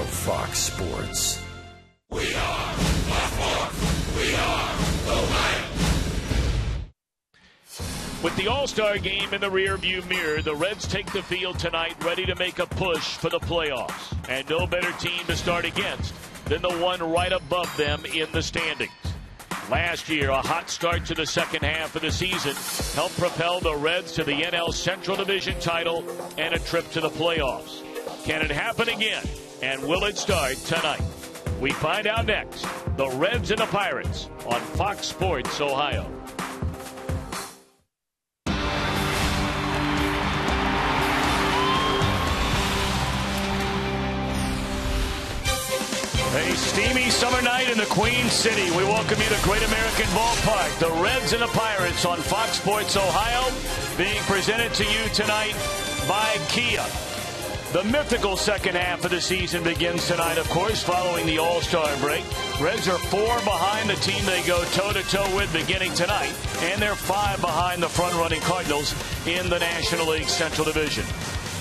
of Fox Sports. We are Fox. We are Ohio. With the All-Star game in the rearview mirror, the Reds take the field tonight ready to make a push for the playoffs. And no better team to start against than the one right above them in the standings. Last year, a hot start to the second half of the season helped propel the Reds to the NL Central Division title and a trip to the playoffs. Can it happen again? And will it start tonight? We find out next. The Reds and the Pirates on Fox Sports Ohio. A steamy summer night in the Queen City. We welcome you to Great American Ballpark. The Reds and the Pirates on Fox Sports Ohio, being presented to you tonight by Kia. The mythical second half of the season begins tonight, of course, following the All-Star break. Reds are 4 behind the team they go toe-to-toe with beginning tonight, and they're 5 behind the front-running Cardinals in the National League Central Division.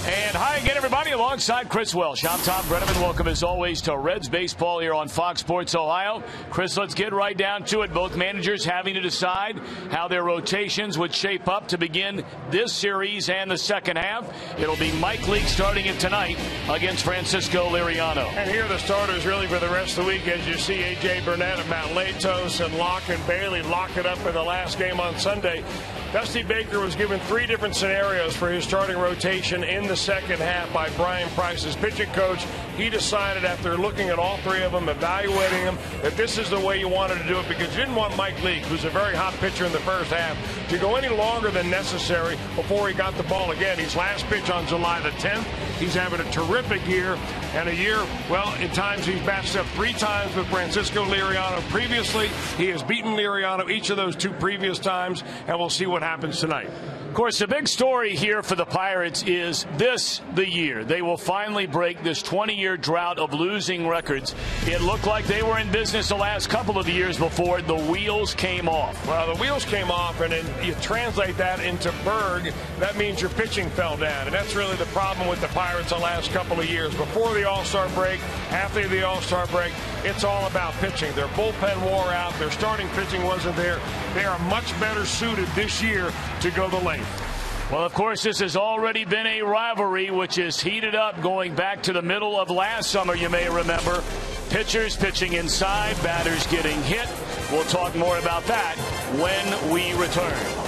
And hi again, everybody, alongside Chris Welsh. I'm Tom Brenneman. Welcome, as always, to Reds baseball here on Fox Sports Ohio. Chris, let's get right down to it. Both managers having to decide how their rotations would shape up to begin this series and the second half. It'll be Mike Leake starting it tonight against Francisco Liriano. And here are the starters really for the rest of the week. As you see, A.J. Burnett and Matt Latos and Locke and Bailey lock it up in the last game on Sunday. Dusty Baker was given 3 different scenarios for his starting rotation in the second half by Brian Price, his pitching coach. He decided, after looking at all 3 of them, evaluating them, that this is the way you wanted to do it, because you didn't want Mike Leake, who's a very hot pitcher in the first half, to go any longer than necessary before he got the ball again. His last pitch on July the 10th. He's having a terrific year, and a year, well, in times he's matched up 3 times with Francisco Liriano previously. He has beaten Liriano each of those 2 previous times, and we'll see what happens tonight. Of course, the big story here for the Pirates is this the year. They will finally break this 20-year drought of losing records. It looked like they were in business the last couple of years before the wheels came off. Well, the wheels came off, and then you translate that into Berg. That means your pitching fell down, and that's really the problem with the Pirates the last couple of years. Before the All-Star break, after the All-Star break, it's all about pitching. Their bullpen wore out. Their starting pitching wasn't there. They are much better suited this year to go the length. Well, of course, this has already been a rivalry which is heated up going back to the middle of last summer, you may remember. Pitchers pitching inside, batters getting hit. We'll talk more about that when we return.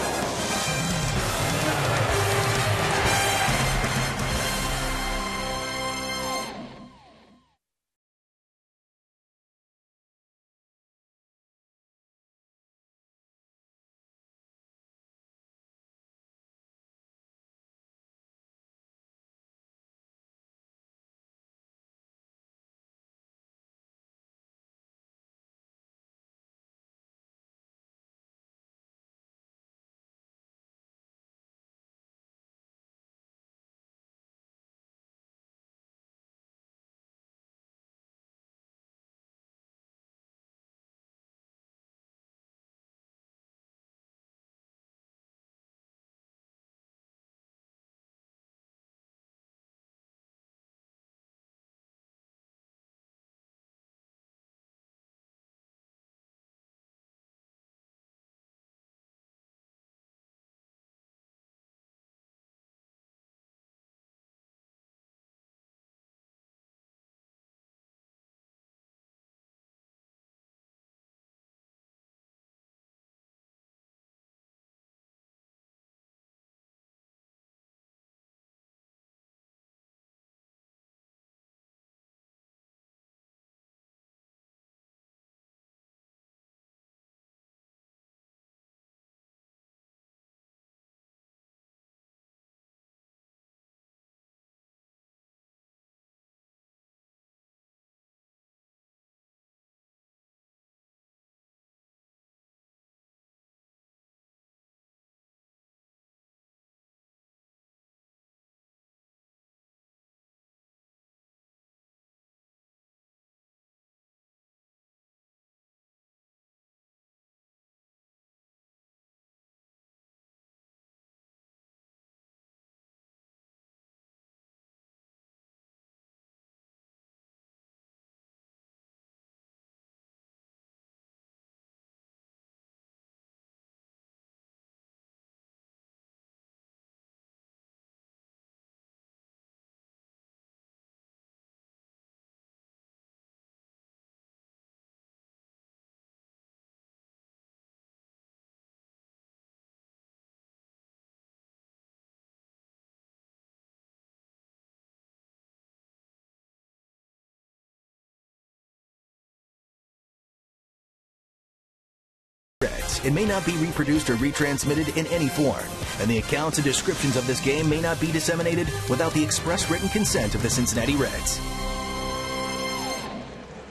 It may not be reproduced or retransmitted in any form, and the accounts and descriptions of this game may not be disseminated without the express written consent of the Cincinnati Reds.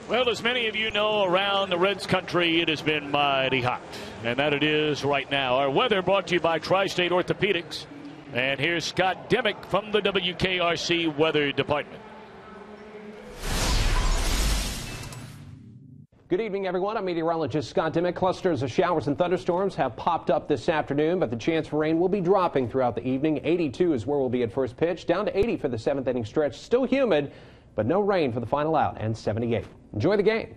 Well, as many of you know, around the Reds country, it has been mighty hot, and that it is right now. Our weather brought to you by Tri-State Orthopedics. And here's Scott Dimick from the WKRC Weather Department. Good evening, everyone. I'm meteorologist Scott Dimick. Clusters of showers and thunderstorms have popped up this afternoon, but the chance for rain will be dropping throughout the evening. 82 is where we'll be at first pitch, down to 80 for the seventh inning stretch. Still humid, but no rain for the final out, and 78. Enjoy the game.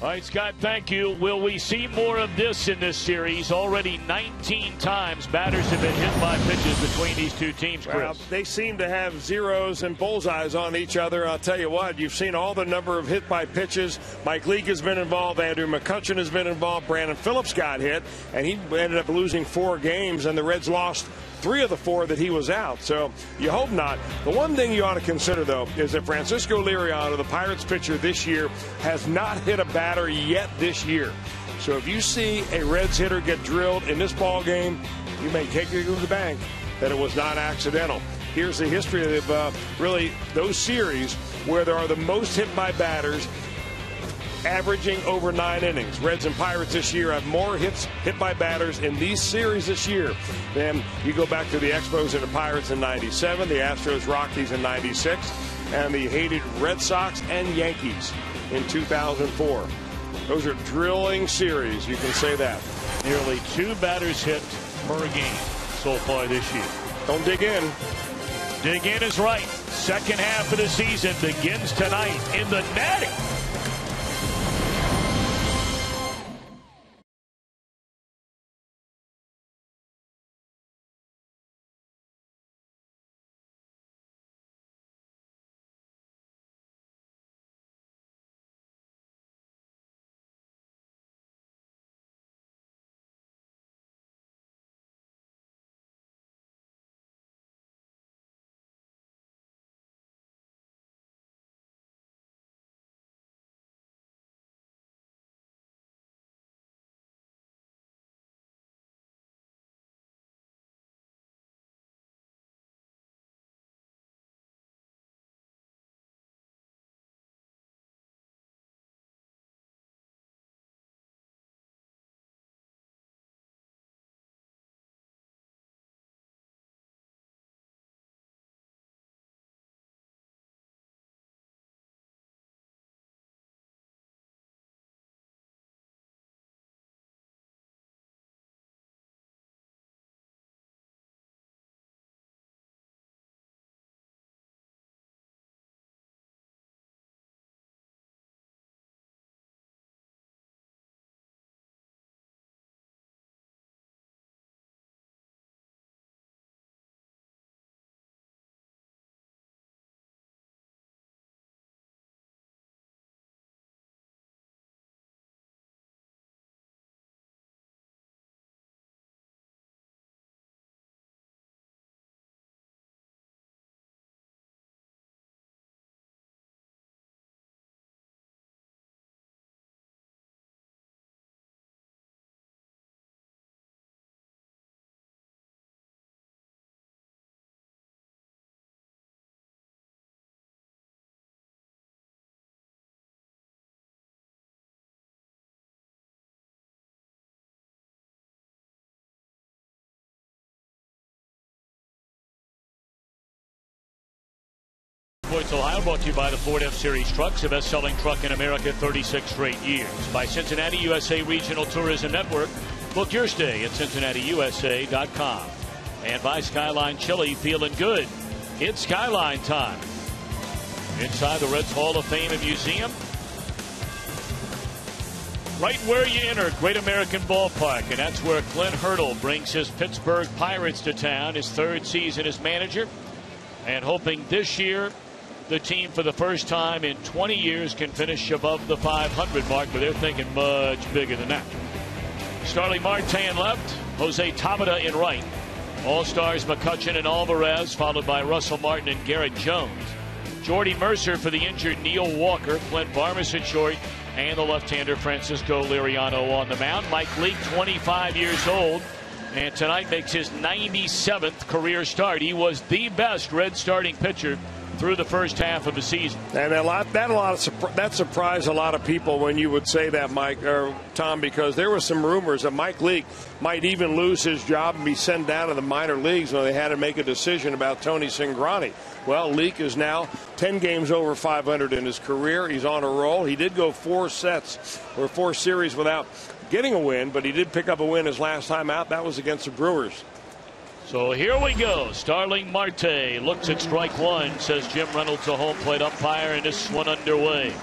All right, Scott, thank you. Will we see more of this in this series? Already 19 times batters have been hit by pitches between these two teams, Chris. Well, they seem to have zeros and bullseyes on each other. I'll tell you what, you've seen all the number of hit by pitches. Mike Leake has been involved. Andrew McCutcheon has been involved. Brandon Phillips got hit, and he ended up losing 4 games, and the Reds lost 3 of the 4 that he was out. So you hope not. The one thing you ought to consider, though, is that Francisco Liriano, the Pirates pitcher this year, has not hit a batter yet this year. So if you see a Reds hitter get drilled in this ball game, you may take it to the bank that it was not accidental. Here's the history of really those series where there are the most hit by batters, averaging over 9 innings. Reds and Pirates this year have more hits hit by batters in these series this year than you go back to the Expos and the Pirates in 97, the Astros Rockies in 96, and the hated Red Sox and Yankees in 2004. Those are drilling series, you can say that. Nearly 2 batters hit per game so far this year. Don't dig in. Dig in is right. Second half of the season begins tonight in the Natty. Sports Ohio brought to you by the Ford F-Series trucks, the best-selling truck in America 36 straight years. By Cincinnati USA Regional Tourism Network. Book your stay at CincinnatiUSA.com. And by Skyline Chili, feeling good. It's Skyline time. Inside the Reds Hall of Fame and Museum. Right where you enter Great American Ballpark, and that's where Clint Hurdle brings his Pittsburgh Pirates to town, his 3rd season as manager, and hoping this year the team for the first time in 20 years can finish above the 500 mark, but they're thinking much bigger than that. Starling Marte in left, Jose Tabata in right. All-Stars McCutcheon and Alvarez, followed by Russell Martin and Garrett Jones. Jordy Mercer for the injured Neil Walker. Clint Varmus at short. And the left-hander Francisco Liriano on the mound. Mike Leake, 25 years old. And tonight makes his 97th career start. He was the best Red starting pitcher through the first half of the season. And that surprised a lot of people when you would say that, Mike or Tom, because there were some rumors that Mike Leake might even lose his job and be sent down to the minor leagues when they had to make a decision about Tony Cingrani. Well, Leake is now 10 games over 500 in his career. He's on a roll. He did go 4 series without getting a win, but he did pick up a win his last time out. That was against the Brewers. So here we go. Starling Marte looks at strike one, says Jim Reynolds, the home plate umpire, and this one underway.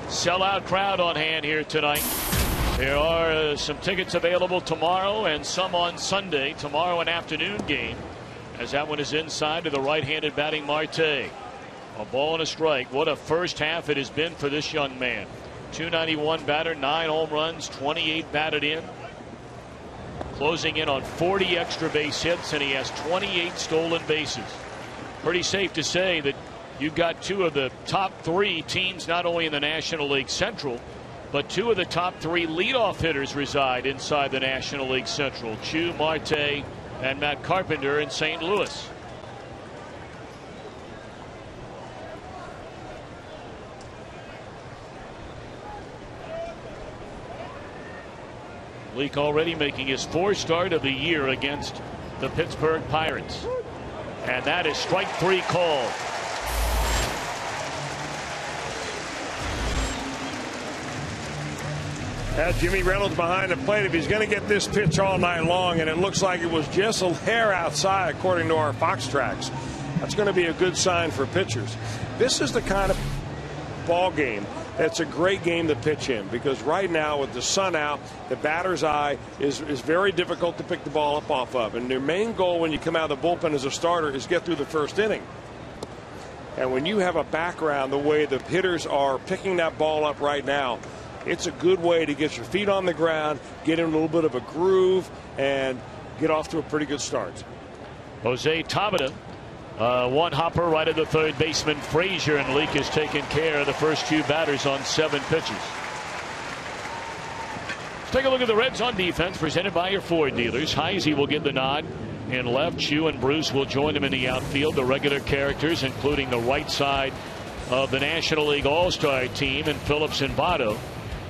Sellout crowd on hand here tonight. There are some tickets available tomorrow and some on Sunday. Tomorrow an afternoon game, as that one is inside to the right-handed batting Marte. A ball and a strike. What a first half it has been for this young man. 291 batter, 9 home runs, 28 batted in. Closing in on 40 extra base hits, and he has 28 stolen bases. Pretty safe to say that you've got 2 of the top 3 teams, not only in the National League Central, but 2 of the top 3 leadoff hitters reside inside the National League Central. Chu, Marte, and Matt Carpenter in St. Louis. Leake already making his 4th start of the year against the Pittsburgh Pirates. And that is strike 3 called. Jimmy Reynolds behind the plate. If he's going to get this pitch all night long, and it looks like it was just a hair outside according to our Fox tracks, that's going to be a good sign for pitchers. This is the kind of ball game that's a great game to pitch in, because right now with the sun out, the batter's eye is very difficult to pick the ball up off of. And their main goal when you come out of the bullpen as a starter is get through the first inning. And when you have a background the way the hitters are picking that ball up right now, it's a good way to get your feet on the ground, get in a little bit of a groove, and get off to a pretty good start. Jose Tabata. One hopper right at the third baseman Frazier, and Leake has taken care of the first 2 batters on 7 pitches. Let's take a look at the Reds on defense, presented by your Ford dealers. Heisey will get the nod in left. Chu and Bruce will join him in the outfield. The regular characters, including the right side of the National League All-Star team, and Phillips and Votto.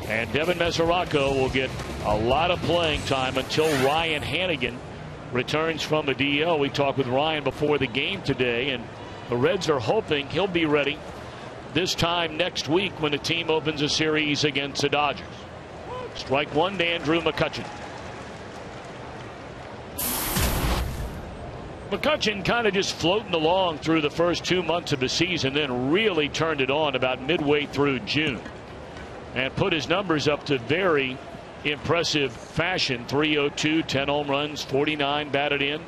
And Devin Mesoraco will get a lot of playing time until Ryan Hannigan returns from the DL. We talked with Ryan before the game today, and the Reds are hoping he'll be ready this time next week when the team opens a series against the Dodgers. Strike 1 to Andrew McCutchen. McCutchen kind of just floating along through the first 2 months of the season, then really turned it on about midway through June and put his numbers up to very impressive fashion. 302, 10 home runs, 49 batted in,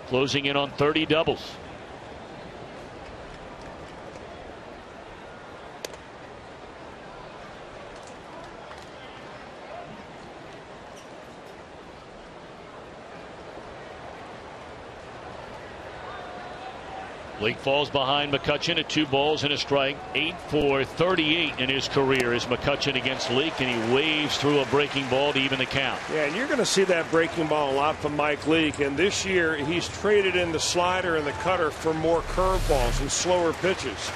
closing in on 30 doubles. Leake falls behind McCutchen at 2 balls and a strike. 8 for 38 in his career is McCutchen against Leake, and he waves through a breaking ball to even the count. Yeah, and you're going to see that breaking ball a lot from Mike Leake, and this year he's traded in the slider and the cutter for more curveballs and slower pitches.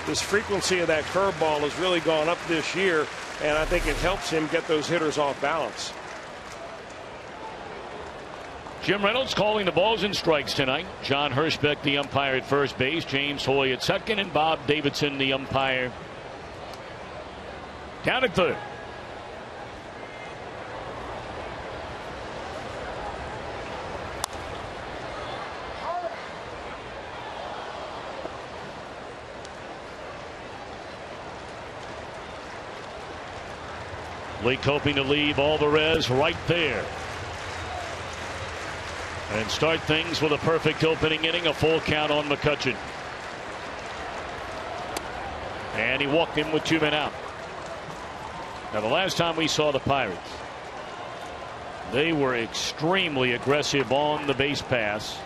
His frequency of that curveball has really gone up this year, and I think it helps him get those hitters off balance. Jim Reynolds calling the balls and strikes tonight. John Hirschbeck, the umpire at first base. James Hoy at second, and Bob Davidson, the umpire, down at third. Leake hoping to leave Alvarez right there and start things with a perfect opening inning. A full count on McCutchen, and he walked him with 2 men out. Now, the last time we saw the Pirates, they were extremely aggressive on the base pass,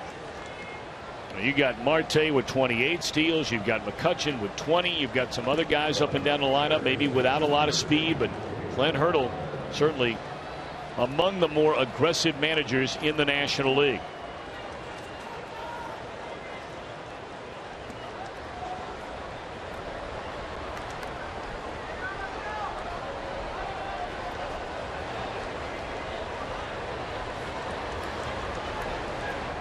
You got Marte with 28 steals. You've got McCutchen with 20. You've got some other guys up and down the lineup, maybe without a lot of speed, but Clint Hurdle certainly among the more aggressive managers in the National League.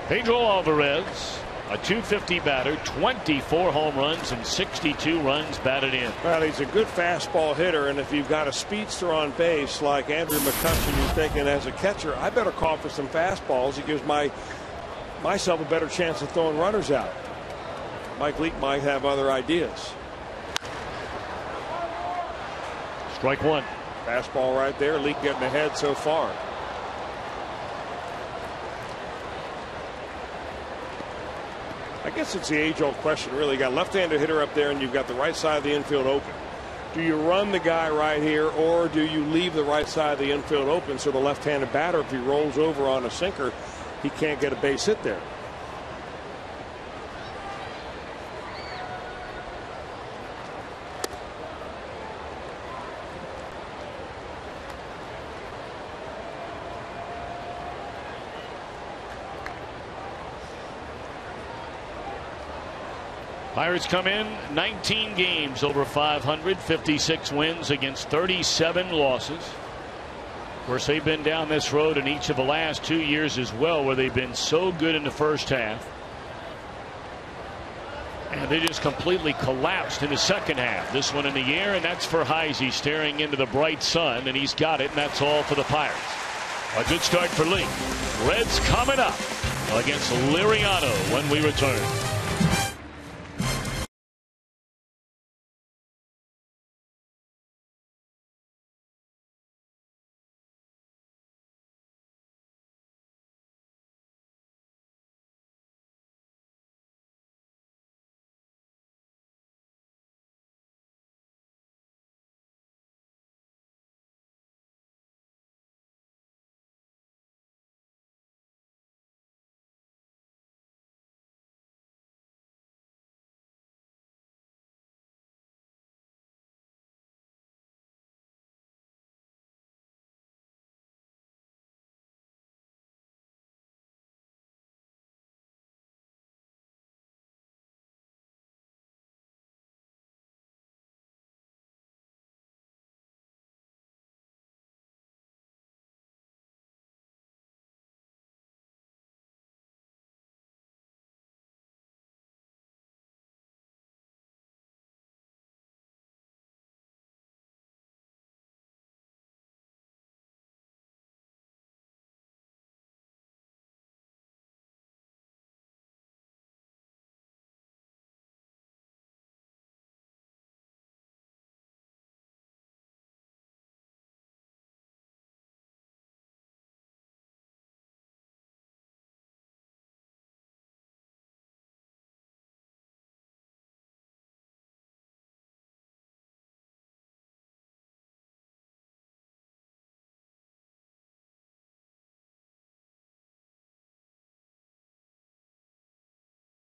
Pedro Alvarez, a .250 batter, 24 home runs and 62 runs batted in. Well, he's a good fastball hitter, and if you've got a speedster on base like Andrew McCutchen, you're thinking as a catcher, I better call for some fastballs. It gives myself a better chance of throwing runners out. Mike Leake might have other ideas. Strike one. Fastball right there. Leake getting ahead so far. I guess it's the age-old question, really. You got a left-handed hitter up there, and you've got the right side of the infield open. Do you run the guy right here, or do you leave the right side of the infield open so the left-handed batter, if he rolls over on a sinker, he can't get a base hit there? Pirates come in 19 games over 500, 56 wins against 37 losses. Of course, they've been down this road in each of the last 2 years as well, where they've been so good in the first half. And they just completely collapsed in the second half. This one in the air, and that's for Heisey staring into the bright sun, and he's got it, and that's all for the Pirates. A good start for Lee. Reds coming up against Liriano when we return.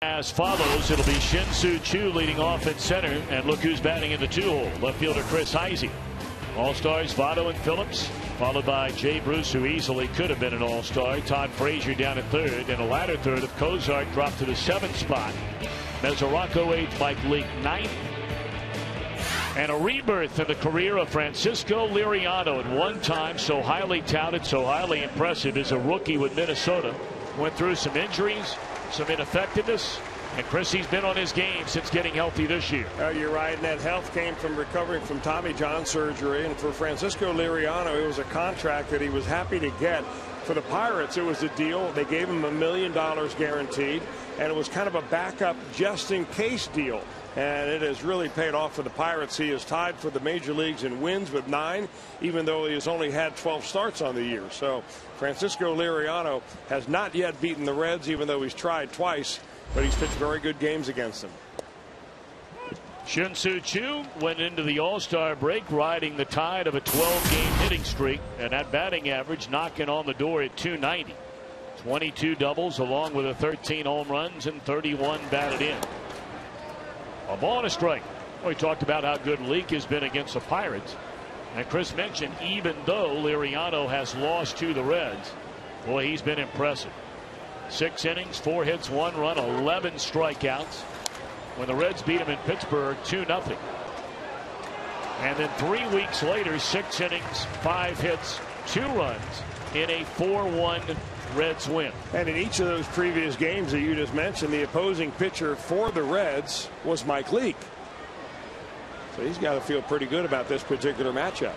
As follows, it'll be Shin-Soo Choo leading off at center, and look who's batting in the 2-hole. Left fielder Chris Heisey. All-stars Votto and Phillips, followed by Jay Bruce, who easily could have been an all-star. Todd Frazier down at third, and a latter third of Cozart dropped to the 7th spot. Mesoraco 8th, Mike Leake 9th. And a rebirth in the career of Francisco Liriano, at one time so highly touted, so highly impressive as a rookie with Minnesota. Went through some injuries, some ineffectiveness, and Chrissy's been on his game since getting healthy this year. You're right, and that health came from recovering from Tommy John surgery. And for Francisco Liriano, it was a contract that he was happy to get. For the Pirates, it was a deal. They gave him $1 million guaranteed, and it was kind of a backup just in case deal. And it has really paid off for the Pirates. He is tied for the major leagues in wins with 9, even though he has only had 12 starts on the year. So Francisco Liriano has not yet beaten the Reds, even though he's tried twice, but he's pitched very good games against them. Shin-Soo Choo went into the All-Star break riding the tide of a 12-game hitting streak, and that batting average knocking on the door at .290. 22 doubles along with the 13 home runs and 31 batted in. A ball and a strike. We talked about how good Leake has been against the Pirates. And Chris mentioned even though Liriano has lost to the Reds, boy, he's been impressive. 6 innings, 4 hits, 1 run, 11 strikeouts. When the Reds beat him in Pittsburgh 2-0. And then 3 weeks later, 6 innings, 5 hits, 2 runs in a 4-1 Reds win. And in each of those previous games that you just mentioned, the opposing pitcher for the Reds was Mike Leake. So he's got to feel pretty good about this particular matchup.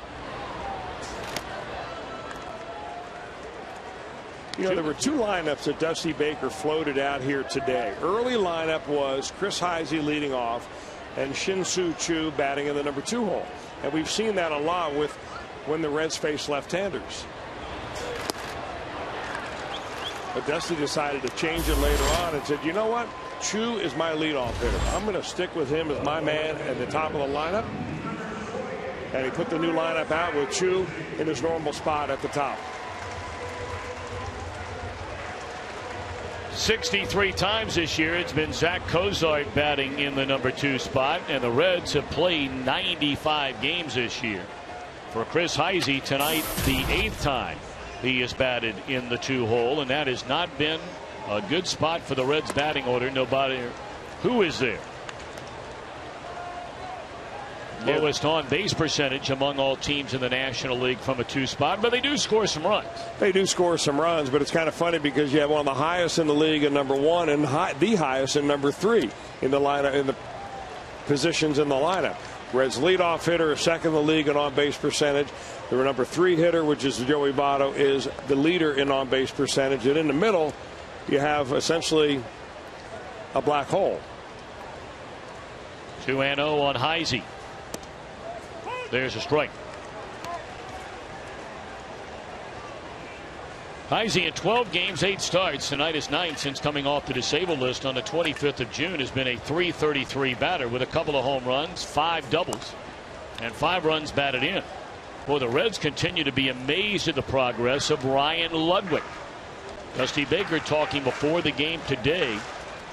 You know, there were 2 lineups that Dusty Baker floated out here today. Early lineup was Chris Heisey leading off and Shin-Soo Choo batting in the number 2 hole. And we've seen that a lot with when the Reds face left-handers. But Dusty decided to change it later on and said, you know what? Choo is my leadoff hitter. I'm going to stick with him as my man at the top of the lineup. And he put the new lineup out with Choo in his normal spot at the top. 63 times this year it's been Zach Cozart batting in the number 2 spot, and the Reds have played 95 games this year. For Chris Heisey tonight, the 8th time he has batted in the 2 hole, and that has not been a good spot for the Reds batting order. Nobody who is there. Lowest on base percentage among all teams in the National League from a 2 spot, but they do score some runs. They do score some runs, but it's kind of funny because you have one of the highest in the league in number 1 and the highest in number 3 in the lineup, in the positions in the lineup. Reds leadoff hitter, 2nd in the league in on base percentage. The number 3 hitter, which is Joey Votto, is the leader in on base percentage, and in the middle you have essentially a black hole. 2-0 on Heisey. There's a strike. Heisey in 12 games, 8 starts. Tonight is 9 since coming off the disabled list on the 25th of June. Has been a .333 batter with a couple of home runs, 5 doubles, and 5 runs batted in. Boy, the Reds continue to be amazed at the progress of Ryan Ludwig. Dusty Baker talking before the game today.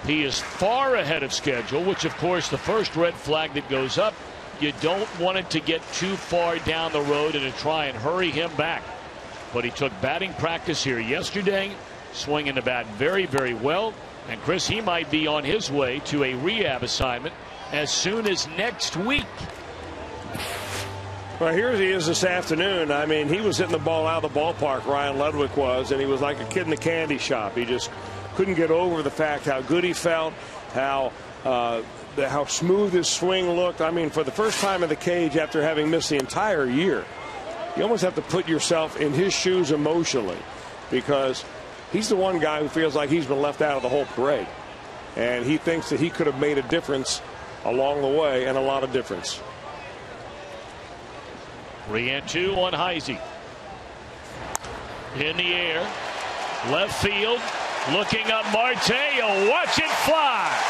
He is far ahead of schedule, which of course the first red flag that goes up, you don't want it to get too far down the road and to try and hurry him back. But he took batting practice here yesterday, swinging the bat very, very well. And Chris, he might be on his way to a rehab assignment as soon as next week. Well, here he is this afternoon. I mean, he was hitting the ball out of the ballpark, Ryan Ludwig was, and he was like a kid in the candy shop. He just couldn't get over the fact how good he felt, how smooth his swing looked. I mean, for the first time in the cage after having missed the entire year, you almost have to put yourself in his shoes emotionally, because he's the one guy who feels like he's been left out of the whole parade. And he thinks that he could have made a difference along the way, and a lot of difference. 3-2 on Heisey. In the air, left field, looking up Marte, you'll watch it fly.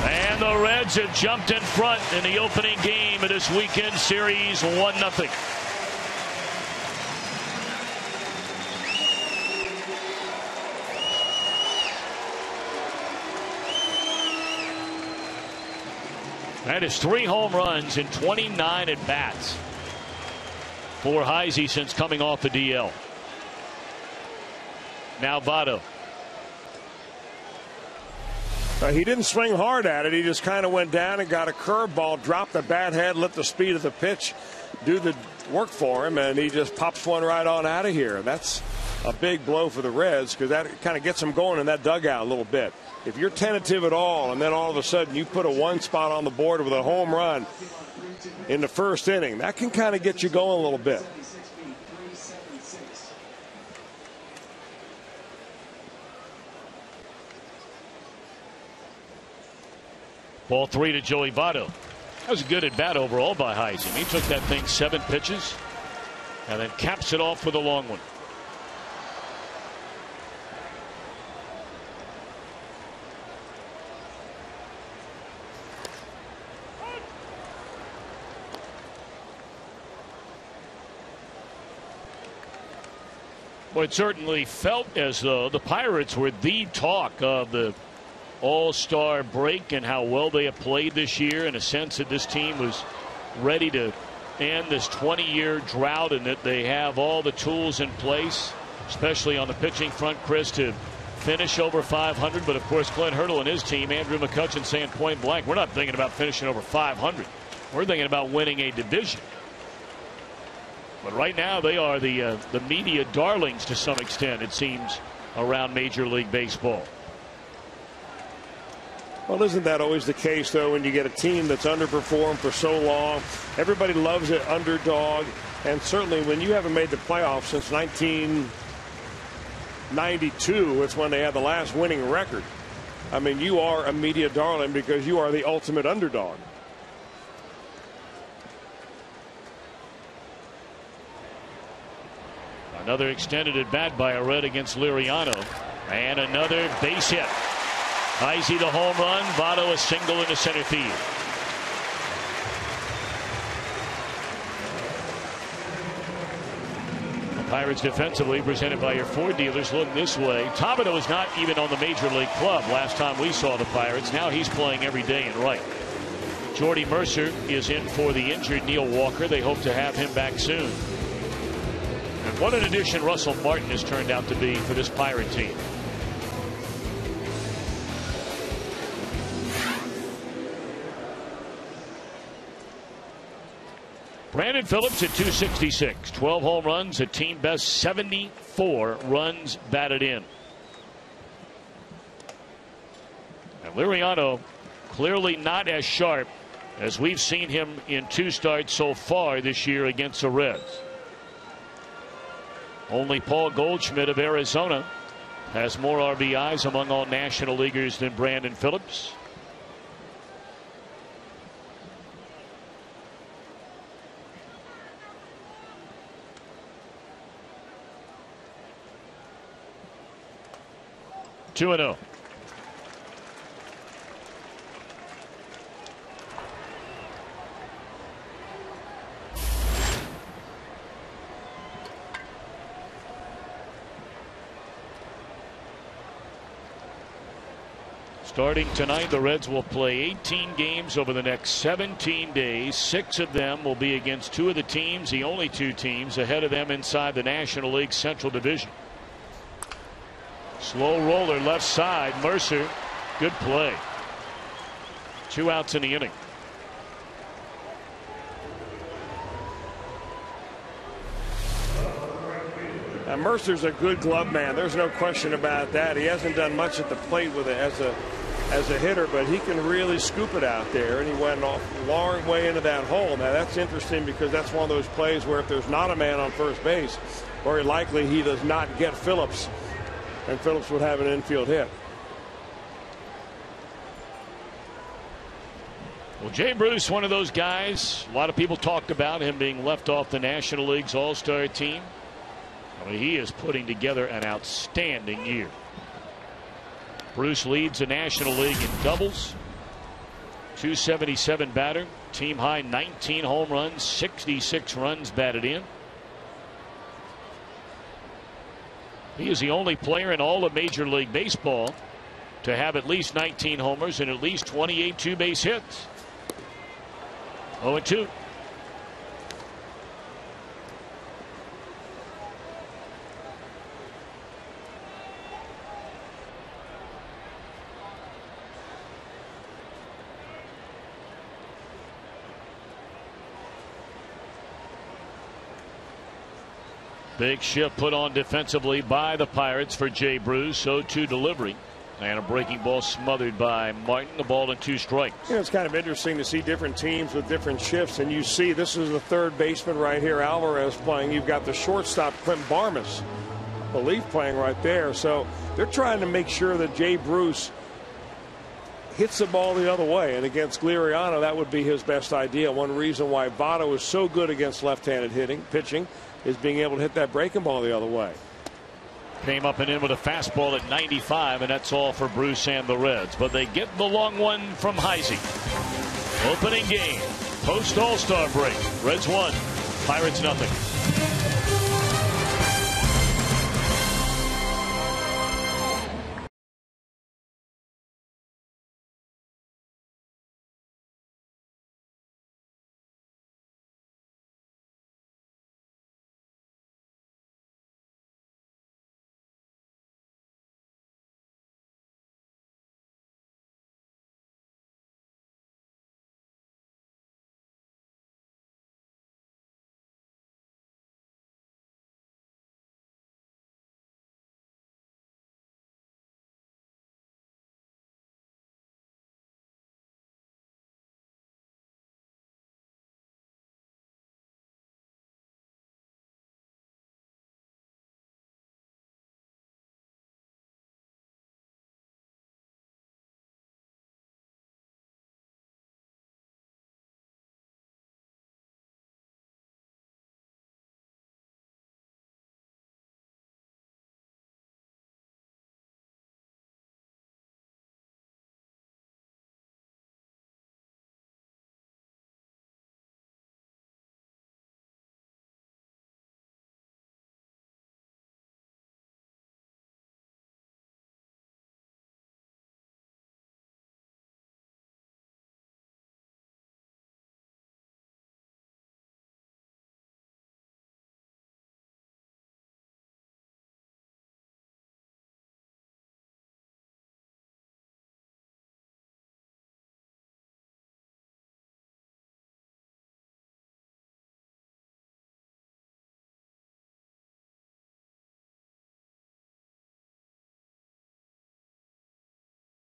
And the Reds have jumped in front in the opening game of this weekend series, 1-0. That is 3 home runs in 29 at bats for Heisey since coming off the DL. Now Votto. He didn't swing hard at it. He just kind of went down and got a curveball, dropped the bat head, let the speed of the pitch do the work for him, and he just pops one right on out of here. And that's a big blow for the Reds, because that kind of gets them going in that dugout a little bit. If you're tentative at all, and then all of a sudden you put a 1 spot on the board with a home run in the first inning, that can kind of get you going a little bit. Ball 3 to Joey Votto. That was a good at bat overall by Heisey. He took that thing 7 pitches and then caps it off with a long one. Well, it certainly felt as though the Pirates were the talk of the All-Star break and how well they have played this year, in a sense that this team was ready to end this 20-year drought and that they have all the tools in place, especially on the pitching front, Chris, to finish over 500. But of course, Clint Hurdle and his team, Andrew McCutchen, saying point blank, we're not thinking about finishing over 500. We're thinking about winning a division. But right now they are the media darlings to some extent, it seems, around Major League Baseball. Well, isn't that always the case, though, when you get a team that's underperformed for so long? Everybody loves an underdog. And certainly when you haven't made the playoffs since 1992, it's when they had the last winning record. I mean, you are a media darling because you are the ultimate underdog. Another extended at bat by a Red against Liriano. And another base hit. Heisey the home run. Votto a single into center field. The Pirates defensively, presented by your Ford dealers, look this way. Tabito is not even on the Major League club last time we saw the Pirates. Now he's playing every day in right. Jordy Mercer is in for the injured Neil Walker. They hope to have him back soon. And what an addition Russell Martin has turned out to be for this Pirate team. Brandon Phillips at 266, 12 home runs, a team best 74 runs batted in. And Liriano clearly not as sharp as we've seen him in 2 starts so far this year against the Reds. Only Paul Goldschmidt of Arizona has more RBIs among all National Leaguers than Brandon Phillips. Two and 0. Starting tonight, the Reds will play 18 games over the next 17 days. 6 of them will be against 2 of the teams, the only 2 teams ahead of them inside the National League Central Division. Slow roller left side. Mercer, good play. 2 outs in the inning. Now, Mercer's a good glove man. There's no question about that. He hasn't done much at the plate with it as a hitter, but he can really scoop it out there, and he went off a long way into that hole. Now that's interesting because that's one of those plays where if there's not a man on first base, very likely he does not get Phillips, and Phillips would have an infield hit. Well, Jay Bruce, one of those guys, a lot of people talked about him being left off the National League's All-Star team. I mean, he is putting together an outstanding year. Bruce leads the National League in doubles. 277 batter, team high 19 home runs, 66 runs batted in. He is the only player in all of Major League Baseball to have at least 19 homers and at least 28 two-base hits. 0-2. Big shift put on defensively by the Pirates for Jay Bruce. 0-2 delivery. And a breaking ball smothered by Martin. The ball and 2 strikes. You know, it's kind of interesting to see different teams with different shifts. And you see this is the third baseman right here, Alvarez, playing. You've got the shortstop, Quentin Barmas, I believe, playing right there. So they're trying to make sure that Jay Bruce hits the ball the other way. And against Liriano, that would be his best idea. One reason why Votto is so good against left-handed pitching is being able to hit that breaking ball the other way. Came up and in with a fastball at 95, and that's all for Bruce and the Reds. But they get the long one from Heisey. Opening game, post All-Star break. Reds 1, Pirates nothing.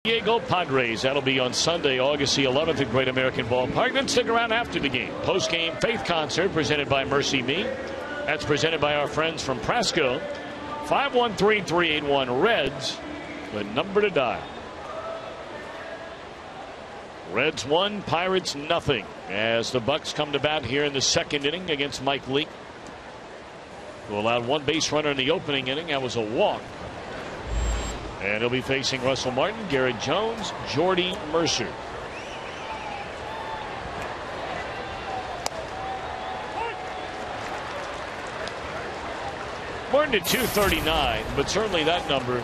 Diego Padres. That'll be on Sunday, August the 11th at Great American Ballpark. Then stick around after the game. Post-game faith concert presented by Mercy Me. That's presented by our friends from Prasco. 513-381 Reds, the number to dial. Reds 1, Pirates nothing, as the Bucks come to bat here in the second inning against Mike Leake, who allowed one base runner in the opening inning. That was a walk. And he'll be facing Russell Martin, Garrett Jones, Jordy Mercer. Martin at 239, but certainly that number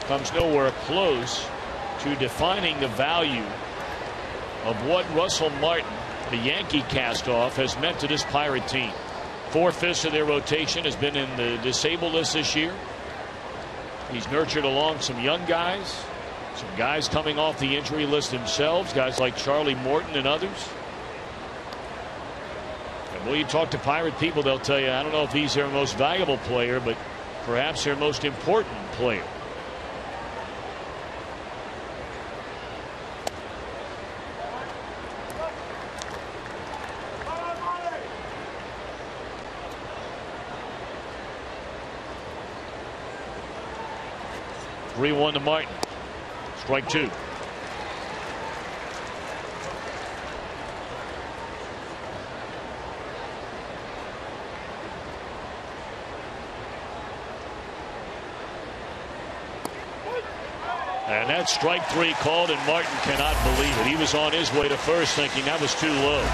comes nowhere close to defining the value of what Russell Martin, the Yankee cast-off, has meant to this Pirate team. 4/5 of their rotation has been in the disabled list this year. He's nurtured along some young guys, some guys coming off the injury list themselves, guys like Charlie Morton and others. And when you talk to Pirate people, they'll tell you, I don't know if he's their most valuable player, but perhaps their most important player. (3-1) to Martin. Strike 2. And that's strike 3 called, and Martin cannot believe it. He was on his way to first thinking that was too low.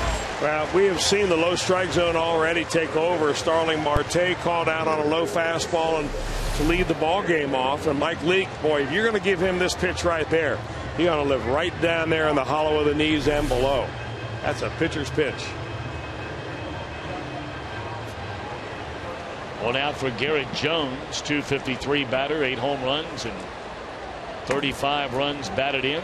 Well, we have seen the low strike zone already take over. Starling Marte called out on a low fastball and to lead the ball game off. And Mike Leake, boy, if you're going to give him this pitch right there, he's going to live right down there in the hollow of the knees and below. That's a pitcher's pitch. One out for Garrett Jones, 253 batter, 8 home runs and 35 runs batted in.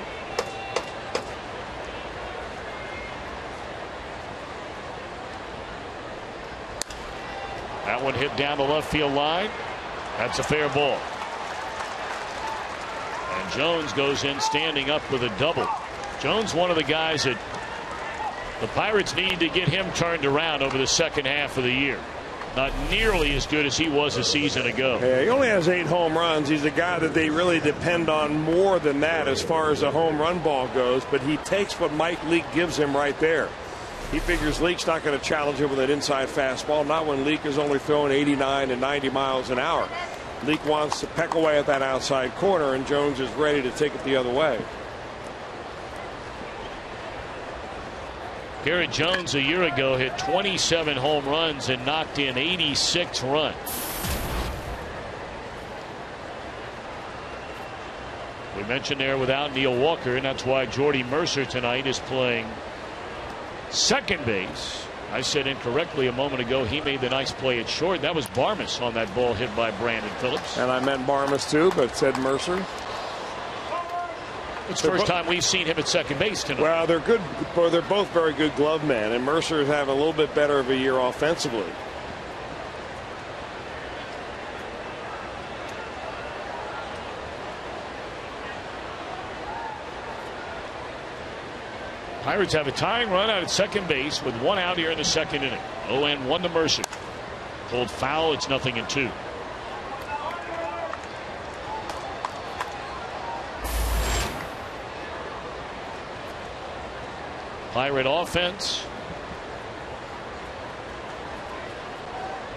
That one hit down the left field line. That's a fair ball. And Jones goes in standing up with a double. Jones, one of the guys that the Pirates need to get him turned around over the second half of the year. Not nearly as good as he was a season ago. Yeah, he only has 8 home runs. He's a guy that they really depend on more than that as far as the home run ball goes. But he takes what Mike Leake gives him right there. He figures Leake's not going to challenge him with an inside fastball, not when Leake is only throwing 89 and 90 miles an hour. Leake wants to peck away at that outside corner, and Jones is ready to take it the other way. Garrett Jones a year ago hit 27 home runs and knocked in 86 runs. We mentioned there without Neil Walker, and that's why Jordy Mercer tonight is playing second base. I said incorrectly a moment ago he made the nice play at short. That was Barmas on that ball hit by Brandon Phillips. And I meant Barmas too, but said Mercer. It's the first time we've seen him at second base tonight. Well, they're good. They're both very good glove men, and Mercer is having a little bit better of a year offensively. Pirates have a tying run out at second base with 1 out here in the second inning. 0-1 to Mercer. Pulled foul. It's 0-2. Pirate offense.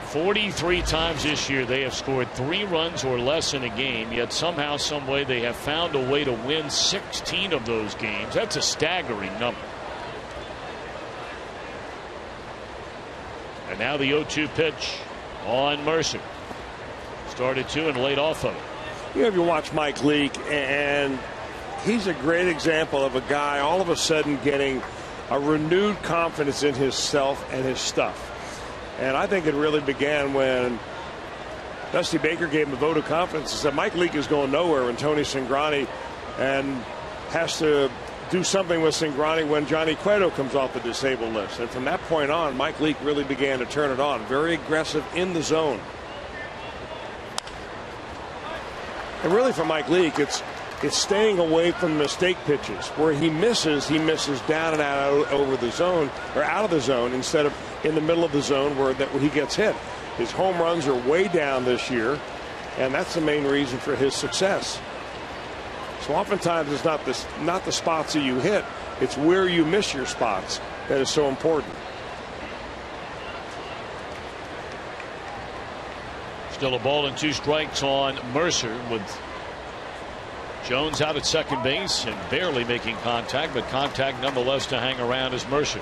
43 times this year they have scored 3 runs or less in a game, yet somehow, some way they have found a way to win 16 of those games. That's a staggering number. And now the 0-2 pitch on Mercer. Started 2 and laid off of it. You know, if you watch Mike Leake, and he's a great example of a guy all of a sudden getting a renewed confidence in himself and his stuff. And I think it really began when Dusty Baker gave him a vote of confidence and said Mike Leake is going nowhere, and Tony Cingrani and has to do something with Cingrani when Johnny Cueto comes off the disabled list. And from that point on, Mike Leake really began to turn it on. Very aggressive in the zone. And really for Mike Leake, it's It's staying away from mistake pitches. Where he misses down and out over the zone or out of the zone instead of in the middle of the zone where he gets hit. His home runs are way down this year, and that's the main reason for his success. So oftentimes it's not the spots that you hit, it's where you miss your spots that is so important. Still a ball and 2 strikes on Mercer with Jones out at second base and barely making contact, but contact nonetheless to hang around is Mercer.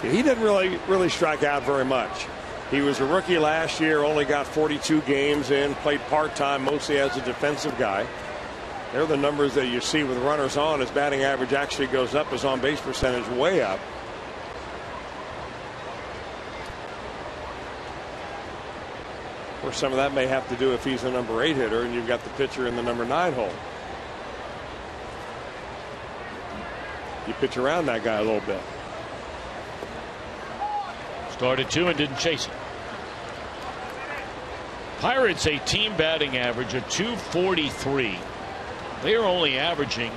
He didn't really strike out very much. He was a rookie last year, only got 42 games in, played part-time mostly as a defensive guy. They're the numbers that you see with runners on. His batting average actually goes up, his on-base percentage way up. Or some of that may have to do if he's the number 8 hitter and you've got the pitcher in the number 9 hole. You pitch around that guy a little bit. Started 2 and didn't chase it. Pirates a team batting average of .243. They are only averaging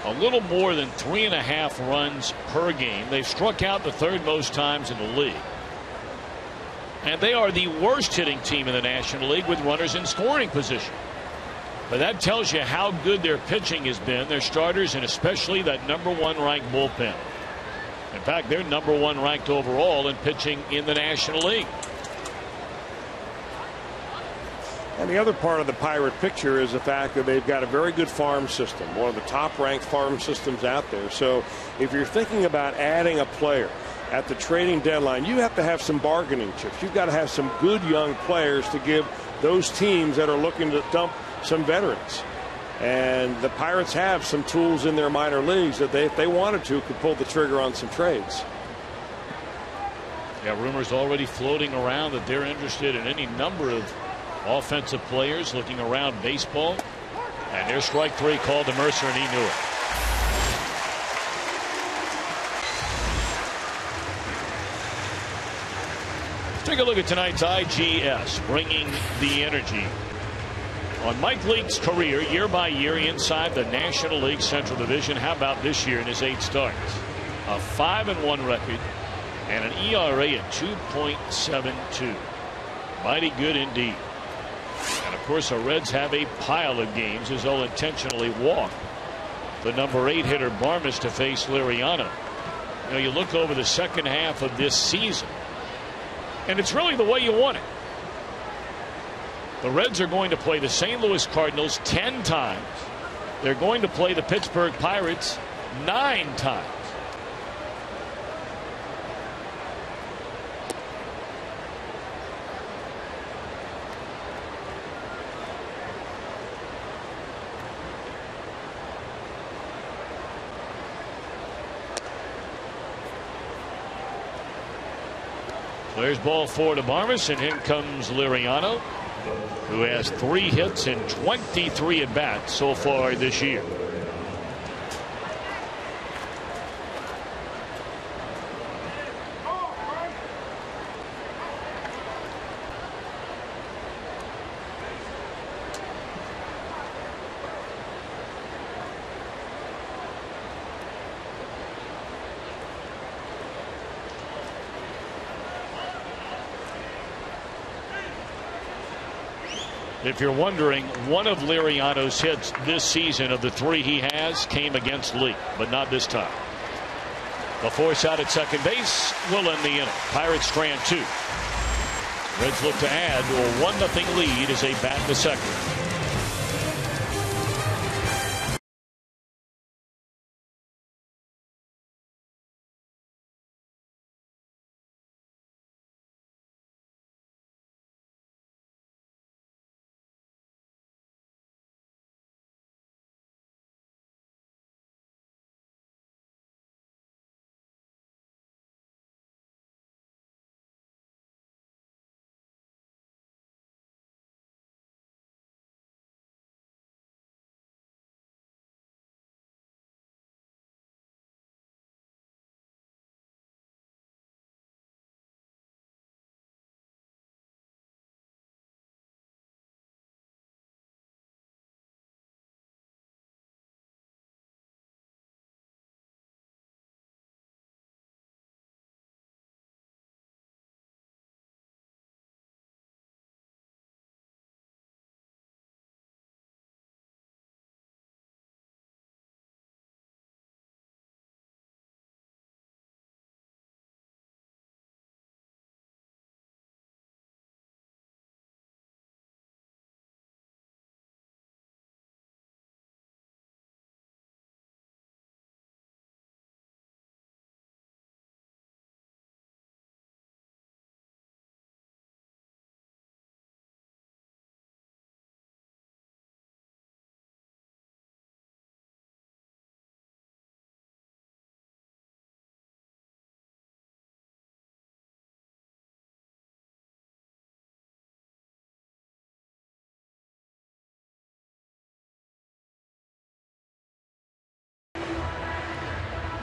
a little more than 3.5 runs per game. They've struck out the 3rd most times in the league. And they are the worst hitting team in the National League with runners in scoring position. But that tells you how good their pitching has been, their starters, and especially that number 1 ranked bullpen. In fact, they're number 1 ranked overall in pitching in the National League. And the other part of the Pirate picture is the fact that they've got a very good farm system, one of the top ranked farm systems out there. So if you're thinking about adding a player at the trading deadline, you have to have some bargaining chips. You've got to have some good young players to give those teams that are looking to dump some veterans. And the Pirates have some tools in their minor leagues that they, if they wanted to, could pull the trigger on some trades. Yeah, rumors already floating around that they're interested in any number of offensive players looking around baseball. And there's strike 3 called to Mercer, and he knew it. Take a look at tonight's IGS, bringing the energy. On Mike Leake's career, year by year, inside the National League Central Division, how about this year in his 8 starts? A 5-1 record and an ERA at 2.72. Mighty good indeed. And of course, the Reds have a pile of games as they'll intentionally walk the number 8 hitter Barmes to face Liriano. You know, you look over the second half of this season, and it's really the way you want it. The Reds are going to play the St. Louis Cardinals 10 times. They're going to play the Pittsburgh Pirates 9 times. There's ball 4 to Barmes, and in comes Liriano, who has 3 hits and 23 at bats so far this year. If you're wondering, one of Liriano's hits this season of the 3 he has came against Lee, but not this time. The force out at second base will end the inning. Pirates strand 2. Reds look to add to a 1-0 lead as they bat the second.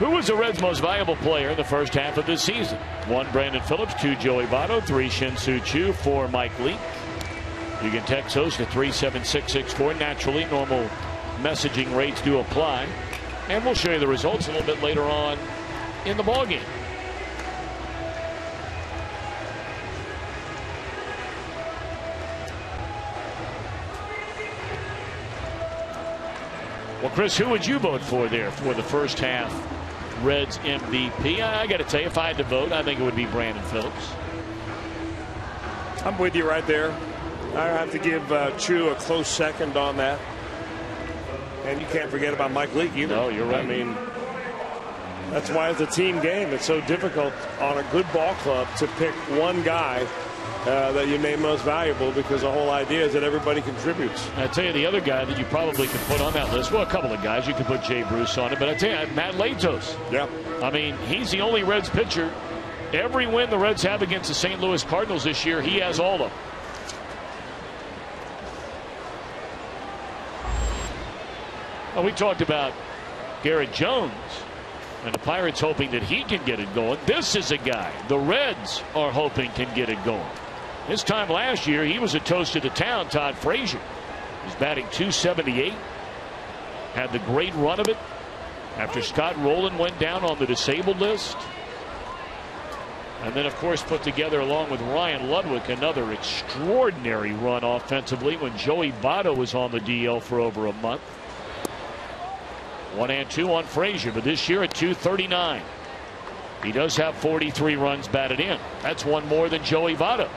Who was the Reds' most valuable player in the first half of this season? 1, Brandon Phillips. 2, Joey Votto. 3, Shin-Soo Choo. 4, Mike Leake. You can text those to 37664. Naturally, normal messaging rates do apply. And we'll show you the results a little bit later on in the ballgame. Well, Chris, who would you vote for there for the first half Reds MVP? I got to tell you, if I had to vote, I think it would be Brandon Phillips. I'm with you right there. I have to give Choo a close second on that. And you can't forget about Mike Leake either. No, you're right. I mean, that's why it's a team game. It's so difficult on a good ball club to pick one guy that you name most valuable, because the whole idea is that everybody contributes. I tell you, the other guy that you probably could put on that list, well, a couple of guys. You could put Jay Bruce on it, but I tell you, Matt Latos. Yeah. I mean, he's the only Reds pitcher. Every win the Reds have against the St. Louis Cardinals this year, he has all of them. Well, we talked about Garrett Jones and the Pirates hoping that he can get it going. This is a guy the Reds are hoping can get it going. This time last year, he was a toast of the town, Todd Frazier. He's batting .278. Had the great run of it after Scott Rowland went down on the disabled list. And then, of course, put together, along with Ryan Ludwig, another extraordinary run offensively when Joey Votto was on the DL for over a month. 1 and 2 on Frazier, but this year at .239. He does have 43 runs batted in. That's one more than Joey Votto.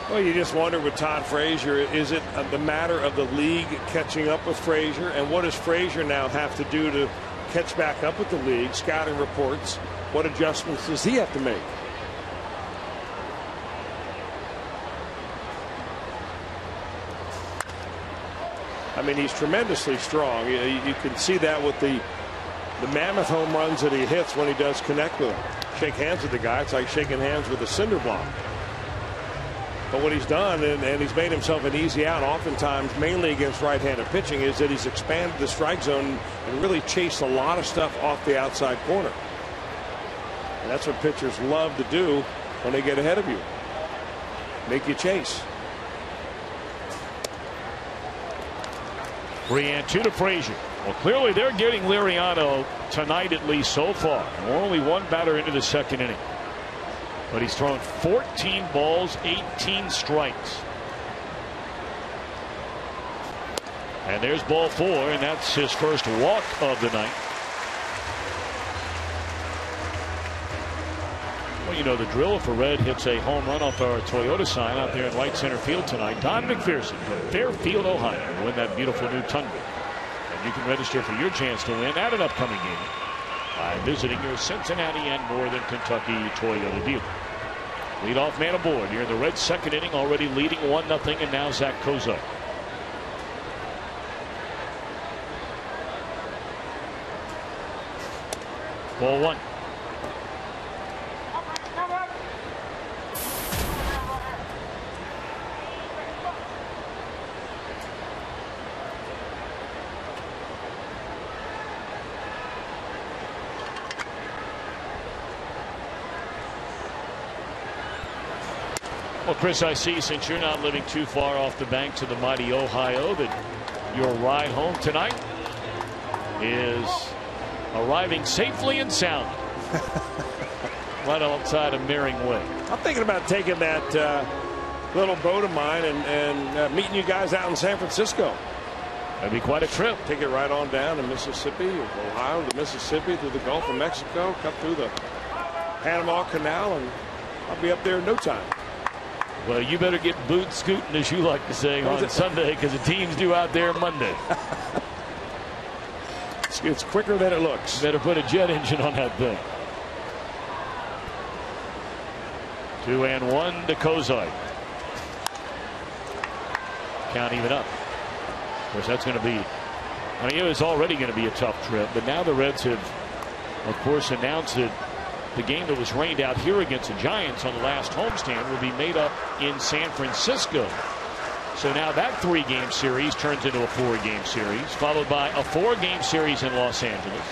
Well, you just wonder with Todd Frazier, is it the matter of the league catching up with Frazier? And what does Frazier now have to do to catch back up with the league? Scouting reports. What adjustments does he have to make? I mean, he's tremendously strong. You can see that with the mammoth home runs that he hits when he does connect with him. Shake hands with the guy. It's like shaking hands with a cinder block. But what he's done, and he's made himself an easy out oftentimes, mainly against right-handed pitching, is that he's expanded the strike zone and really chased a lot of stuff off the outside corner. And that's what pitchers love to do when they get ahead of you. Make you chase. 3 and 2 to Frazier. Well, clearly they're getting Liriano tonight, at least so far. We're only one batter into the second inning. But he's thrown 14 balls, 18 strikes. And there's ball 4, and that's his first walk of the night. Well, you know the drill. If a Red hits a home run off our Toyota sign out there in right center field tonight, Don McPherson from Fairfield, Ohio, will win that beautiful new Tundra. And you can register for your chance to win at an upcoming game by visiting your Cincinnati and Northern Kentucky Toyota dealer. Leadoff man aboard here in the Reds' second inning, already leading 1-0, and now Zach Kozak. Ball 1. Well, Chris, I see, since you're not living too far off the banks of the mighty Ohio, that your ride home tonight is arriving safely and sound right outside of Mering Way. I'm thinking about taking that little boat of mine and meeting you guys out in San Francisco. That'd be quite a trip. Take it right on down to Mississippi, Ohio to Mississippi, through the Gulf of Mexico, cut through the Panama Canal, and I'll be up there in no time. Well, you better get boot scooting, as you like to say, on Sunday, because the team's due out there Monday. It's quicker than it looks. Better put a jet engine on that thing. 2 and 1 to Kozai. Count even up. Of course, that's going to be, I mean, it was already going to be a tough trip, but now the Reds have of course, announced that the game that was rained out here against the Giants on the last homestand will be made up in San Francisco. So now that 3-game series turns into a 4-game series, followed by a 4-game series in Los Angeles,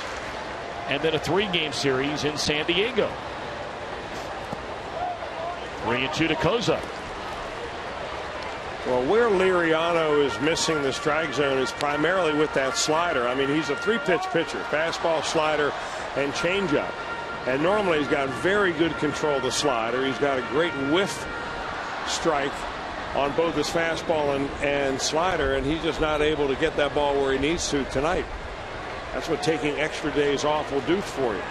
and then a 3-game series in San Diego. 3-2 to Kozak. Well, where Liriano is missing the strike zone is primarily with that slider. I mean, he's a 3-pitch pitcher, fastball, slider, and changeup. And normally he's got very good control of the slider. He's got a great whiff strike on both his fastball and slider, and he's just not able to get that ball where he needs to tonight. That's what taking extra days off will do for you.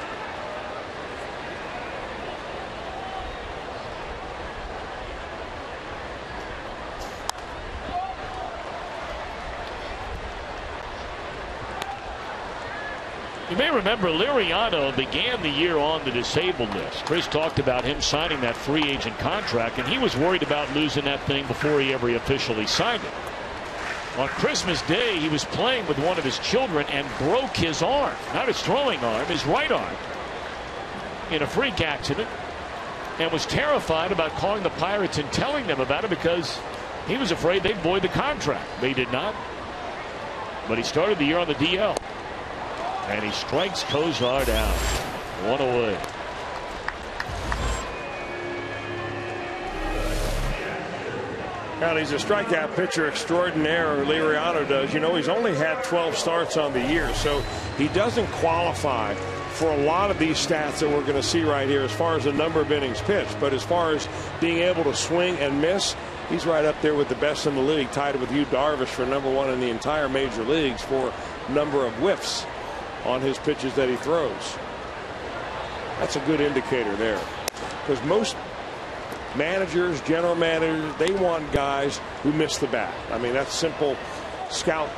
You may remember Liriano began the year on the disabled list. Chris talked about him signing that free agent contract, and he was worried about losing that thing before he ever officially signed it. On Christmas Day, he was playing with one of his children and broke his arm, not his throwing arm, his right arm, in a freak accident, and was terrified about calling the Pirates and telling them about it because he was afraid they'd void the contract. They did not. But he started the year on the DL. And he strikes Kozar down. 1 away. Well, he's a strikeout pitcher extraordinaire, Liriano does. You know, he's only had 12 starts on the year, so he doesn't qualify for a lot of these stats that we're going to see right here as far as the number of innings pitched. But as far as being able to swing and miss, he's right up there with the best in the league, tied with Yu Darvish for #1 in the entire major leagues for number of whiffs on his pitches that he throws. That's a good indicator there, because most managers, general managers, they want guys who miss the bat. I mean, that's simple scout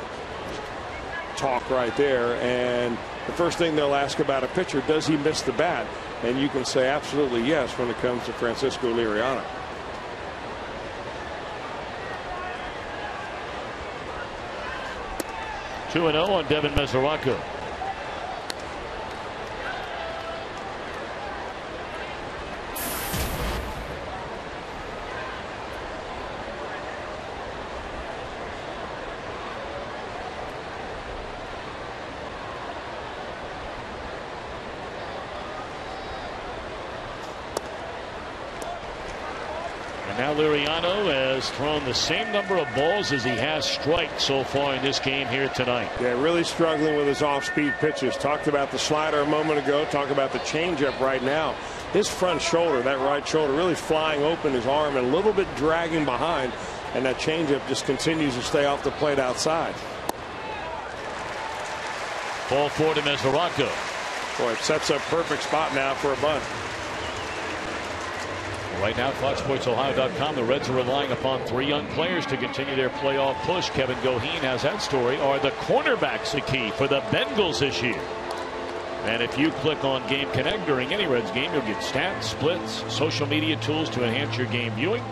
talk right there. And the first thing they'll ask about a pitcher, does he miss the bat? And you can say absolutely yes when it comes to Francisco Liriano. Two 2-0 on Devin Mesoraco. Now Liriano has thrown the same number of balls as he has strikes so far in this game here tonight. Yeah, really struggling with his off-speed pitches. Talked about the slider a moment ago. Talk about the changeup right now. His front shoulder, that right shoulder, really flying open his arm and a little bit dragging behind. And that changeup just continues to stay off the plate outside. Ball 4 to Mesoraco. Boy, it sets up perfect spot now for a bunt. Right now, FoxSportsOhio.com, the Reds are relying upon 3 young players to continue their playoff push. Kevin Goheen has that story. Are the cornerbacks the key for the Bengals this year? And if you click on Game Connect during any Reds game, you'll get stats, splits, social media tools to enhance your game viewing.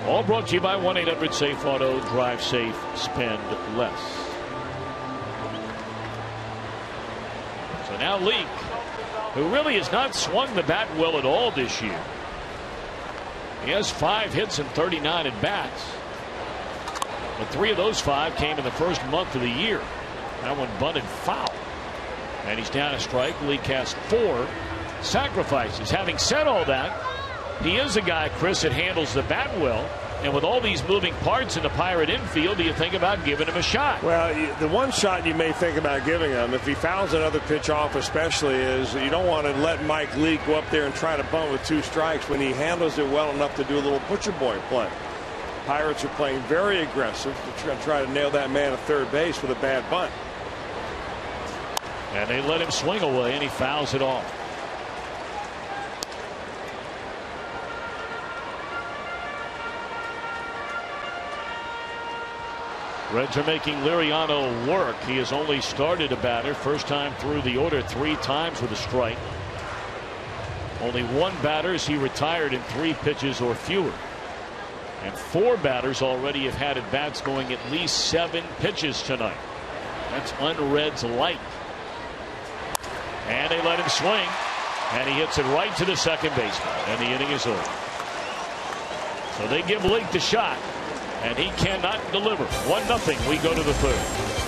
All brought to you by 1-800-SAFE-AUTO. Drive safe, spend less. So now Leake, who really has not swung the bat well at all this year. He has 5 hits and 39 at bats. But 3 of those 5 came in the first month of the year. That one bunted foul. And he's down a strike. Leake has 4 sacrifices. Having said all that, he is a guy, Chris, that handles the bat well. And with all these moving parts in the Pirate infield, do you think about giving him a shot? Well, the one shot you may think about giving him, if he fouls another pitch off especially, is you don't want to let Mike Leake go up there and try to bunt with 2 strikes when he handles it well enough to do a little butcher boy play. Pirates are playing very aggressive to try to nail that man at third base with a bad bunt. And they let him swing away, and he fouls it off. Reds are making Liriano work. He has only started a batter. First time through the order 3 times with a strike. Only 1 batter as he retired in 3 pitches or fewer. And 4 batters already have had at bats going at least 7 pitches tonight. That's un-Reds light. And they let him swing. And he hits it right to the second baseman. And the inning is over. So they give Leake the shot. And he cannot deliver. 1-0. We go to the third.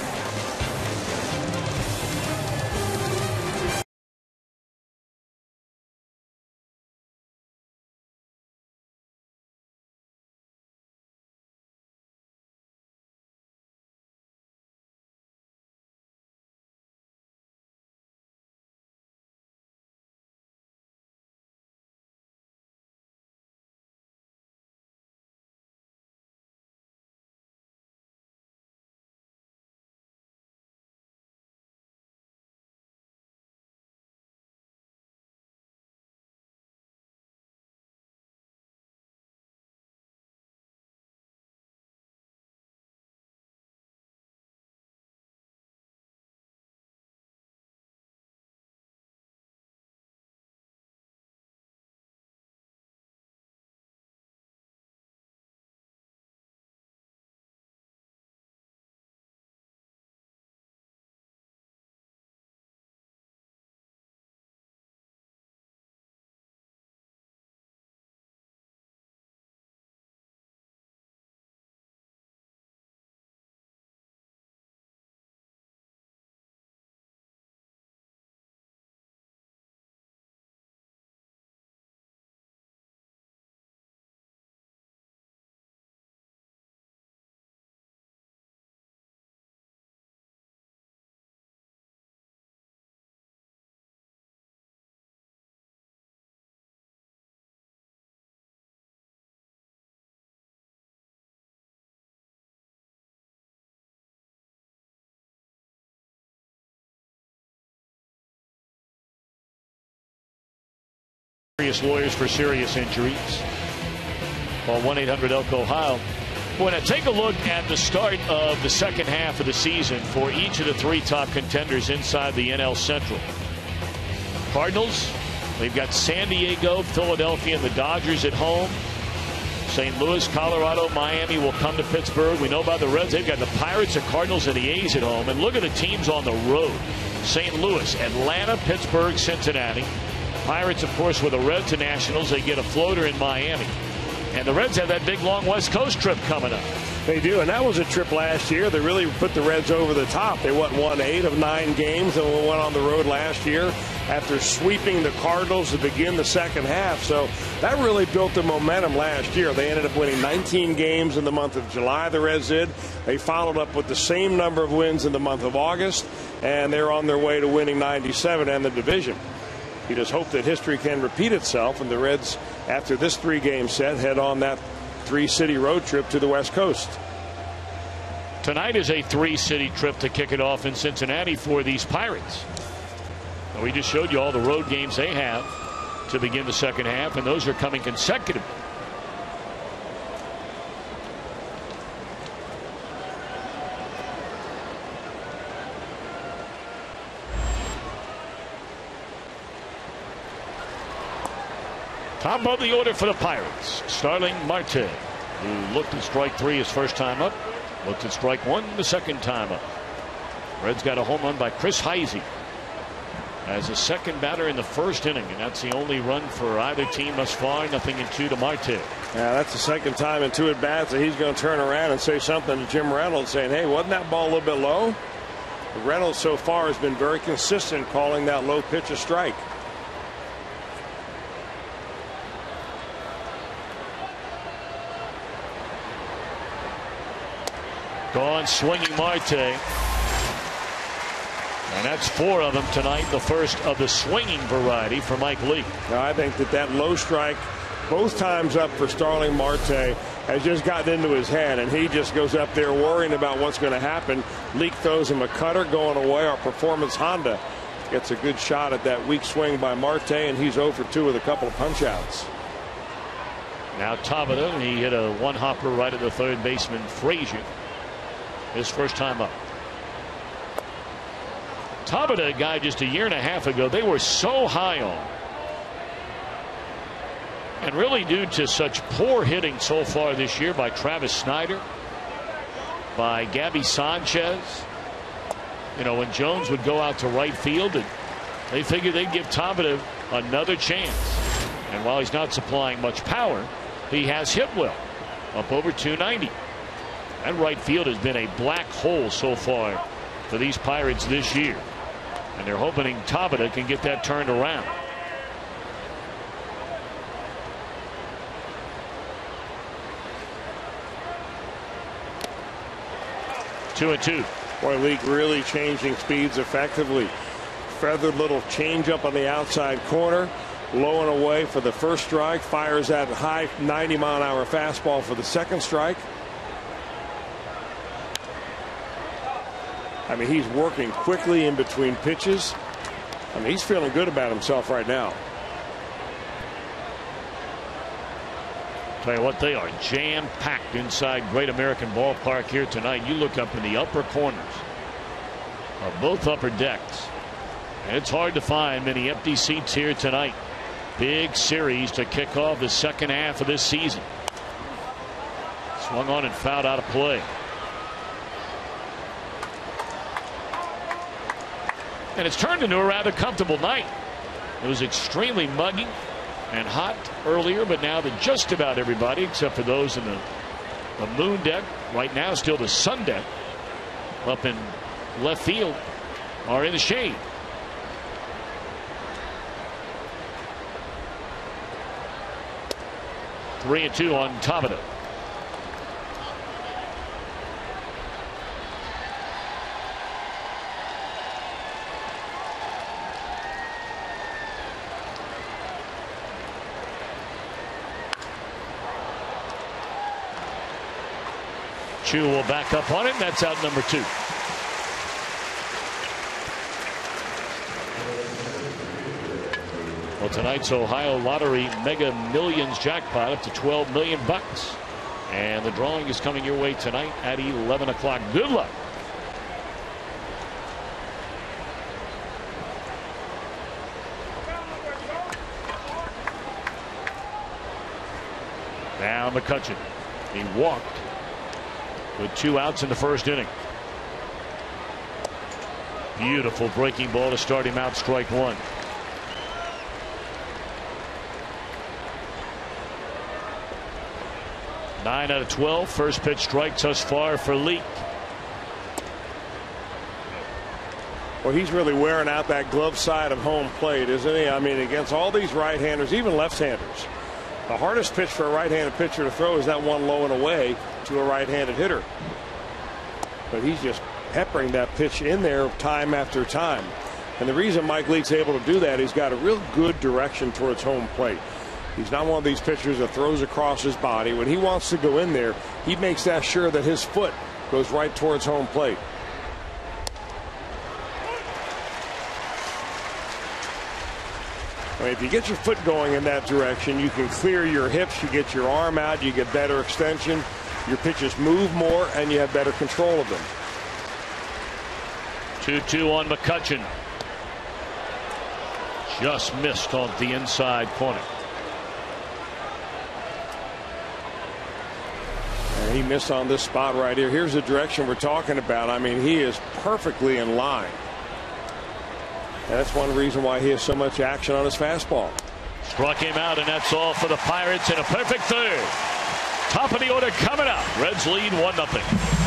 Serious lawyers for serious injuries. Call 1-800-ELK-OHIO. Well, now take a look at the start of the second half of the season for each of the three top contenders inside the NL Central. Cardinals, they've got San Diego, Philadelphia, and the Dodgers at home. St. Louis, Colorado, Miami will come to Pittsburgh. We know about the Reds. They've got the Pirates, the Cardinals, and the A's at home. And look at the teams on the road. St. Louis, Atlanta, Pittsburgh, Cincinnati. Pirates, of course, with the Reds and Nationals, they get a floater in Miami. And the Reds have that big, long West Coast trip coming up. They do, and that was a trip last year that really put the Reds over the top. They won 8 of 9 games and went on the road last year after sweeping the Cardinals to begin the second half. So that really built the momentum last year. They ended up winning 19 games in the month of July, the Reds did. They followed up with the same number of wins in the month of August, and they're on their way to winning 97 and the division. You just hope that history can repeat itself, and the Reds, after this 3-game set, head on that 3-city road trip to the West Coast. Tonight is a 3-city trip to kick it off in Cincinnati for these Pirates. We just showed you all the road games they have to begin the second half, and those are coming consecutively. Top of the order for the Pirates, Starling Marte, who looked at strike 3 his first time up, looked at strike 1 the second time up. Reds got a home run by Chris Heisey as a second batter in the first inning, and that's the only run for either team thus far. 0-2 to Marte. Yeah, that's the second time in 2 at-bats that he's going to turn around and say something to Jim Reynolds, saying, hey, wasn't that ball a little bit low? But Reynolds so far has been very consistent calling that low pitch a strike. Gone swinging Marte. And that's 4 of them tonight, the first of the swinging variety for Mike Leake. Now, I think that low strike both times up for Starling Marte has just gotten into his head, and he just goes up there worrying about what's going to happen. Leake throws him a cutter going away. Our Performance Honda gets a good shot at that weak swing by Marte, and he's 0 for 2 with a couple of punch outs. Now Tabata, he hit a one-hopper right at the third baseman Frazier his first time up. Tabata, a guy just a year and a half ago they were so high on, and really due to such poor hitting so far this year by Travis Snyder, by Gabby Sanchez. You know, when Jones would go out to right field, They figured they'd give Tabata another chance. And while he's not supplying much power, he has hit well, up over 290. That right field has been a black hole so far for these Pirates this year. And they're hoping Tabata can get that turned around. Two and two. Boy, Leake really changing speeds effectively. Feathered little changeup on the outside corner. Low and away for the first strike. Fires that high 90-mile-an-hour fastball for the second strike. I mean, he's working quickly in between pitches. I mean, he's feeling good about himself right now. Tell you what, they are jam-packed inside Great American Ballpark here tonight. You look up in the upper corners of both upper decks, and it's hard to find many empty seats here tonight. Big series to kick off the second half of this season. Swung on and fouled out of play. And it's turned into a rather comfortable night. It was extremely muggy and hot earlier, but now that just about everybody, except for those in the moon deck, right now still the sun deck, up in left field, are in the shade. 3-2 on Tabata. Chu will back up on it. That's out number 2. Well, tonight's Ohio Lottery Mega Millions jackpot up to $12 million. And the drawing is coming your way tonight at 11 o'clock. Good luck. Now McCutcheon. He walked with 2 outs in the first inning. Beautiful breaking ball to start him out, strike 1. Nine out of 12 first pitch strikes thus far for Leake. Well, he's really wearing out that glove side of home plate, isn't he? I mean, against all these right-handers, even left-handers. The hardest pitch for a right-handed pitcher to throw is that one low and away to a right-handed hitter. But he's just peppering that pitch in there time after time. And the reason Mike Leake's able to do that, he's got a real good direction towards home plate. He's not one of these pitchers that throws across his body. When he wants to go in there, he makes that sure that his foot goes right towards home plate. I mean, if you get your foot going in that direction, you can clear your hips, you get your arm out, you get better extension, your pitches move more, and you have better control of them. 2-2 on McCutcheon. Just missed on the inside corner. And he missed on this spot right here. Here's the direction we're talking about. I mean, he is perfectly in line. And that's one reason why he has so much action on his fastball. Struck him out, and that's all for the Pirates in a perfect third. Top of the order coming up. Reds lead 1-0.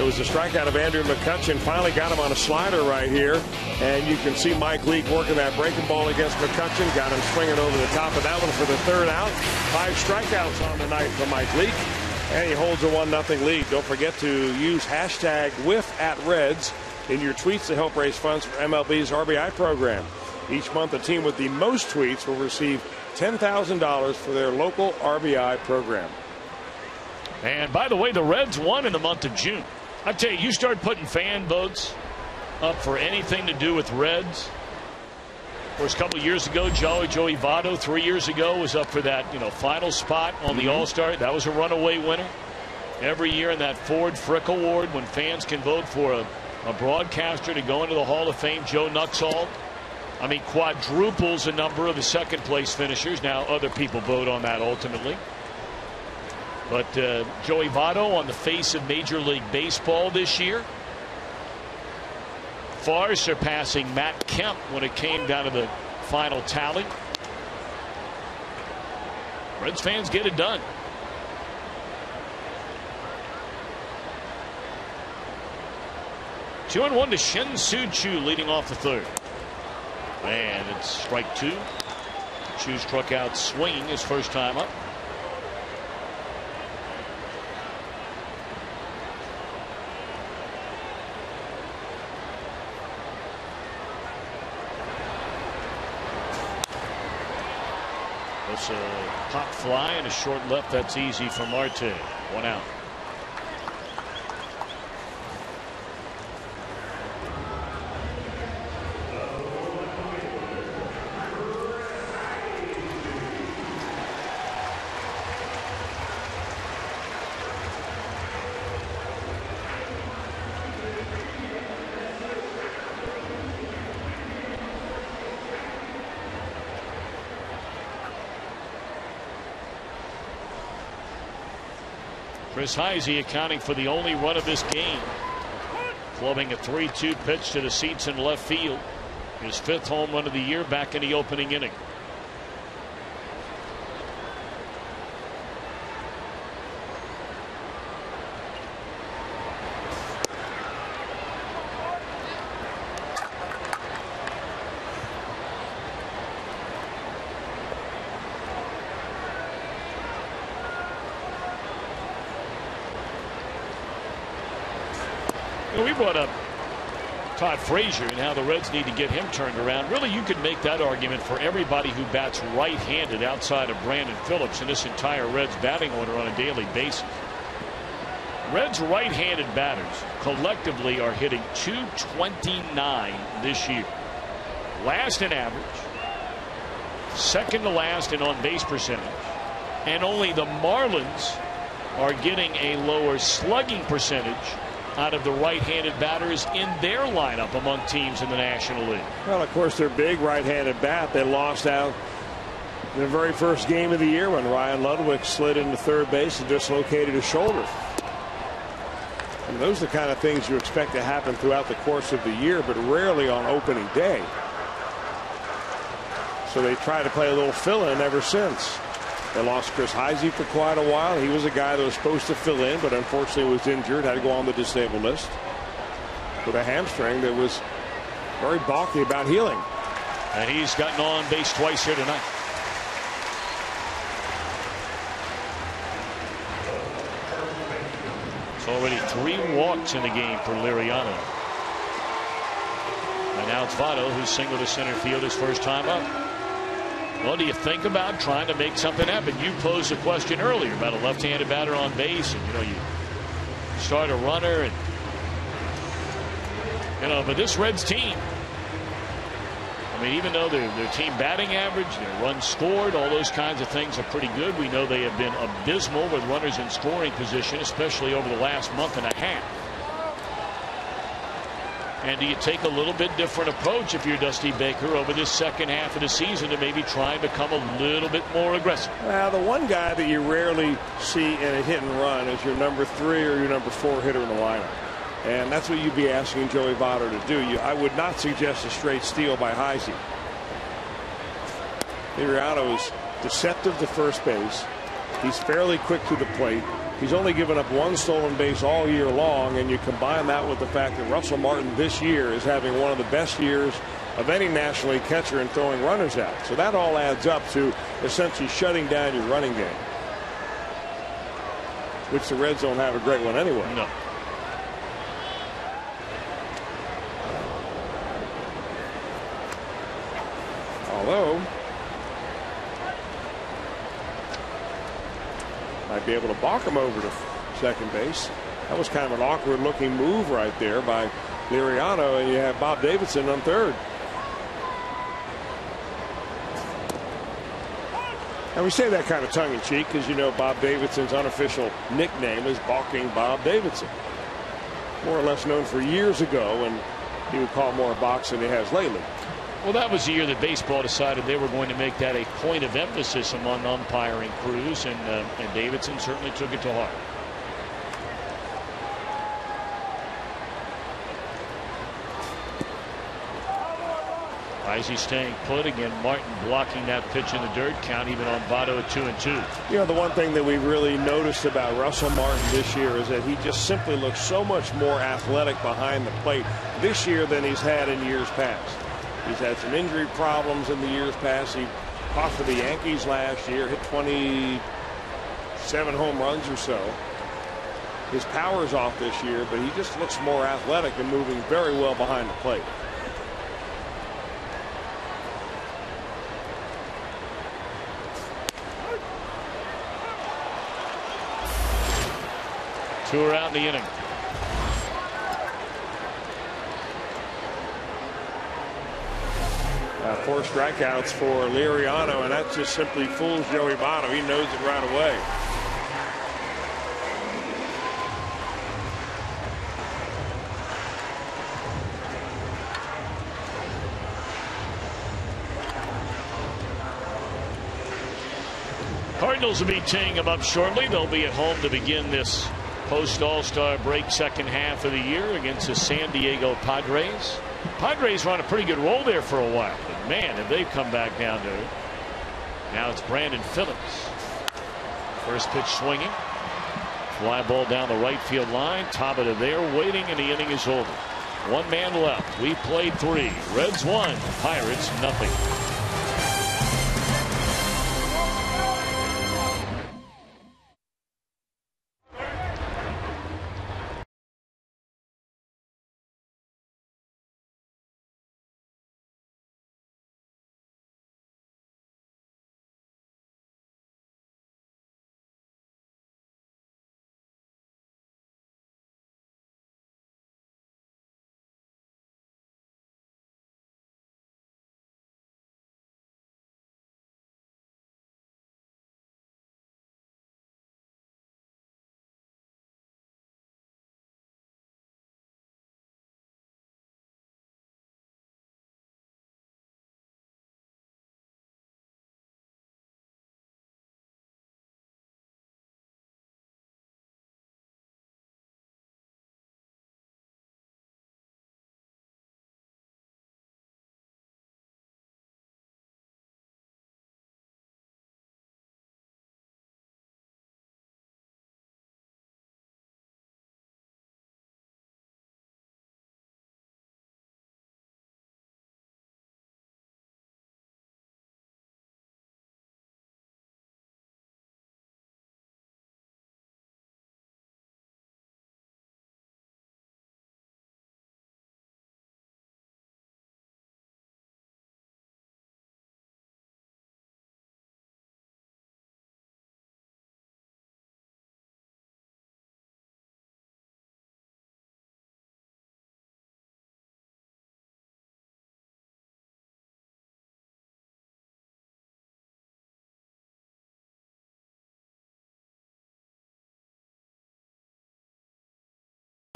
was a strikeout of Andrew McCutchen. Finally got him on a slider right here. And you can see Mike Leake working that breaking ball against McCutchen. Got him swinging over the top of that one for the third out. 5 strikeouts on the night for Mike Leake. And he holds a 1-0 lead. Don't forget to use hashtag #WIFATREDS in your tweets to help raise funds for MLB's RBI program. Each month, the team with the most tweets will receive $10,000 for their local RBI program. And by the way, the Reds won in the month of June. I tell you, you start putting fan votes up for anything to do with Reds. Of course, a couple of years ago, Joey Votto, 3 years ago, was up for that final spot on the All-Star. That was a runaway winner. Every year in that Ford Frick Award, when fans can vote for a broadcaster to go into the Hall of Fame, Joe Nuxhall, quadruples the number of the second place finishers. Now other people vote on that ultimately. But Joey Votto on the face of Major League Baseball this year, far surpassing Matt Kemp when it came down to the final tally. Reds fans get it done. Two and one to Shin-Soo Choo leading off the third. And it's strike 2. Choo struck out swinging his first time up. That's a pop fly and a short left. That's easy for Marte. 1 out. Chris Heisey accounting for the only run of this game. Clubbing a 3-2 pitch to the seats in left field. His 5th home run of the year back in the opening inning. We brought up Todd Frazier and how the Reds need to get him turned around. Really, you could make that argument for everybody who bats right-handed outside of Brandon Phillips in this entire Reds batting order on a daily basis. Reds right-handed batters collectively are hitting .229 this year. Last in average, second to last in on-base percentage, and only the Marlins are getting a lower slugging percentage out of the right-handed batters in their lineup among teams in the National League. Well, of course, their big right-handed bat, they lost out in the very first game of the year when Ryan Ludwig slid into third base and dislocated his shoulder. And those are the kind of things you expect to happen throughout the course of the year, but rarely on opening day. So they tried to play a little fill-in ever since. They lost Chris Heisey for quite a while. He was a guy that was supposed to fill in, but unfortunately was injured, had to go on the disabled list with a hamstring that was very balky about healing. And he's gotten on base twice here tonight. It's already 3 walks in the game for Liriano. And now it's Votto who's singled to center field his first time up. Well, do you think about trying to make something happen? You posed a question earlier about a left-handed batter on base, and you start a runner, and but this Reds team, even though their team batting average, their runs scored, all those kinds of things are pretty good. We know they have been abysmal with runners in scoring position, especially over the last month and a half. And do you take a little bit different approach if you're Dusty Baker over this second half of the season to maybe try and become a little bit more aggressive? Well, the one guy that you rarely see in a hit and run is your number 3 or your number 4 hitter in the lineup. And that's what you'd be asking Joey Votto to do. I would not suggest a straight steal by Heisey. Liriano is deceptive to first base. He's fairly quick to the plate. He's only given up 1 stolen base all year long, and you combine that with the fact that Russell Martin this year is having one of the best years of any National League catcher in throwing runners out. So that all adds up to essentially shutting down your running game, which the Reds don't have a great one anyway. No. Although might be able to balk him over to second base. That was kind of an awkward looking move right there by Liriano, and you have Bob Davidson on third. And we say that kind of tongue in cheek because, you know, Bob Davidson's unofficial nickname is Balking Bob Davidson. More or less known for years ago, and he would call more box than he has lately. Well, that was the year that baseball decided they were going to make that a point of emphasis among umpiring crews, and Davidson certainly took it to heart. Heisey staying put again. Martin blocking that pitch in the dirt. Count even on Votto at 2-2. You know, the one thing that we really noticed about Russell Martin this year is that he just simply looks so much more athletic behind the plate this year than he's had in years past. He's had some injury problems in the years past. He fought for the Yankees last year, hit 27 home runs or so. His power's off this year, but he just looks more athletic and moving very well behind the plate. Two are out in the inning. Four strikeouts for Liriano, and that just simply fools Joey Votto. He knows it right away. Cardinals will be teeing him up shortly. They'll be at home to begin this post-All-Star break second half of the year against the San Diego Padres. Padres were on a pretty good roll there for a while, but man, have they come back down to it. Now it's Brandon Phillips. First pitch swinging. Fly ball down the right field line. Top of there, waiting, and the inning is over. One man left. We played 3. Reds 1, Pirates nothing.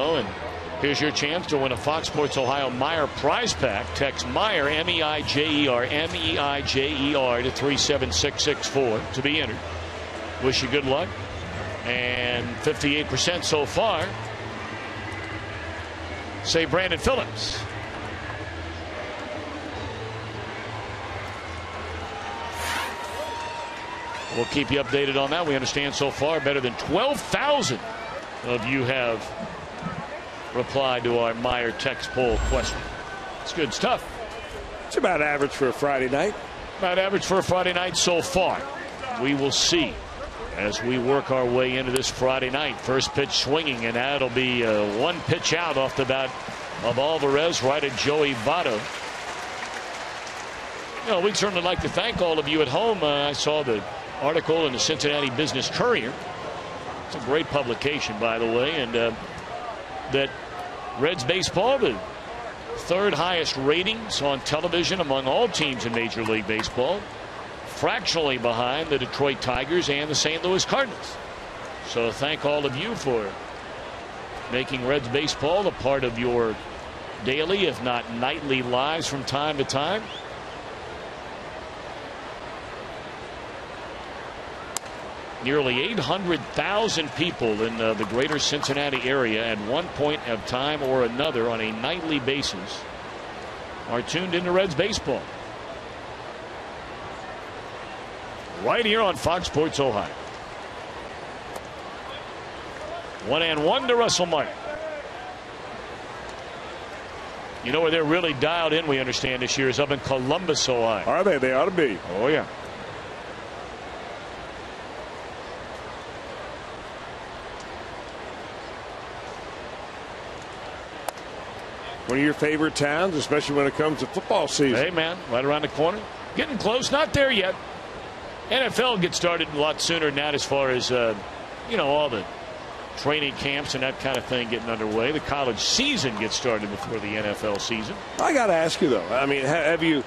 And here's your chance to win a Fox Sports Ohio Meijer prize pack. Text Meijer, M-E-I-J-E-R, M-E-I-J-E-R to 37664 to be entered. Wish you good luck. And 58% so far say Brandon Phillips. we'll keep you updated on that. We understand so far better than 12,000 of you have replied to our Meyer text poll question. It's good stuff. It's about average for a Friday night. About average for a Friday night so far. We will see as we work our way into this Friday night. First pitch swinging, and that'll be one pitch out off the bat of Alvarez right at Joey Votto. You know, we'd certainly like to thank all of you at home. I saw the article in the Cincinnati Business Courier. It's a great publication, by the way, and that Reds baseball, the third highest ratings on television among all teams in Major League Baseball, fractionally behind the Detroit Tigers and the St. Louis Cardinals. So thank all of you for making Reds baseball a part of your daily, if not nightly, lives from time to time. Nearly 800,000 people in the greater Cincinnati area at one point of time or another on a nightly basis are tuned into Reds baseball. Right here on Fox Sports Ohio. 1-1 to Russell Meyer. You know where they're really dialed in, we understand, this year is up in Columbus, Ohio. Are they? They ought to be. Oh, yeah. One of your favorite towns, especially when it comes to football season. Hey, man, right around the corner. Getting close, not there yet. NFL gets started a lot sooner than that as far as, you know, all the training camps and that kind of thing getting underway. The college season gets started before the NFL season. I got to ask you, though. I mean, have you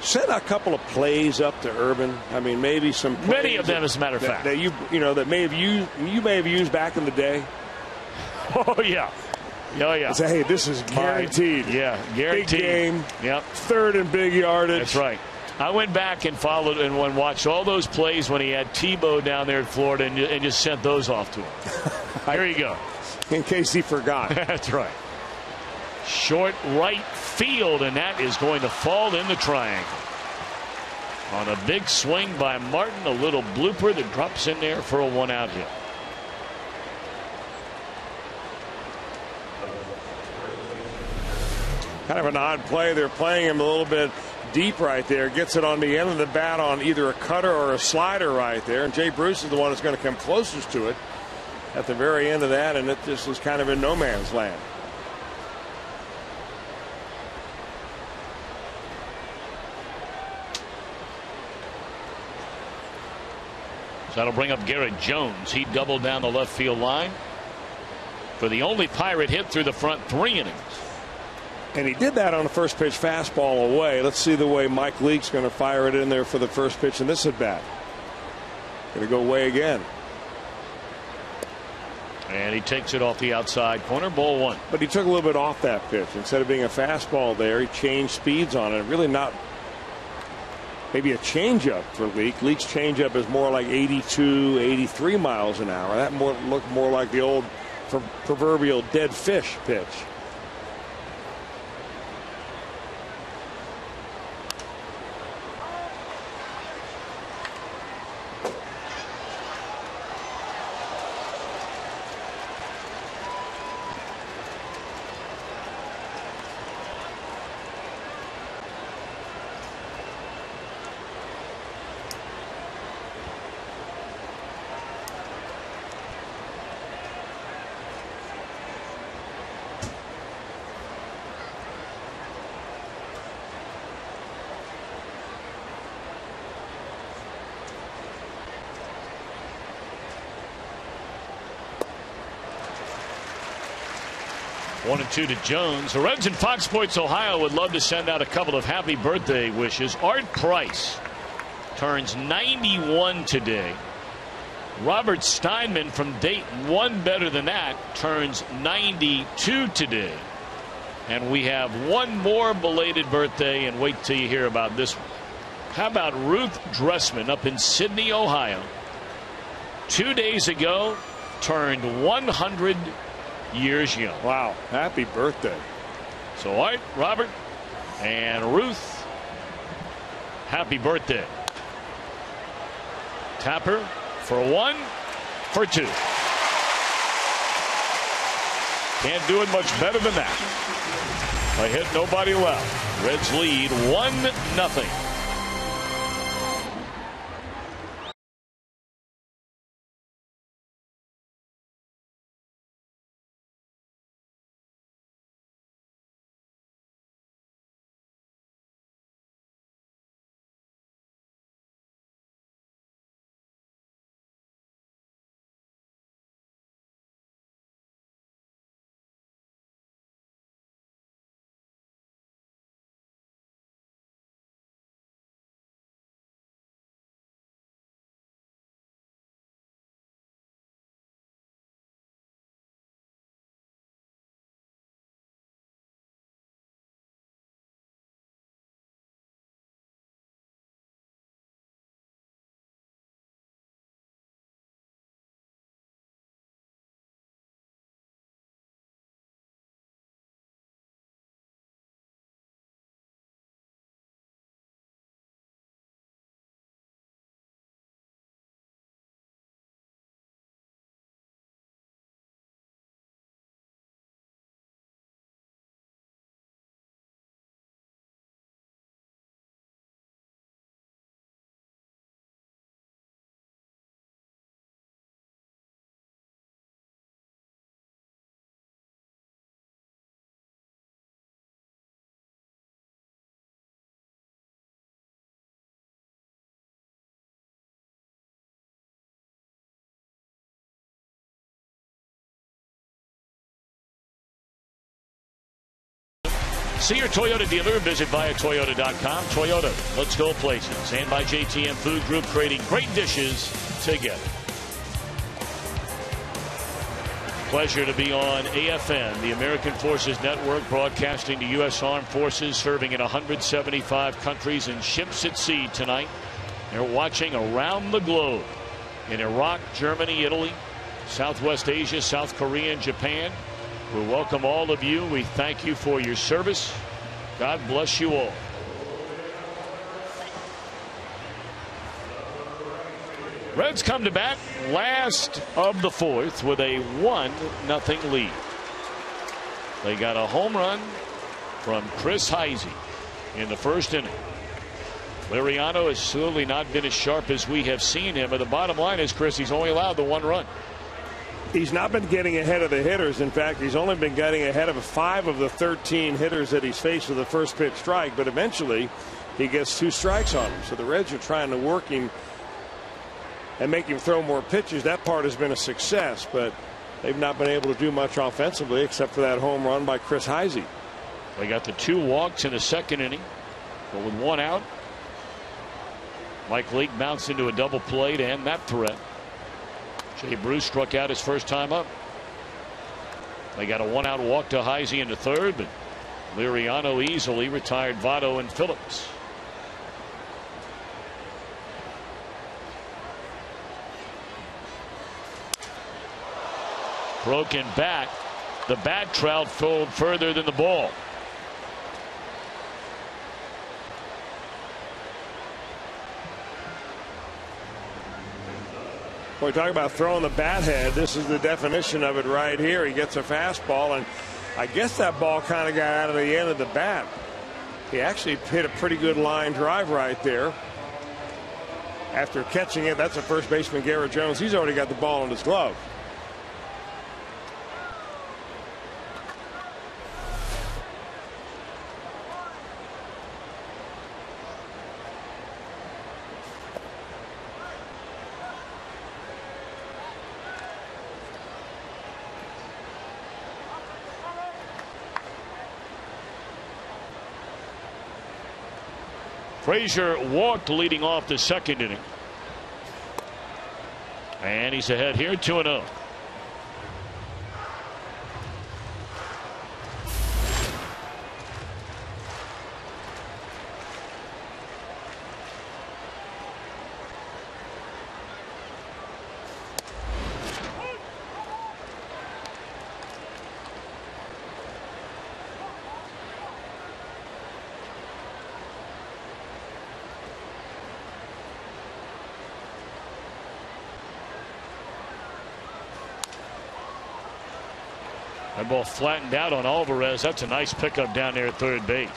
sent a couple of plays up to Urban? I mean, maybe some plays many of them, as a matter of fact. That you may have used back in the day. Oh, yeah. Oh, yeah. Say, hey, this is guaranteed. Yeah, guaranteed. Big game. Yep. Third and big yardage. That's right. I went back and followed and watched all those plays when he had Tebow down there in Florida and just sent those off to him. Here you go. In case he forgot. That's right. Short right field, and that is going to fall in the triangle. On a big swing by Martin, a little blooper that drops in there for a one-out hit. Kind of an odd play. They're playing him a little bit deep right there. Gets it on the end of the bat on either a cutter or a slider right there. And Jay Bruce is the one that's going to come closest to it at the very end of that. And it just is kind of in no man's land. So that'll bring up Garrett Jones. He doubled down the left field line for the only Pirate hit through the front 3 innings. And he did that on the first pitch fastball away. Let's see the way Mike Leake's going to fire it in there for the first pitch in this at bat. Going to go away again. And he takes it off the outside corner. Ball 1. But he took a little bit off that pitch. Instead of being a fastball there, he changed speeds on it. Really not maybe a changeup for Leake. Leake's changeup is more like 82, 83 miles an hour. That looked more like the old proverbial dead fish pitch. One and two to Jones. The Reds in Fox Sports Ohio would love to send out a couple of happy birthday wishes. Art Price turns 91 today. Robert Steinman from Dayton, one better than that, turns 92 today. And we have one more belated birthday, and wait till you hear about this one. How about Ruth Dressman up in Sydney, Ohio? 2 days ago, turned 100 years young. Wow. Happy birthday. So Art, Robert, and Ruth, happy birthday. Tapper for 1, for 2. Can't do it much better than that. A hit, nobody left. Reds lead 1-0. See your Toyota dealer. Visit buyatoyota.com. Toyota, let's go places. And by JTM Food Group, creating great dishes together. Pleasure to be on AFN, the American Forces Network, broadcasting to U.S. Armed Forces, serving in 175 countries and ships at sea tonight. They're watching around the globe in Iraq, Germany, Italy, Southwest Asia, South Korea, and Japan. We welcome all of you. We thank you for your service. God bless you all. Reds come to bat last of the 4th with a 1-0 lead. They got a home run from Chris Heisey in the first inning. Liriano has certainly not been as sharp as we have seen him, but the bottom line is, Chris, he's only allowed the 1 run. He's not been getting ahead of the hitters. In fact, he's only been getting ahead of 5 of the 13 hitters that he's faced with the first pitch strike, but eventually he gets 2 strikes on him. So the Reds are trying to work him and make him throw more pitches. That part has been a success, but they've not been able to do much offensively except for that home run by Chris Heisey. They got the 2 walks in the second inning, but with 1 out, Mike Leake bounced into a double play to end that threat. Jay Bruce struck out his first time up. They got a 1-out walk to Heisey in the third, but Liriano easily retired Votto and Phillips. Broken bat. The bat trailed further than the ball. Boy, talk about throwing the bat head. This is the definition of it right here. He gets a fastball, and I guess that ball kind of got out of the end of the bat. He actually hit a pretty good line drive right there. After catching it, that's a first baseman, Garrett Jones. He's already got the ball in his glove. Frazier walked leading off the second inning. And he's ahead here 2-0. That ball flattened out on Alvarez. That's a nice pickup down there at third base.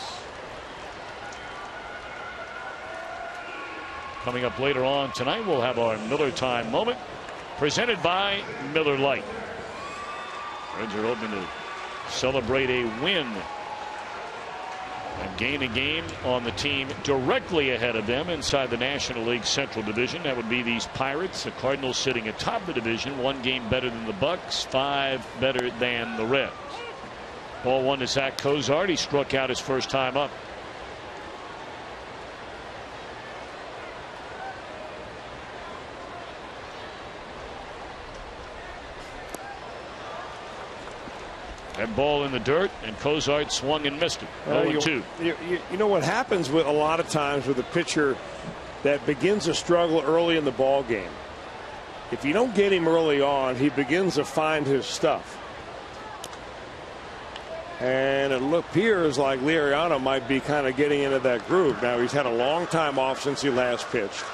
Coming up later on tonight, we'll have our Miller Time moment presented by Miller Lite. Reds are hoping to celebrate a win and gain a game on the team directly ahead of them inside the National League Central Division. That would be these Pirates. The Cardinals sitting atop the division, 1 game better than the Bucks, 5 better than the Reds. Ball 1 to Zach Cozart. He struck out his first time up. That ball in the dirt, and Cozart swung and missed it. 0-2. You know what happens with a lot of times with a pitcher that begins to struggle early in the ball game. If you don't get him early on, he begins to find his stuff. And it appears like Liriano might be kind of getting into that groove. Now, he's had a long time off since he last pitched.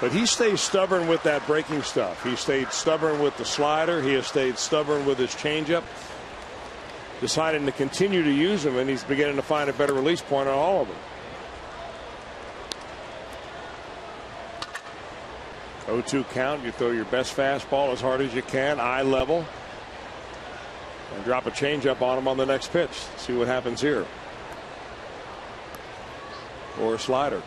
But he stays stubborn with that breaking stuff. He stayed stubborn with the slider. He has stayed stubborn with his changeup. Deciding to continue to use him, and he's beginning to find a better release point on all of them. 0-2 count. You throw your best fastball as hard as you can, eye level, and drop a changeup on him on the next pitch. See what happens here. Or a slider.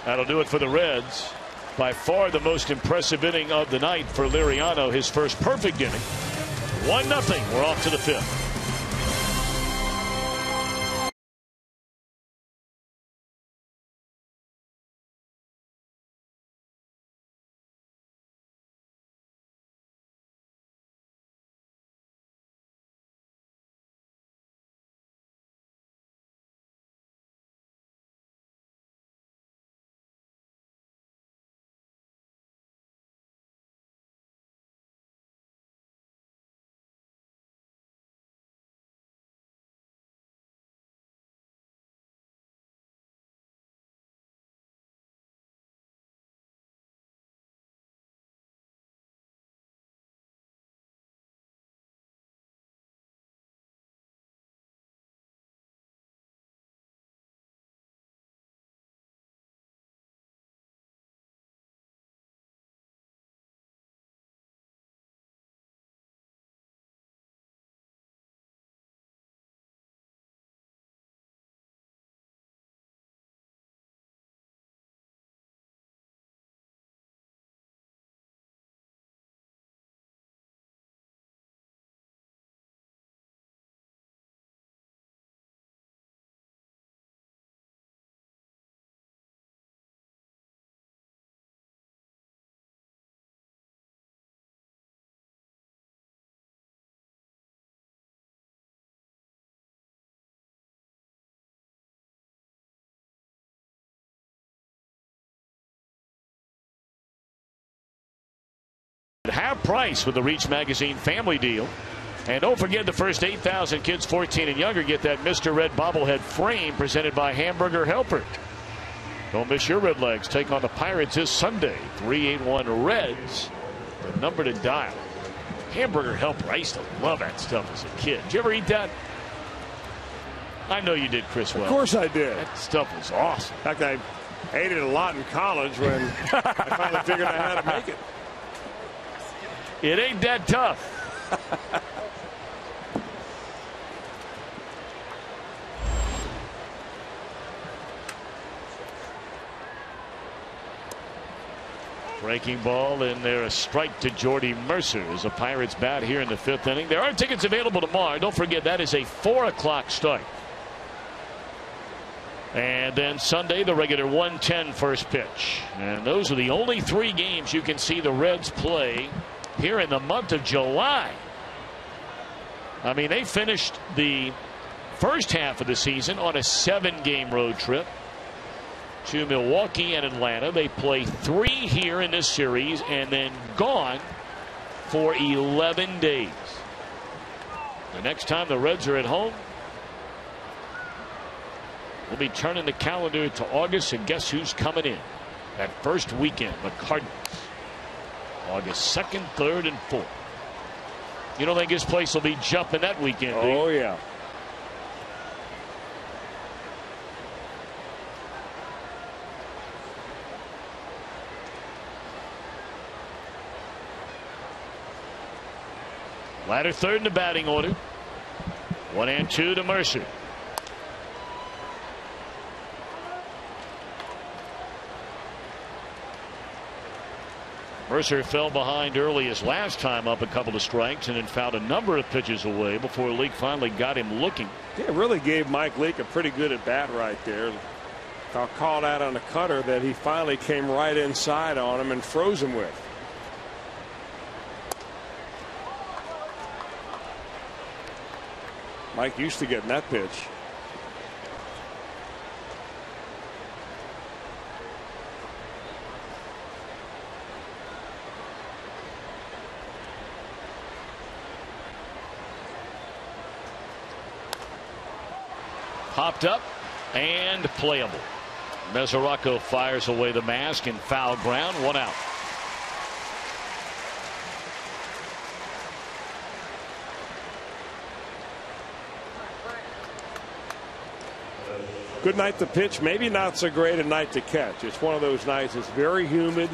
That'll do it for the Reds. By far the most impressive inning of the night for Liriano. His first perfect inning. 1-0. We're off to the 5th. Half price with the Reach Magazine family deal. And don't forget, the first 8,000 kids 14 and younger get that Mr. Red bobblehead frame presented by Hamburger Helper. Don't miss your Red Legs. Take on the Pirates this Sunday. 381 Reds, the number to dial. Hamburger Helper. I used to love that stuff as a kid. Did you ever eat that? I know you did, Chris. Well, of course I did. That stuff was awesome. In fact, I ate it a lot in college when I finally figured out how to make it. It ain't that tough. Breaking ball in there, a strike to Jordy Mercer as the Pirates bat here in the 5th inning. There are tickets available tomorrow. Don't forget, that is a 4 o'clock start. And then Sunday, the regular 1:10 first pitch. And those are the only 3 games you can see the Reds play here in the month of July. I mean, they finished the first half of the season on a 7-game road trip to Milwaukee and Atlanta. They play 3 here in this series and then gone for 11 days. The next time the Reds are at home, we'll be turning the calendar to August, and guess who's coming in? that first weekend, the Cardinals. August 2nd, 3rd, and 4th. You don't think his place will be jumping that weekend, do you? Oh, yeah. Latter third in the batting order. 1-2 to Mercer. Mercer fell behind early his last time up a couple of strikes and then found a number of pitches away before Leake finally got him looking. Yeah, it really gave Mike Leake a pretty good at bat right there. Got called out on a cutter that he finally came right inside on him and froze him with. Mike used to getting that pitch. Popped up and playable. Mesoraco fires away the mask in foul ground. 1 out. Good night to pitch, maybe not so great a night to catch. It's one of those nights. It's very humid.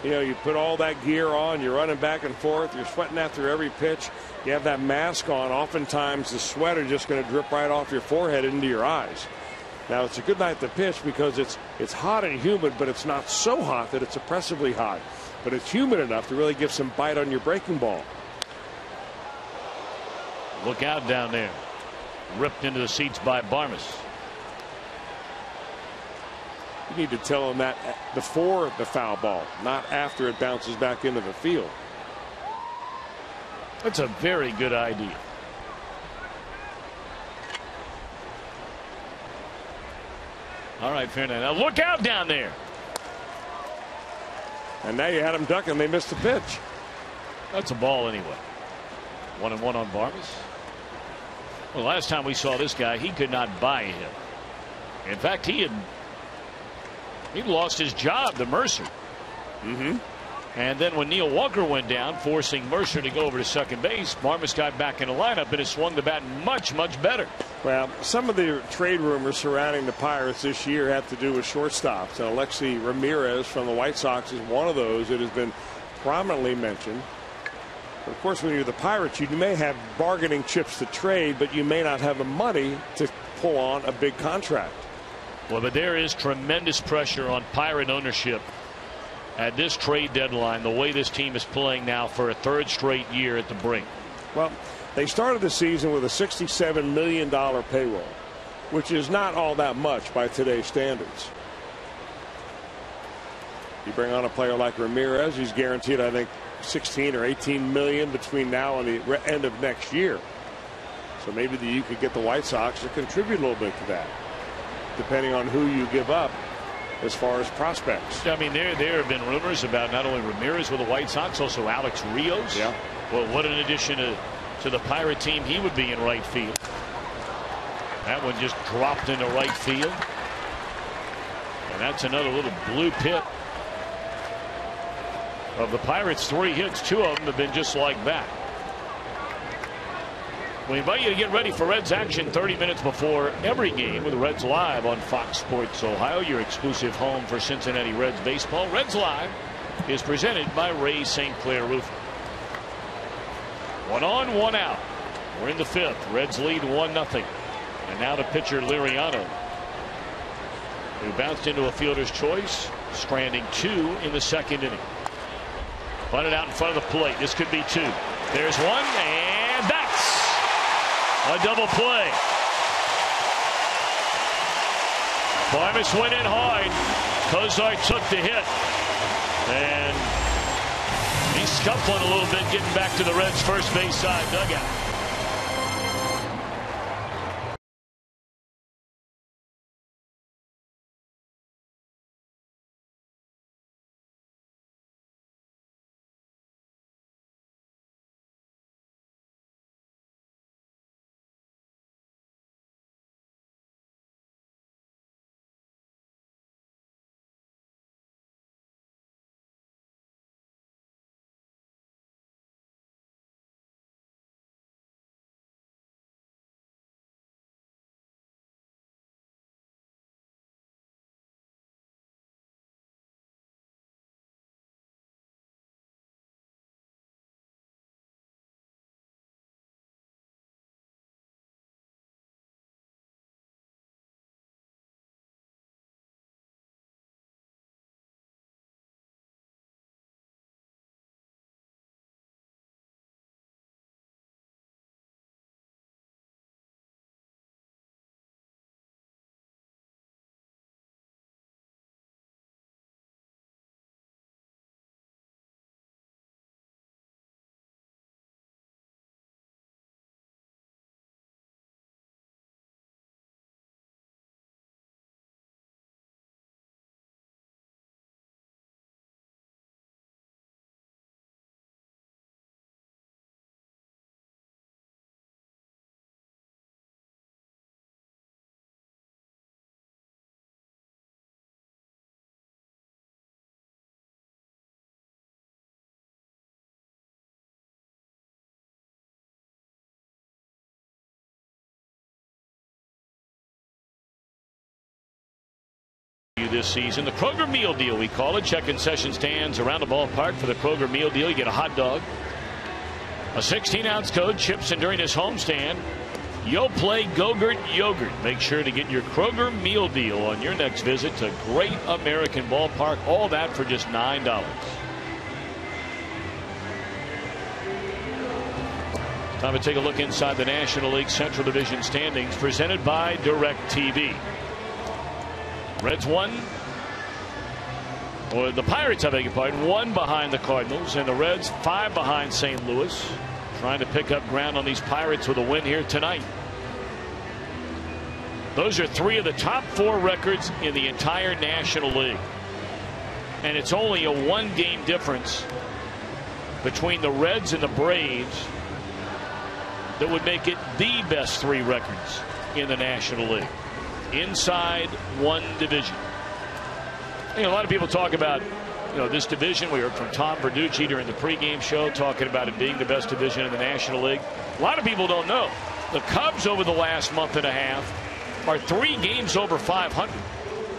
You know, you put all that gear on, you're running back and forth, you're sweating after every pitch. You have that mask on. Oftentimes the sweat is just going to drip right off your forehead into your eyes. Now it's a good night to pitch because it's hot and humid, but it's not so hot that it's oppressively hot. But it's humid enough to really give some bite on your breaking ball. Look out down there. Ripped into the seats by Barmes. You need to tell him that before the foul ball, not after it bounces back into the field. That's a very good idea. All right, Fernando. Now look out down there. And now you had him ducking. They missed the pitch. That's a ball anyway. 1-1 on Barmes. Well, last time we saw this guy, he could not buy a hit. In fact, he'd lost his job to Mercer. And then when Neil Walker went down, forcing Mercer to go over to second base, Barmes got back in the lineup and has swung the bat much, much better. Well, some of the trade rumors surrounding the Pirates this year have to do with shortstops. And Alexi Ramirez from the White Sox is one of those that has been prominently mentioned. But of course, when you're the Pirates, you may have bargaining chips to trade, but you may not have the money to pull on a big contract. Well, but there is tremendous pressure on Pirate ownership at this trade deadline, the way this team is playing now for a third straight year at the brink. Well, they started the season with a $67 million payroll, which is not all that much by today's standards. You bring on a player like Ramirez, he's guaranteed, I think, 16 or 18 million between now and the end of next year. So maybe you could get the White Sox to contribute a little bit to that, depending on who you give up as far as prospects. I mean, there have been rumors about not only Ramirez with the White Sox, also Alex Rios. Yeah. Well, what an addition to the Pirate team he would be in right field. That one just dropped into right field. And that's another little blue pit. Of the Pirates' 3 hits, 2 of them have been just like that. We invite you to get ready for Reds action 30 minutes before every game with Reds Live on Fox Sports Ohio, your exclusive home for Cincinnati Reds baseball. Reds Live is presented by Ray St. Clair Roofing. 1 on, 1 out. We're in the 5th. Reds lead 1-0. And now to pitcher Liriano, who bounced into a fielder's choice, stranding 2 in the 2nd inning. Bunted out in front of the plate. This could be 2. There's 1, and that's a double play. Barmes went in hard. Kozar took the hit. And he's scuffling a little bit, getting back to the Reds' first base side dugout. this season. The Kroger Meal Deal, we call it. Check concession stands around the ballpark for the Kroger Meal Deal. You get a hot dog, a 16-ounce Code, chips, and during this homestand, you'll play Go-Gurt Yogurt. Make sure to get your Kroger Meal Deal on your next visit to Great American Ballpark. All that for just $9. Time to take a look inside the National League Central Division standings, presented by DirecTV. Reds the Pirates, I beg your pardon, 1 behind the Cardinals, and the Reds 5 behind St. Louis, trying to pick up ground on these Pirates with a win here tonight. Those are 3 of the top 4 records in the entire National League, and it's only a 1-game difference between the Reds and the Braves that would make it the best 3 records in the National League inside one division. A lot of people talk about this division. We heard from Tom Verducci during the pregame show talking about it being the best division in the National League. A lot of people don't know the Cubs over the last month and a half are 3 games over 500.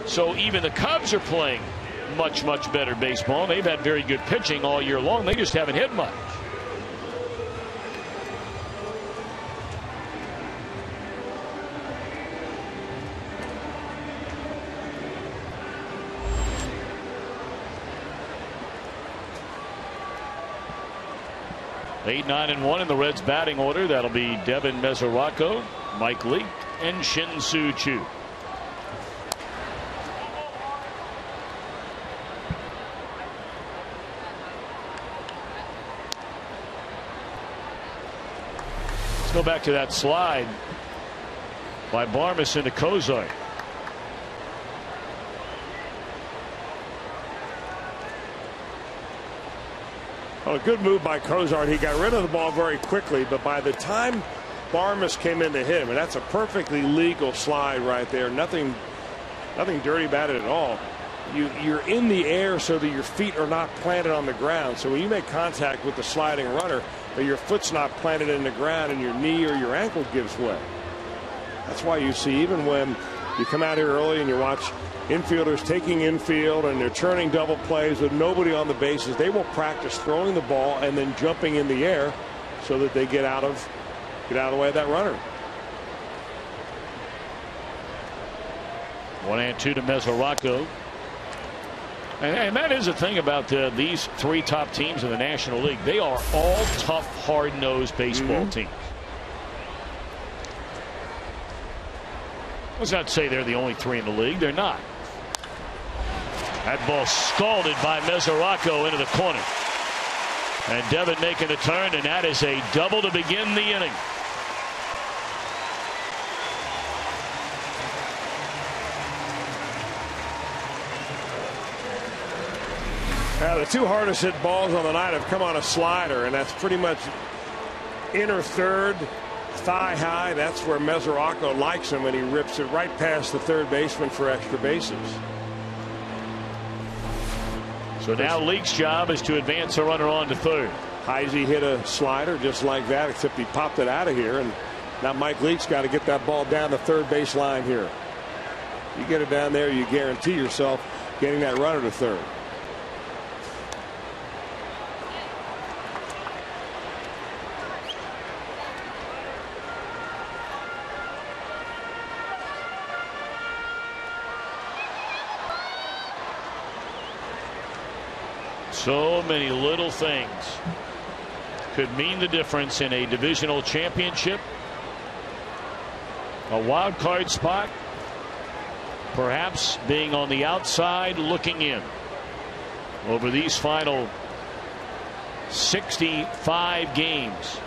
So even the Cubs are playing much better baseball. They've had very good pitching all year long. They just haven't hit much. Eight, 9, and 1 in the Reds batting order. That'll be Devin Mesoraco, Mike Leake, and Shin-Soo Choo. Let's go back to that slide by Barmes into Cozart. Well, a good move by Cozart. He got rid of the ball very quickly, but by the time Barmes came in to hit him, and that's a perfectly legal slide right there. Nothing dirty about it at all. You're in the air so that your feet are not planted on the ground. So when you make contact with the sliding runner, but your foot's not planted in the ground and your knee or your ankle gives way. That's why you see, even when you come out here early and you watch infielders taking infield and they're churning double plays with nobody on the bases, they will practice throwing the ball and then jumping in the air so that they get out of the way of that runner. 1-2 to Mesoraco. And that is the thing about these 3 top teams in the National League. They are all tough, hard-nosed baseball teams. Let's not say they're the only 3 in the league. They're not. That ball scalded by Mesoraco into the corner. And Devin making a turn, and that is a double to begin the inning. Now, the 2 hardest hit balls on the night have come on a slider, and that's pretty much inner third, thigh high. That's where Mesoraco likes him, and he rips it right past the third baseman for extra bases. So now Leake's job is to advance a runner on to third. Heisey hit a slider just like that, except he popped it out of here, and now Mike Leake's got to get that ball down the third base line here. You get it down there, you guarantee yourself getting that runner to third. So many little things could mean the difference in a divisional championship, a wild card spot, perhaps being on the outside looking in over these final 65 games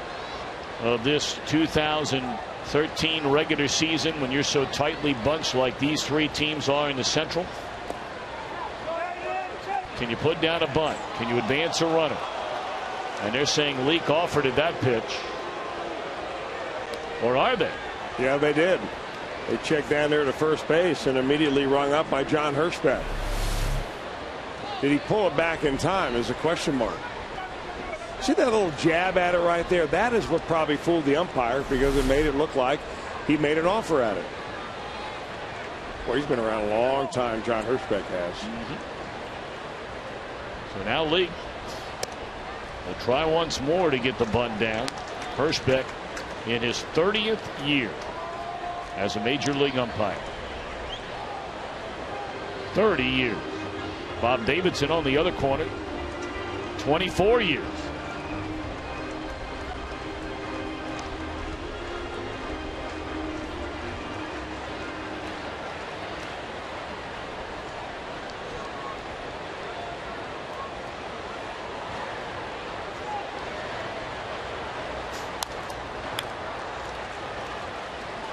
of this 2013 regular season, when you're so tightly bunched like these 3 teams are in the Central. Can you put down a bunt? Can you advance a runner? And they're saying Leake offered at that pitch. Or are they? Yeah, they did. They checked down there to first base and immediately rung up by John Hirschbeck. Did he pull it back in time is a question mark. See that little jab at it right there? That is what probably fooled the umpire, because it made it look like he made an offer at it. Well, he's been around a long time, John Hirschbeck has. So now Lee will try once more to get the bunt down. Hirschbeck in his 30th year as a major league umpire. 30 years. Bob Davidson on the other corner, 24 years.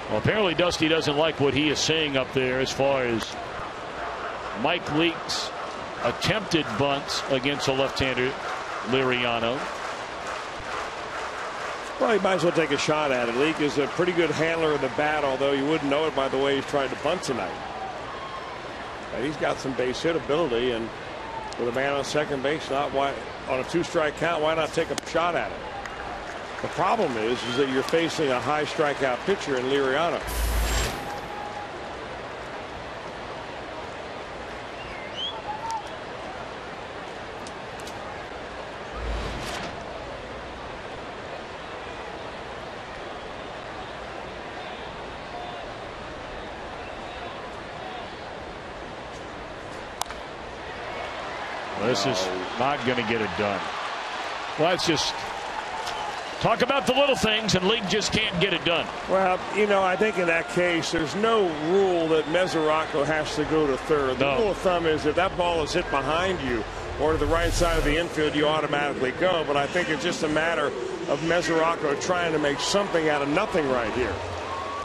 Well, apparently Dusty doesn't like what he is saying up there as far as Mike Leake's attempted bunts against a left-hander, Liriano. Well, he might as well take a shot at it. Leake is a pretty good handler of the bat, although you wouldn't know it by the way he's trying to bunt tonight. And he's got some base hit ability, and with a man on second base, on a 2-strike count, why not take a shot at it? The problem is that you're facing a high strikeout pitcher in Liriano. Well, this is not going to get it done. Well, it's just talk about the little things, and League just can't get it done. Well, you know, I think in that case, there's no rule that Mesoraco has to go to third. The rule of thumb is if that ball is hit behind you or to the right side of the infield, you automatically go. But I think it's just a matter of Mesoraco trying to make something out of nothing right here.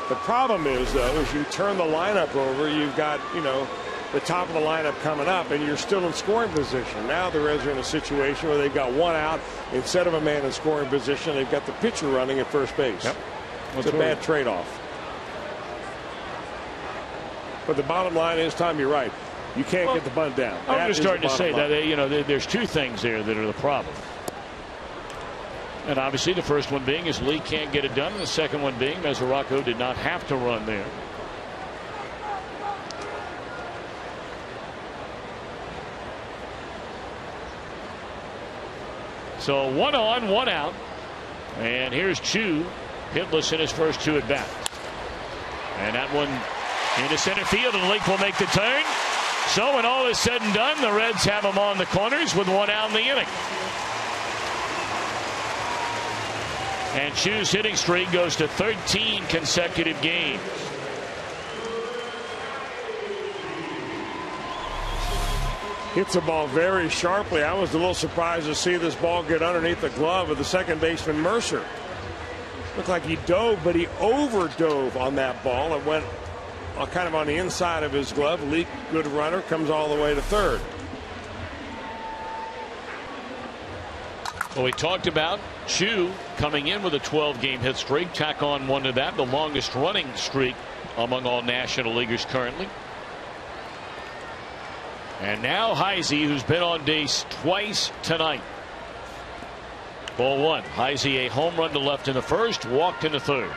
The problem is, though, as you turn the lineup over, you've got, you know, the top of the lineup coming up, and you're still in scoring position. Now the Reds are in a situation where they've got one out. Instead of a man in scoring position, they've got the pitcher running at first base. Yep. It's a bad trade-off. But the bottom line is, Tom, you're right. You can't get the bunt down. I'm just starting to say that, you know, there's two things there that are the problem. And obviously the first one being is Lee can't get it done, and the second one being Mesoraco did not have to run there. So 1 on, 1 out. And here's Chu, hitless in his first 2 at bats. And that one into center field, and Leake will make the turn. So when all is said and done, the Reds have him on the corners with 1 out in the inning. And Chu's hitting streak goes to 13 consecutive games. Hits the ball very sharply. I was a little surprised to see this ball get underneath the glove of the second baseman Mercer. Looked like he dove, but he overdove on that ball. It went kind of on the inside of his glove. Leak, good runner, comes all the way to third. Well, we talked about Chu coming in with a 12-game hit streak. Tack on 1 to that, the longest running streak among all National Leaguers currently. And now Heisey, who's been on base twice tonight. Ball 1. Heisey, a home run to left in the first, walked in the third.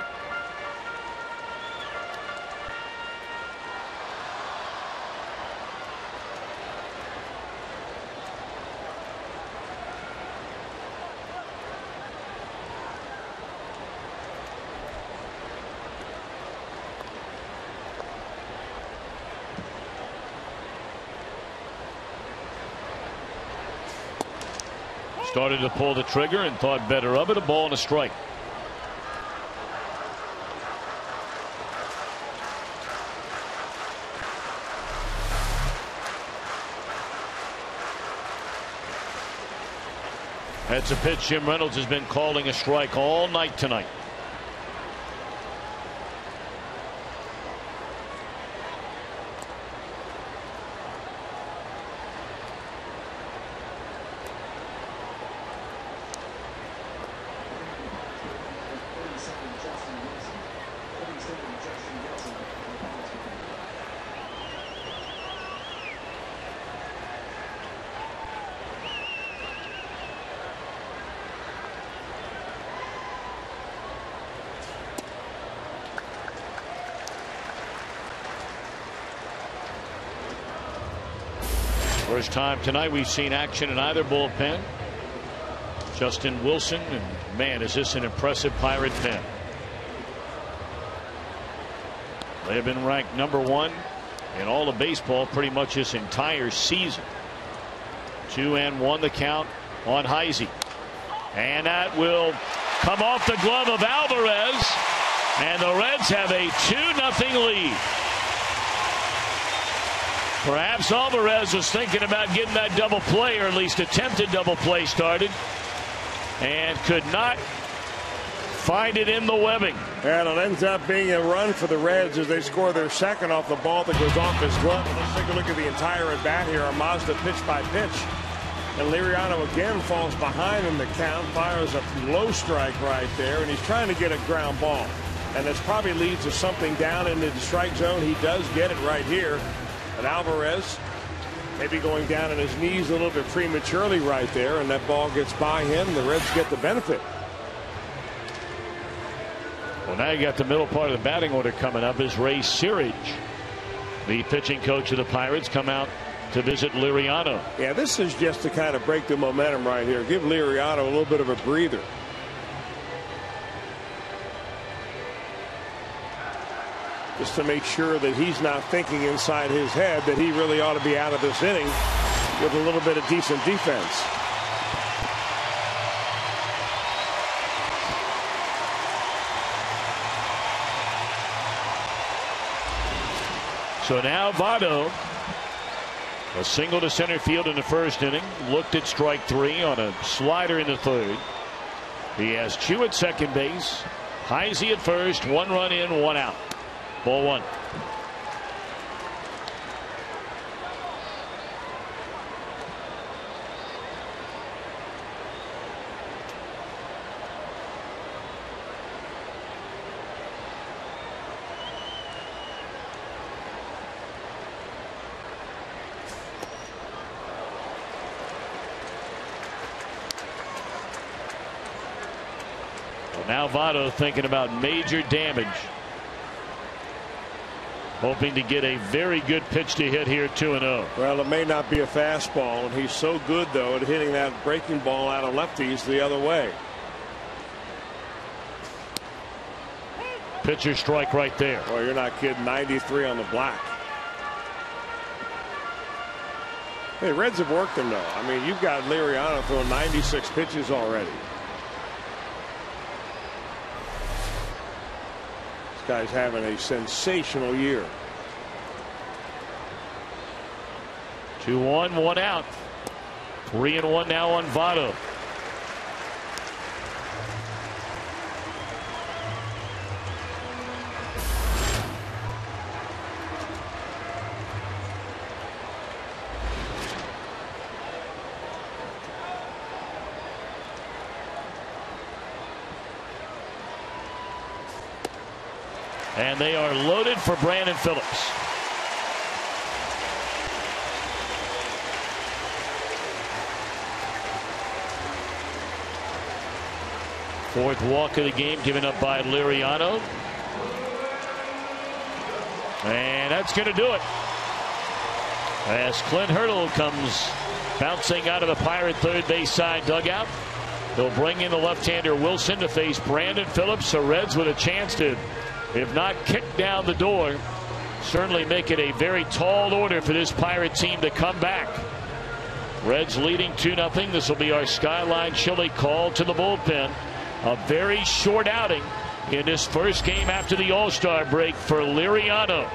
Started to pull the trigger and thought better of it. A ball and a strike. That's a pitch Jim Reynolds has been calling a strike all night tonight. First time tonight we've seen action in either bullpen. Justin Wilson, and man, is this an impressive Pirate pen. They have been ranked #1 in all of baseball pretty much this entire season. 2-1 the count on Heisey. And that will come off the glove of Alvarez. And the Reds have a 2-0 lead. Perhaps Alvarez was thinking about getting that double play, or at least attempted double play started, and could not find it in the webbing. And it ends up being a run for the Reds as they score their second off the ball that goes off his glove. And let's take a look at the entire at bat here. Mazda pitch by pitch. And Liriano again falls behind in the count, fires a low strike right there, and he's trying to get a ground ball. And this probably leads to something down into the strike zone. He does get it right here. And Alvarez maybe going down on his knees a little bit prematurely right there, and that ball gets by him. The Reds get the benefit. Well, now you got the middle part of the batting order coming up as Ray Searage, the pitching coach of the Pirates, come out to visit Liriano. Yeah, this is just to kind of break the momentum right here. Give Liriano a little bit of a breather. Just to make sure that he's not thinking inside his head that he really ought to be out of this inning with a little bit of decent defense. So now Votto, a single to center field in the first inning, looked at strike 3 on a slider in the third. He has Chu at second base, Heisey at first, 1 run in, 1 out. Ball 1. Well, now Votto thinking about major damage. Hoping to get a very good pitch to hit here, 2-0. Well, it may not be a fastball, and he's so good, though, at hitting that breaking ball out of lefties the other way. Pitcher strike right there. Well, you're not kidding. 93 on the black. Hey, Reds have worked him, though. I mean, you've got Liriano throwing 96 pitches already. This guy's having a sensational year. 2-1, 1 out. 3-1 now on Votto. And they are loaded for Brandon Phillips. Fourth walk of the game given up by Liriano. And that's going to do it. As Clint Hurdle comes bouncing out of the Pirate third base side dugout. They'll bring in the left-hander Wilson to face Brandon Phillips. The Reds with a chance to, if not kick down the door, certainly make it a very tall order for this Pirate team to come back. Reds leading 2-0. This will be our Skyline Chili call to the bullpen. A very short outing in this first game after the All-Star break for Liriano.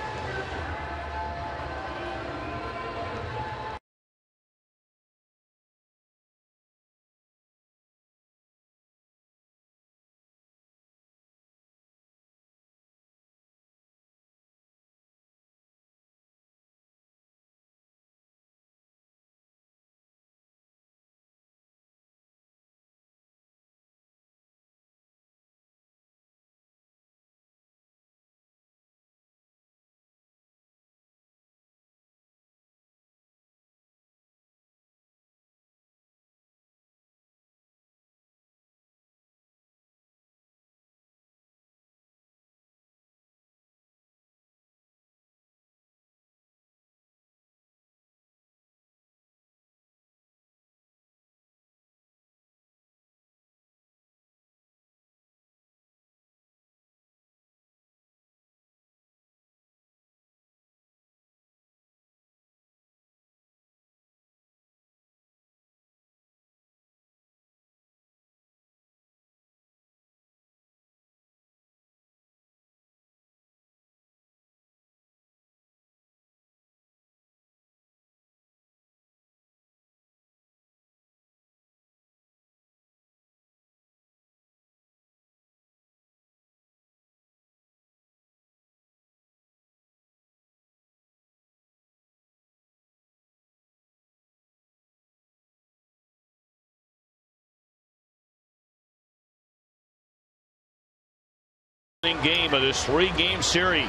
Game of this 3-game series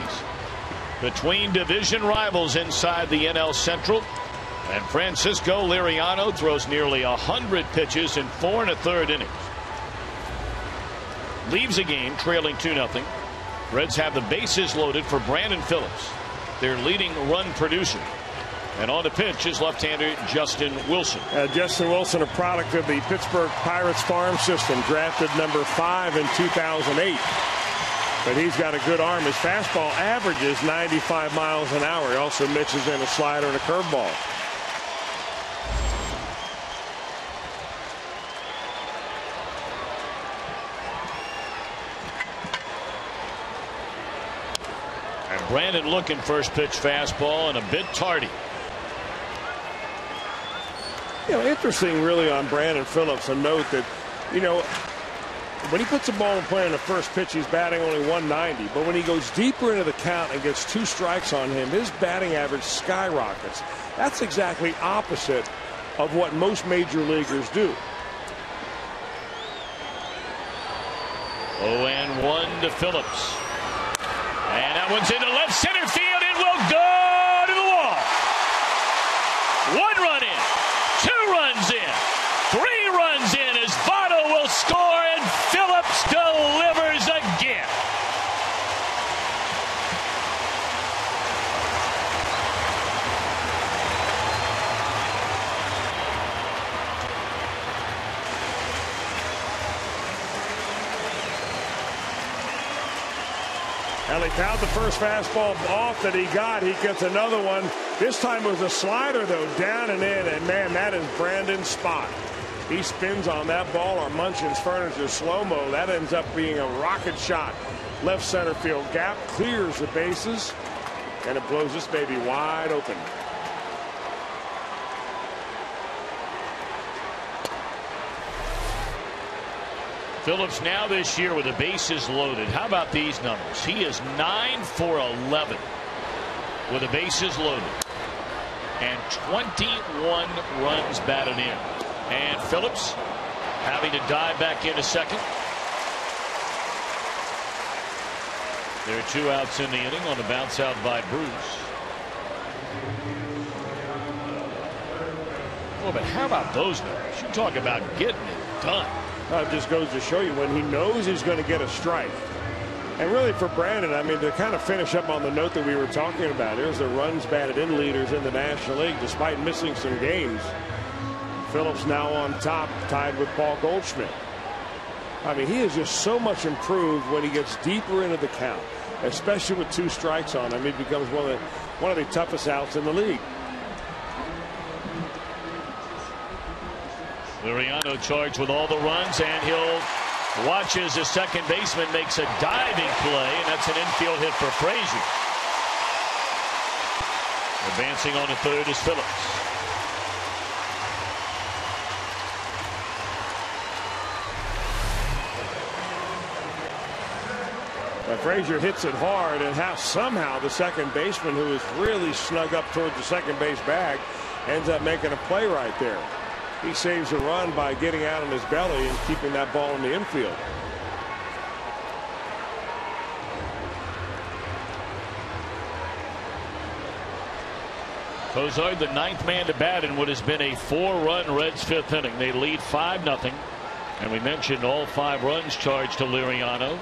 between division rivals inside the NL Central. And Francisco Liriano throws nearly 100 pitches in 4 1/3 innings. Leaves a game trailing 2-0. Reds have the bases loaded for Brandon Phillips, their leading run producer. And on the pitch is left-hander Justin Wilson. Justin Wilson, a product of the Pittsburgh Pirates farm system, drafted number 5 in 2008. But he's got a good arm. His fastball averages 95 miles an hour. He also mixes in a slider and a curveball. And Brandon looking first pitch fastball and a bit tardy. Interesting really on Brandon Phillips, a note that, when he puts the ball in play on the first pitch, he's batting only 190. But when he goes deeper into the count and gets 2 strikes on him, his batting average skyrockets. That's exactly opposite of what most major leaguers do. 0-1 to Phillips. And that one's into left center field. It will go to the wall. 1 run in. 2 runs in, 3 runs in as Votto will score and Phillips delivers again. Well, he fouled the first fastball off that he got. He gets another one. This time it was a slider, though, down and in. And, man, that is Brandon's spot. He spins on that ball on Munchin's Furniture slow-mo. That ends up being a rocket shot. Left center field gap, clears the bases, and it blows this baby wide open. Phillips now this year with the bases loaded. How about these numbers? He is 9 for 11 with the bases loaded and 21 runs batted in. And Phillips having to dive back into second. There are 2 outs in the inning on the bounce out by Bruce. Oh, but how about those numbers? You talk about getting it done. It just goes to show you when he knows he's going to get a strike. And really for Brandon, I mean, to kind of finish up on the note that we were talking about, there's the runs batted in leaders in the National League despite missing some games. Phillips now on top, tied with Paul Goldschmidt. I mean, he is just so much improved when he gets deeper into the count, especially with 2 strikes on him. He becomes one of the toughest outs in the league. Liriano charged with all the runs, and he'll watch as the second baseman makes a diving play, and that's an infield hit for Frazier. Advancing on to third is Phillips. Frazier hits it hard, and somehow the second baseman, who is really snug up towards the second base bag, ends up making a play right there. He saves a run by getting out on his belly and keeping that ball in the infield. Cozart, the 9th man to bat in what has been a 4-run Reds 5th inning. They lead 5-0. And we mentioned all 5 runs charged to Liriano.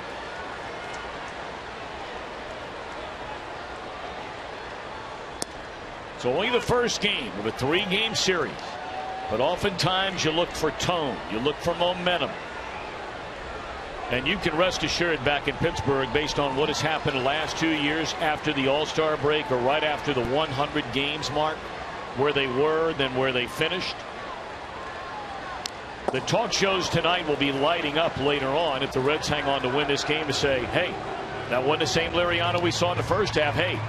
It's only the first game of a 3-game series. But oftentimes you look for tone. You look for momentum. And you can rest assured back in Pittsburgh, based on what has happened the last 2 years after the All-Star break or right after the 100 games mark, where they were, then where they finished. The talk shows tonight will be lighting up later on if the Reds hang on to win this game to say, hey, that wasn't the same Liriano we saw in the first half. Hey,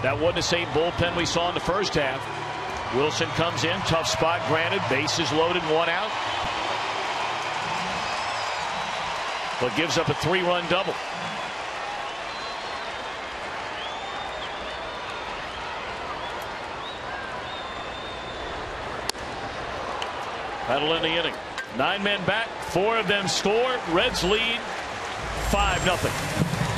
that wasn't the same bullpen we saw in the first half. Wilson comes in, tough spot granted, bases loaded, 1 out. But gives up a 3-run double. Battle in the inning. 9 men back, 4 of them score. Reds lead 5-0.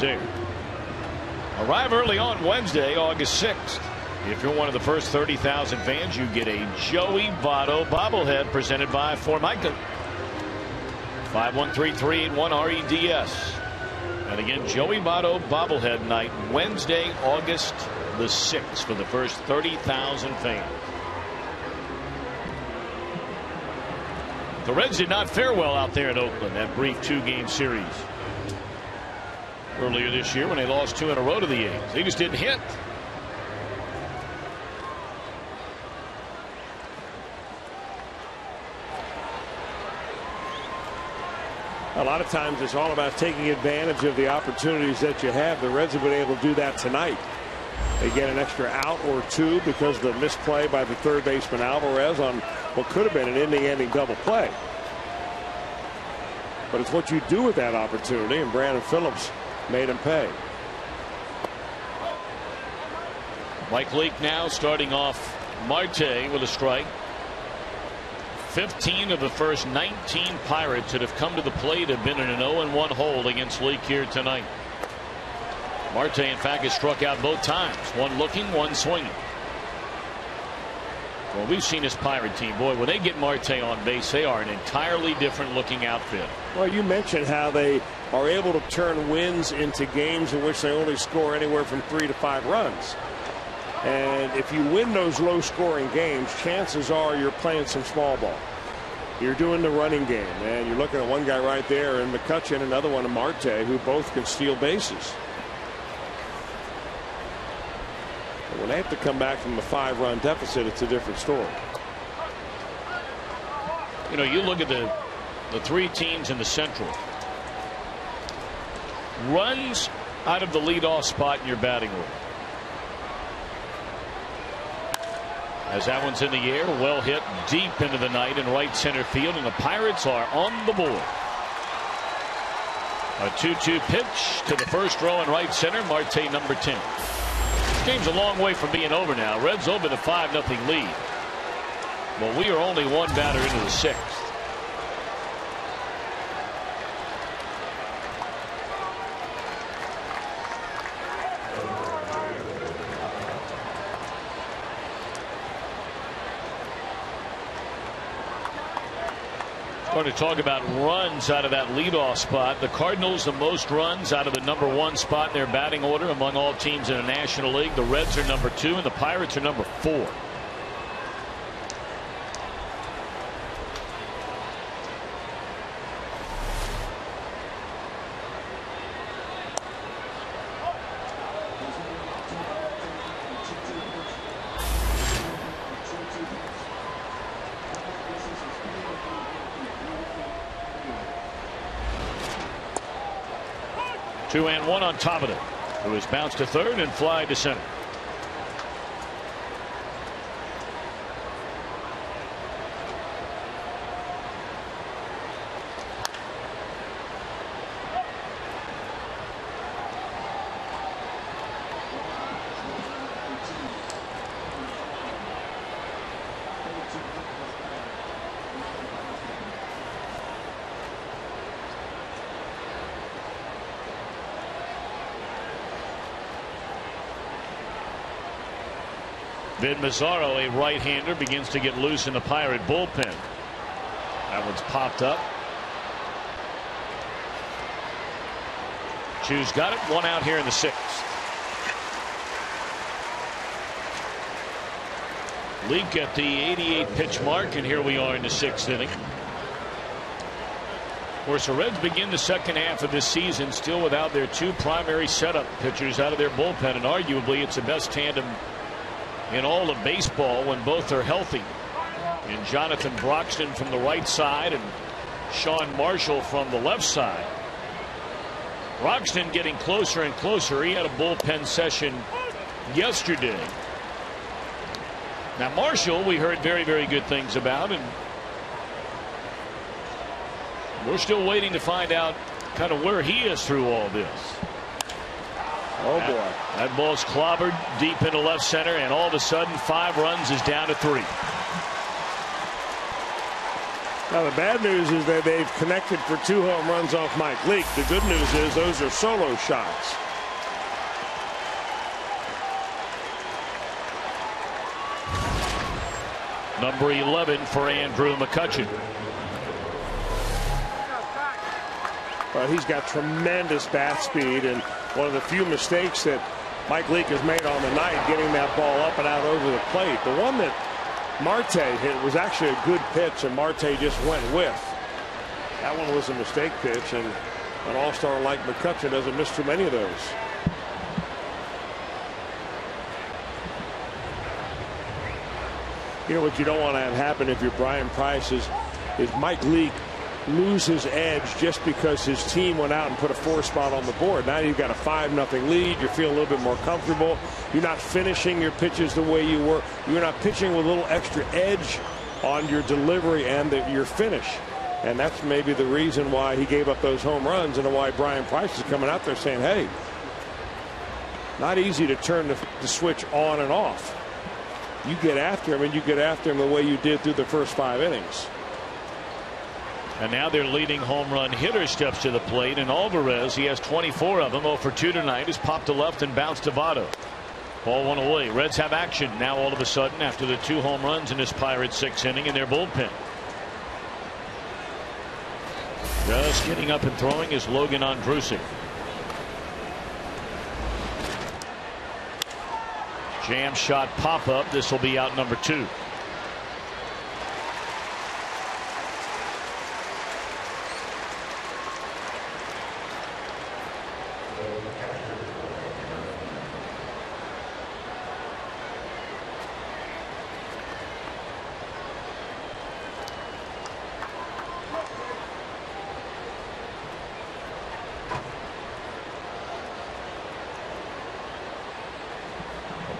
Reds there. Arrive early on Wednesday, August 6th. If you're one of the first 30,000 fans, you get a Joey Votto bobblehead presented by Formica. 513-381-REDS. And again, Joey Votto bobblehead night, Wednesday, August the 6th, for the first 30,000 fans. The Reds did not fare well out there in Oakland, that brief 2-game series earlier this year when they lost 2 in a row to the A's. They just didn't hit. A lot of times it's all about taking advantage of the opportunities that you have. The Reds have been able to do that tonight. They get an extra out or 2 because of the misplay by the third baseman Alvarez on what could have been an inning-ending double play. But it's what you do with that opportunity, and Brandon Phillips made him pay. Mike Leake now starting off Marte with a strike. 15 of the first 19 Pirates that have come to the plate have been in an 0-1 hold against Leake here tonight. Marte, in fact, has struck out both times. One looking, one swinging. Well, we've seen this Pirate team. Boy, when they get Marte on base, they are an entirely different looking outfit. Well, you mentioned how they are able to turn wins into games in which they only score anywhere from 3 to 5 runs. And if you win those low-scoring games, chances are you're playing some small ball. You're doing the running game, and you're looking at one guy right there in McCutchen, another one in Marte, who both can steal bases. But when they have to come back from a 5-run deficit, it's a different story. You know, you look at the 3 teams in the Central. Runs out of the leadoff spot in your batting order. As that one's in the air, well hit deep into the night in right center field, and the Pirates are on the board. A 2-2 pitch to the first row in right center, Marte number 10. This game's a long way from being over now. Reds over the 5-0 lead. Well, we are only one batter into the 6th. Going to talk about runs out of that leadoff spot. The Cardinals the most runs out of the number 1 spot in their batting order among all teams in the National League. The Reds are number 2 and the Pirates are number 4. Two and one on top of it, who has bounced to third and fly to center. Vin Mazzaro, a right-hander, begins to get loose in the Pirate bullpen. That one's popped up. Chu's got it. One out here in the 6th. Leake at the 88 pitch mark, and here we are in the 6th inning. Of course, the Reds begin the second half of this season still without their 2 primary setup pitchers out of their bullpen, and arguably it's the best tandem in all of baseball when both are healthy. And Jonathan Broxton from the right side and Sean Marshall from the left side. Broxton getting closer and closer. He had a bullpen session yesterday. Now Marshall we heard very, very good things about, and we're still waiting to find out kind of where he is through all this. Oh boy. That ball's clobbered deep into left center, and all of a sudden 5 runs is down to 3. Now, the bad news is that they've connected for 2 home runs off Mike Leake. The good news is those are solo shots. Number 11 for Andrew McCutchen. Well, he's got tremendous bat speed, and one of the few mistakes that Mike Leake has made on the night, getting that ball up and out over the plate. The one that Marte hit was actually a good pitch, and Marte just went with. That one was a mistake pitch, and an all-star like McCutchen doesn't miss too many of those. You know what you don't want to have happen if you're Brian Price is Mike Leake lose his edge just because his team went out and put a 4 spot on the board. Now you've got a 5-0 lead. You're feeling a little bit more comfortable. You're not finishing your pitches the way you were. You're not pitching with a little extra edge on your delivery and your finish. And that's maybe the reason why he gave up those home runs and why Brian Price is coming out there saying, hey, not easy to turn the switch on and off. You get after him, and you get after him the way you did through the first 5 innings. And now their leading home run hitter steps to the plate, and Alvarez, he has 24 of them. 0 for 2 tonight. Has popped to left and bounced to Votto. Ball 1 away. Reds have action now all of a sudden after the 2 home runs in this Pirates 6th inning in their bullpen. Just getting up and throwing is Logan Andrusik. Jam shot pop up. This will be out number 2.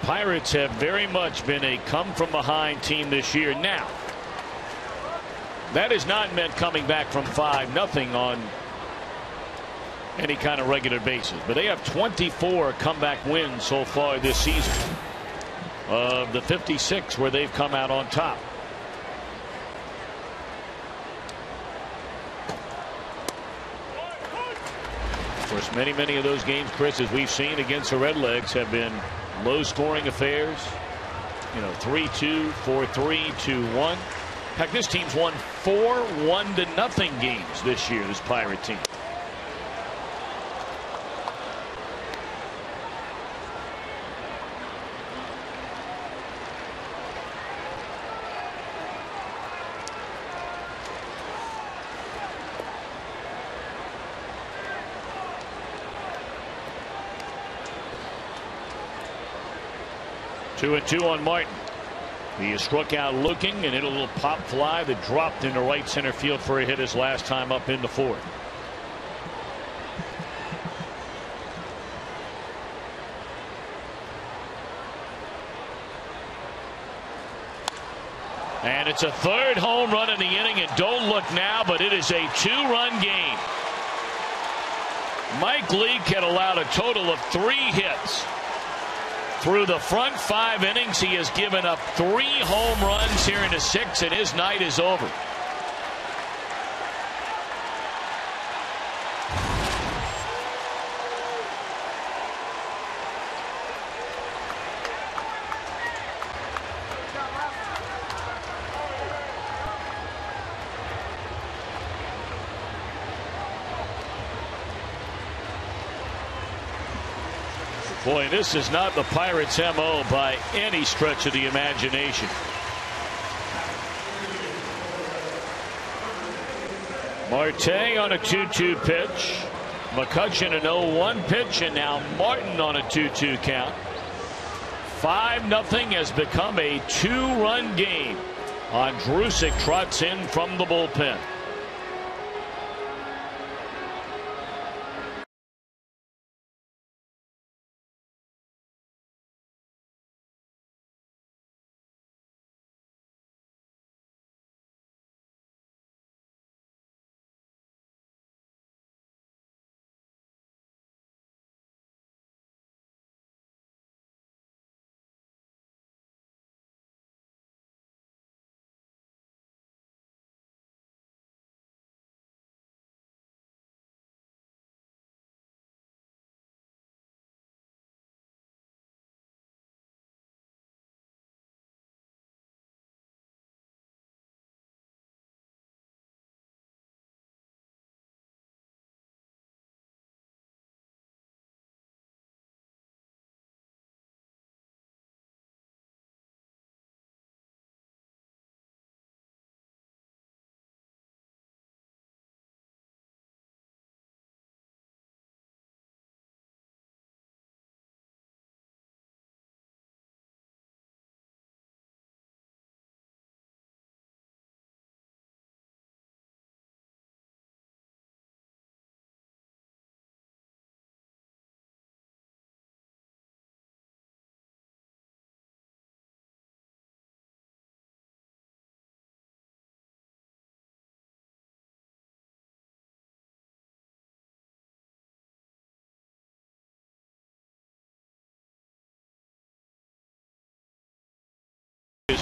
Pirates have very much been a come from behind team this year. Now, that has not meant coming back from 5-0 on any kind of regular basis, but they have 24 comeback wins so far this season of the 56 where they've come out on top. Of course, many of those games, Chris, as we've seen against the Redlegs, have been low scoring affairs. 3-2, 4-3, 2-1. In fact, this team's won 4 1-0 games this year, this Pirate team. Two and 2 on Martin. He is struck out looking, and hit a little pop fly that dropped into right center field for a hit his last time up in the 4th. And it's a 3rd home run in the inning, and don't look now, but it is a 2-run game. Mike Leake had allowed a total of 3 hits. Through the front 5 innings, he has given up 3 home runs here in the 6th, and his night is over. Boy, this is not the Pirates' MO by any stretch of the imagination. Marte on a 2-2 pitch. McCutchen an 0-1 pitch, and now Martin on a 2-2 count. 5-0 has become a 2-run game. Andrusik trots in from the bullpen.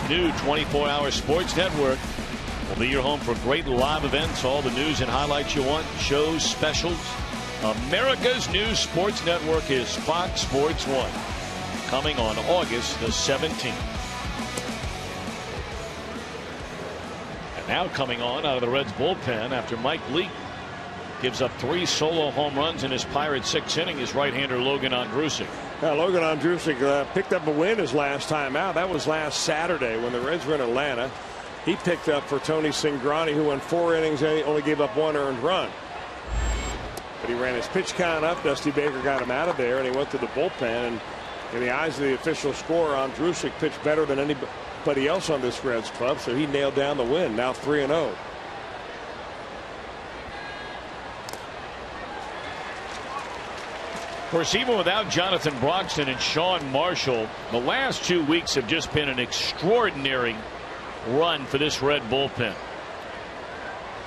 new 24-hour sports network will be your home for great live events, all the news and highlights you want, shows, specials. America's new sports network is Fox Sports 1, coming on August the 17th. And now coming on out of the Reds bullpen after Mike Leake gives up 3 solo home runs in his Pirates 6th inning, is right-hander Logan Ondrusek. Logan Ondrusek picked up a win his last time out. That was last Saturday when the Reds were in Atlanta. He picked up for Tony Cingrani, who went 4 innings and only gave up 1 earned run. But he ran his pitch count up. Dusty Baker got him out of there, and he went to the bullpen. And in the eyes of the official scorer, Ondrusek pitched better than anybody else on this Reds club, so he nailed down the win. Now 3-0. Of course, even without Jonathan Broxton and Sean Marshall, the last 2 weeks have just been an extraordinary run for this Red bullpen.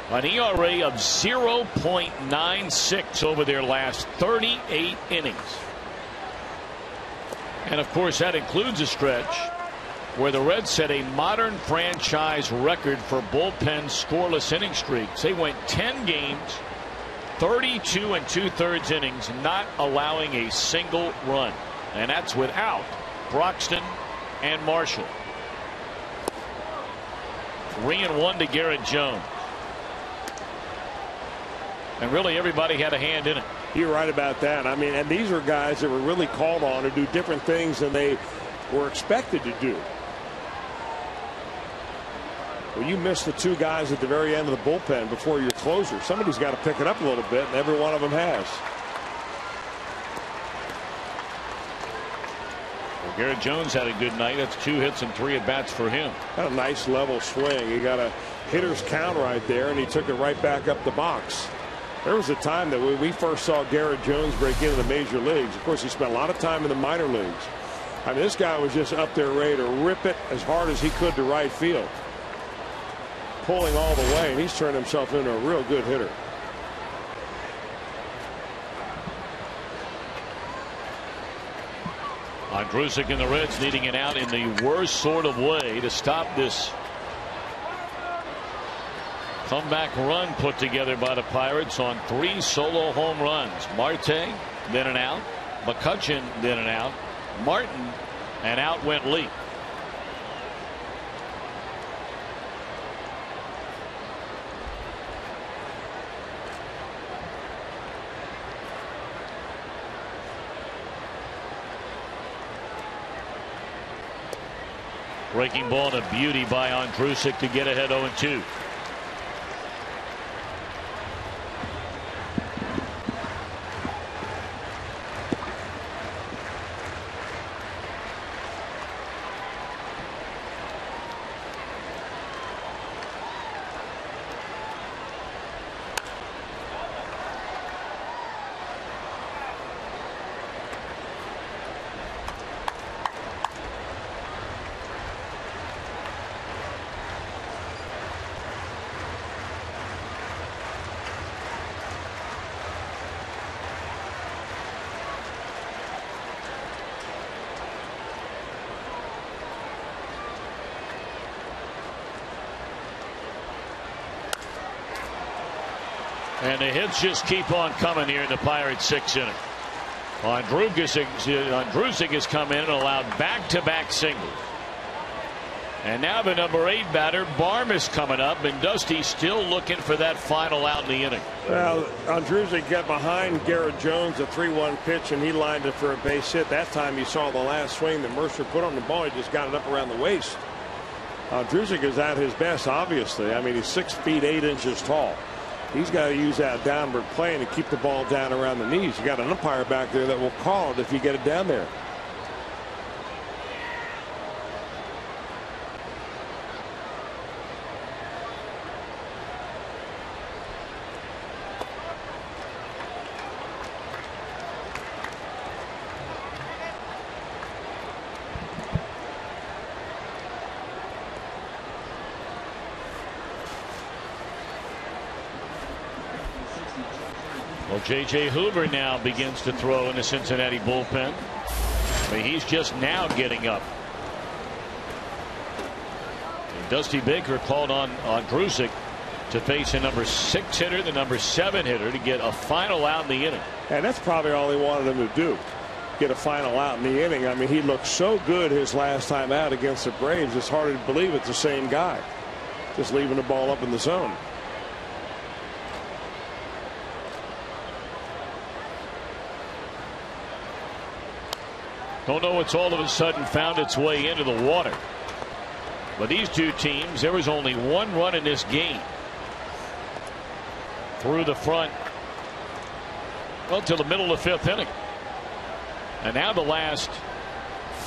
An ERA of 0.96 over their last 38 innings. And of course, that includes a stretch where the Reds set a modern franchise record for bullpen scoreless inning streaks. They went 10 games, 32 2/3 innings, not allowing a single run. And that's without Broxton and Marshall. 3-1 to Garrett Jones. And really everybody had a hand in it. You're right about that. I mean, and these are guys that were really called on to do different things than they were expected to do. Well, you miss the 2 guys at the very end of the bullpen before your closer. Somebody's got to pick it up a little bit, and every one of them has. Well, Garrett Jones had a good night. That's 2 hits and 3 at-bats for him. Got a nice level swing. He got a hitter's count right there, and he took it right back up the box. There was a time that when we first saw Garrett Jones break into the major leagues, of course, he spent a lot of time in the minor leagues. I mean, this guy was just up there ready to rip it as hard as he could to right field. Pulling all the way, and he's turned himself into a real good hitter. Ondrusek and the Reds needing an out in the worst sort of way to stop this comeback run put together by the Pirates on 3 solo home runs. Marte, then an out. McCutchen, then an out. Martin, and out went Lee. Breaking ball and a beauty by Ondrusek to get ahead 0-2. And the hits just keep on coming here in the Pirates 6th inning. Ondrusek has come in and allowed back-to-back singles. And now the number 8 batter, Barm, is coming up, and Dusty still looking for that final out in the inning. Well, Ondrusek got behind Garrett Jones, a 3-1 pitch, and he lined it for a base hit. That time you saw the last swing that Mercer put on the ball. He just got it up around the waist. Ondrusek is at his best, obviously. I mean, he's 6 feet 8 inches tall. He's got to use that downward plane to keep the ball down around the knees. You got an umpire back there that will call it if you get it down there. Well, J.J. Hoover now begins to throw in the Cincinnati bullpen. But he's just now getting up. Dusty Baker called on Drusick to face a number 6 hitter, the number 7 hitter, to get a final out in the inning. And that's probably all he wanted him to do, get a final out in the inning. I mean, he looked so good his last time out against the Braves. It's hard to believe it's the same guy, just leaving the ball up in the zone. Don't know what's all of a sudden found its way into the water. But these two teams, there was only 1 run in this game through the front, well, till the middle of the 5th inning. And now the last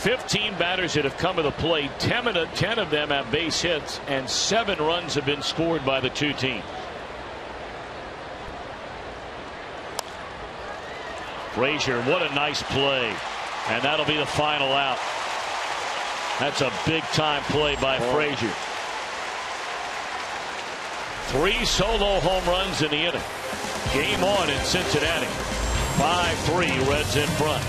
15 batters that have come to the plate, 10 of them have base hits, and 7 runs have been scored by the two teams. Frazier, what a nice play. And that'll be the final out. That's a big time play by Frazier. 3 solo home runs in the inning. Game on in Cincinnati. 5-3 Reds in front.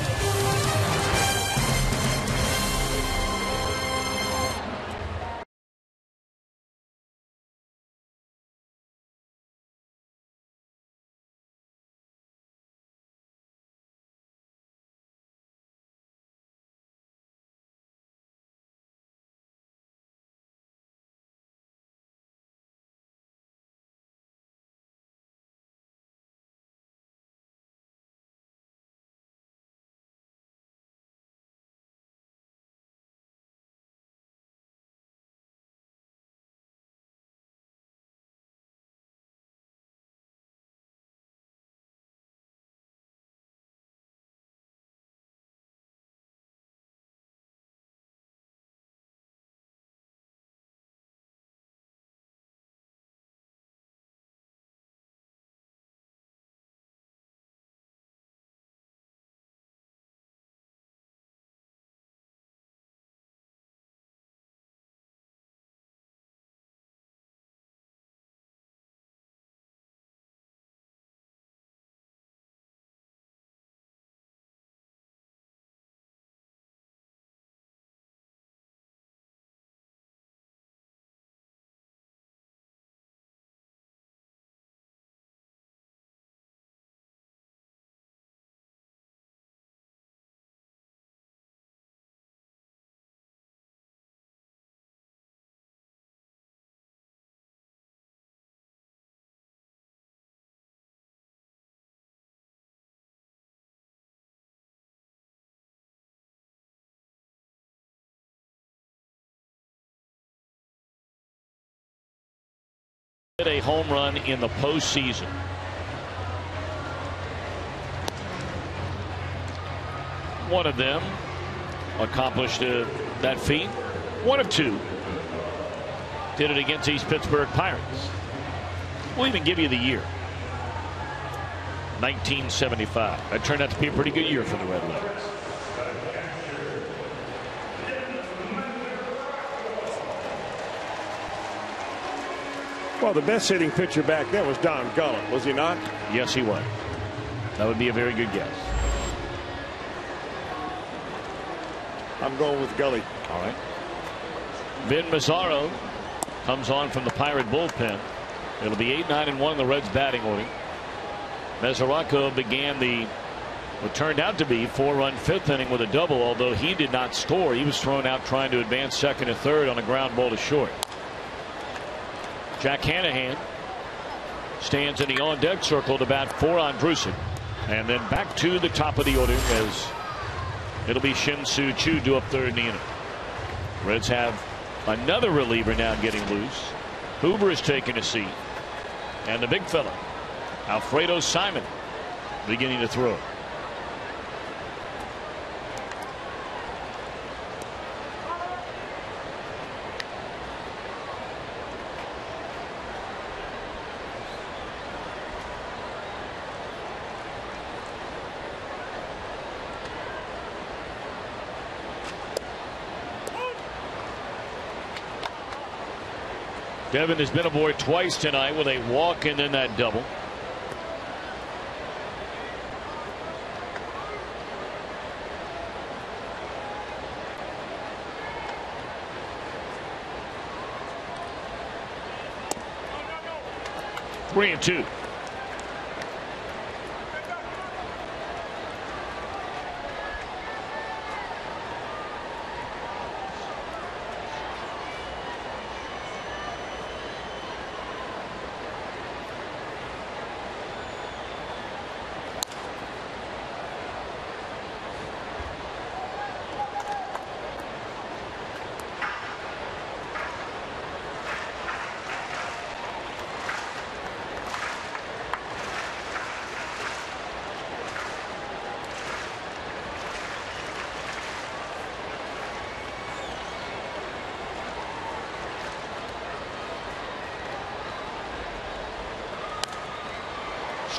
A home run in the postseason. One of them accomplished that feat. One of 2 did it against these Pittsburgh Pirates. We'll even give you the year. 1975. That turned out to be a pretty good year for the Red Legs. Well, the best hitting pitcher back then was Don Gullett, was he not? Yes, he was. That would be a very good guess. I'm going with Gully. All right. Vin Mazzaro comes on from the Pirate bullpen. It'll be 8-9-1 in the Reds batting order. Mesoraco began what turned out to be 4-run 5th inning with a double, although he did not score. He was thrown out trying to advance 2nd and 3rd on a ground ball to short. Jack Hanahan stands in the on-deck circle to bat for on Drusick. And then back to the top of the order as it'll be Shin-Soo Choo due up 3rd in the inning. Reds have another reliever now getting loose. Hoover is taking a seat. And the big fella, Alfredo Simon, beginning to throw. Devin has been aboard twice tonight with a walk and then that double. 3-2.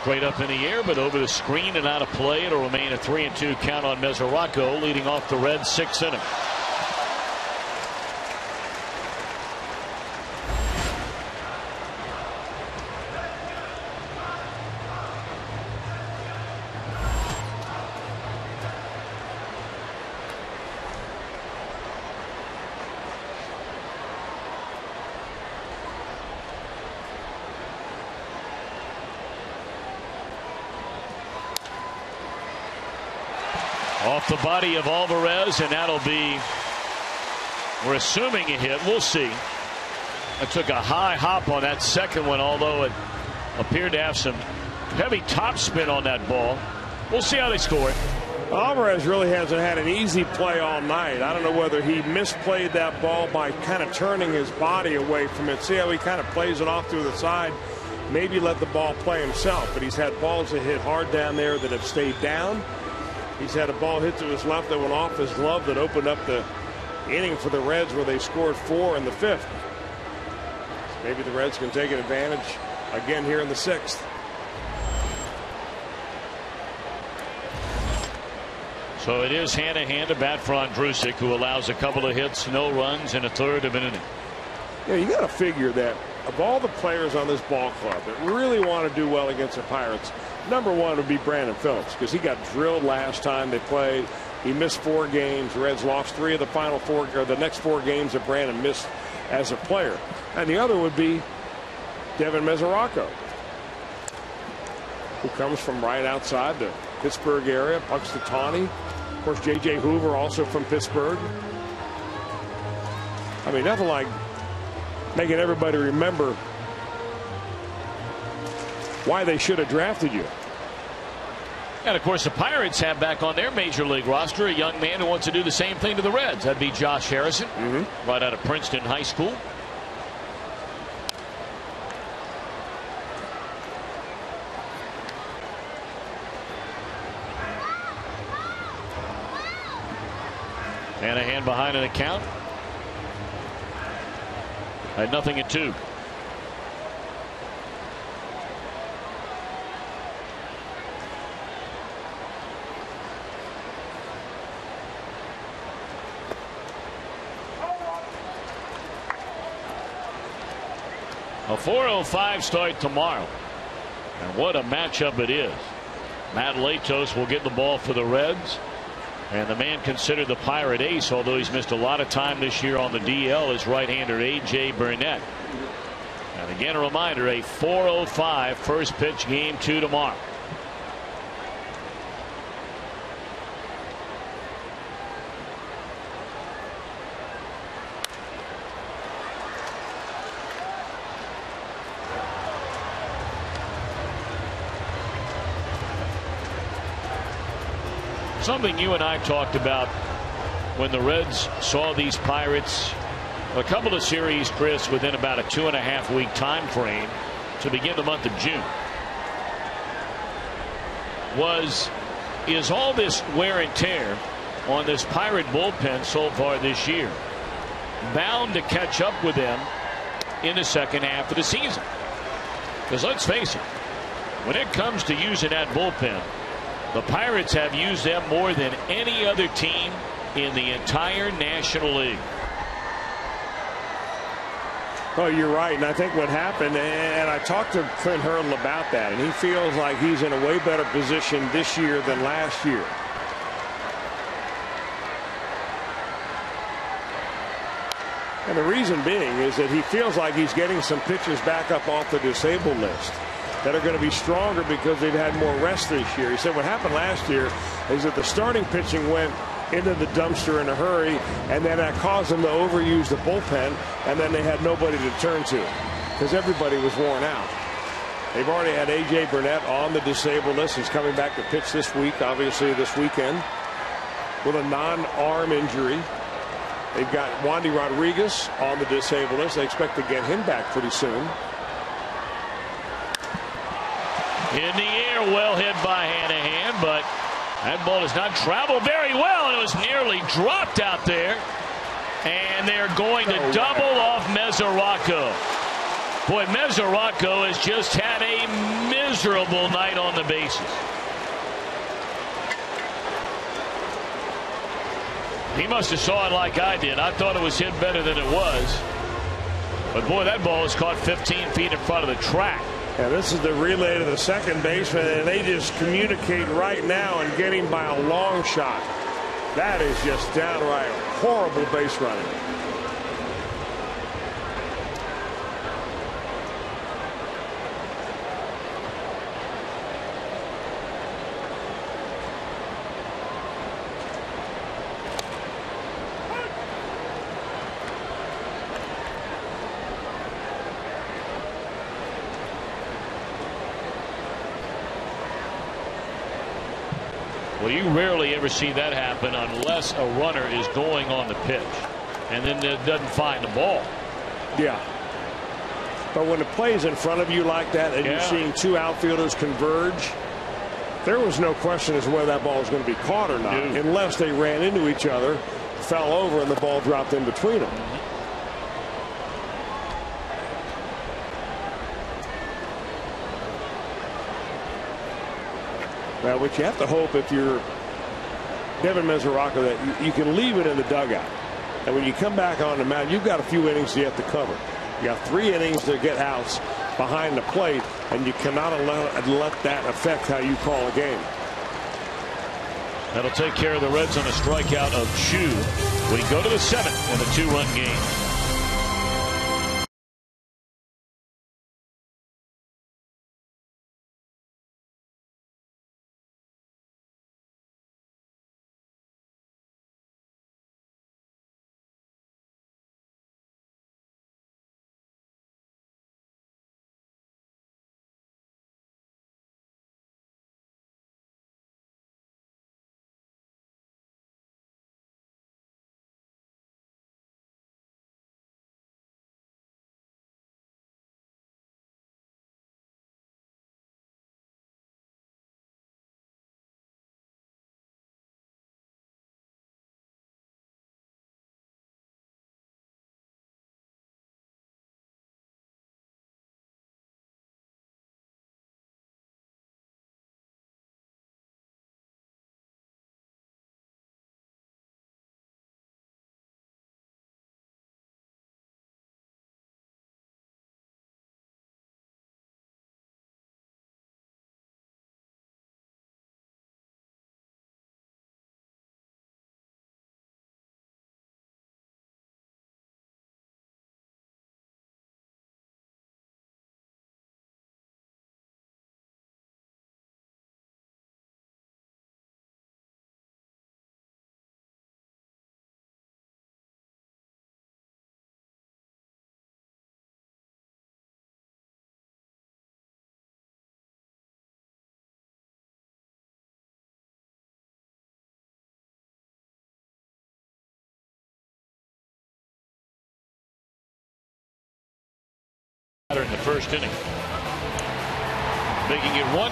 Straight up in the air, but over the screen and out of play. It'll remain a 3-2 count on Mesoraco, leading off the Reds' 6th inning. Off the body of Alvarez, and that'll be, we're assuming a hit. We'll see. It took a high hop on that second one, although it appeared to have some heavy topspin on that ball. We'll see how they score it. Alvarez really hasn't had an easy play all night. I don't know whether he misplayed that ball by kind of turning his body away from it. See how he kind of plays it off to the side. Maybe let the ball play himself, but he's had balls that hit hard down there that have stayed down. He's had a ball hit to his left that went off his glove that opened up the inning for the Reds, where they scored 4 in the 5th. So maybe the Reds can take an advantage again here in the 6th. So it is hand-to-hand to bat for Andrusik, who allows a couple of hits, no runs in a third of an inning. Yeah, you got to figure that of all the players on this ball club that really want to do well against the Pirates, number one would be Brandon Phillips, because he got drilled last time they played. He missed 4 games. The Reds lost 3 of the final 4, or the next 4 games that Brandon missed as a player. And the other would be Devin Mesoraco, who comes from right outside the Pittsburgh area, Punxsutawney. Of course, J.J. Hoover, also from Pittsburgh. I mean, nothing like making everybody remember why they should have drafted you. And of course, the Pirates have back on their major league roster a young man who wants to do the same thing to the Reds. That'd be Josh Harrison, right out of Princeton High School. And a hand behind an account at 0-2. A 4:05 start tomorrow, and what a matchup it is. Matt Latos will get the ball for the Reds, and the man considered the Pirate ace, although he's missed a lot of time this year on the DL, is right-hander A.J. Burnett. And again, a reminder, a 4:05 first pitch, game 2 tomorrow. Something you and I talked about when the Reds saw these Pirates, a couple of series, Chris, within about a 2.5-week time frame to begin the month of June, is all this wear and tear on this Pirate bullpen so far this year bound to catch up with them in the second half of the season? Because let's face it, when it comes to using that bullpen, the Pirates have used them more than any other team in the entire National League. Oh, you're right. And I think what happened, and I talked to Clint Hurdle about that, and he feels like he's in a way better position this year than last year. And the reason being is that he feels like he's getting some pitches back up off the disabled list that are going to be stronger because they've had more rest this year. He said what happened last year is that the starting pitching went into the dumpster in a hurry, and then that caused them to overuse the bullpen, and then they had nobody to turn to because everybody was worn out. They've already had A.J. Burnett on the disabled list. He's coming back to pitch this week, obviously this weekend, with a non-arm injury. They've got Wandy Rodriguez on the disabled list. They expect to get him back pretty soon. In the air, well hit by Hanahan, but that ball does not travel very well, and it was nearly dropped out there. And they're going to double off Mesoraco. Boy, Mesoraco has just had a miserable night on the bases. He must have saw it like I did. I thought it was hit better than it was. But boy, that ball was caught 15 feet in front of the track. Yeah, this is the relay to the second baseman, and they just communicate right now and get him by a long shot. That is just downright horrible base running. Well, you rarely ever see that happen unless a runner is going on the pitch and then it doesn't find the ball. Yeah. But when it plays in front of you like that and you're seeing two outfielders converge, there was no question as to whether that ball was going to be caught or not, unless they ran into each other, fell over, and the ball dropped in between them. Now, what you have to hope if you're Devin Mesoraco that you can leave it in the dugout. And when you come back on the mound, you've got a few innings you have to cover. You got 3 innings to get outs behind the plate, and you cannot let that affect how you call a game. That'll take care of the Reds on a strikeout of Chu. We go to the 7th in a 2-run game. In the first inning, making it 1-0.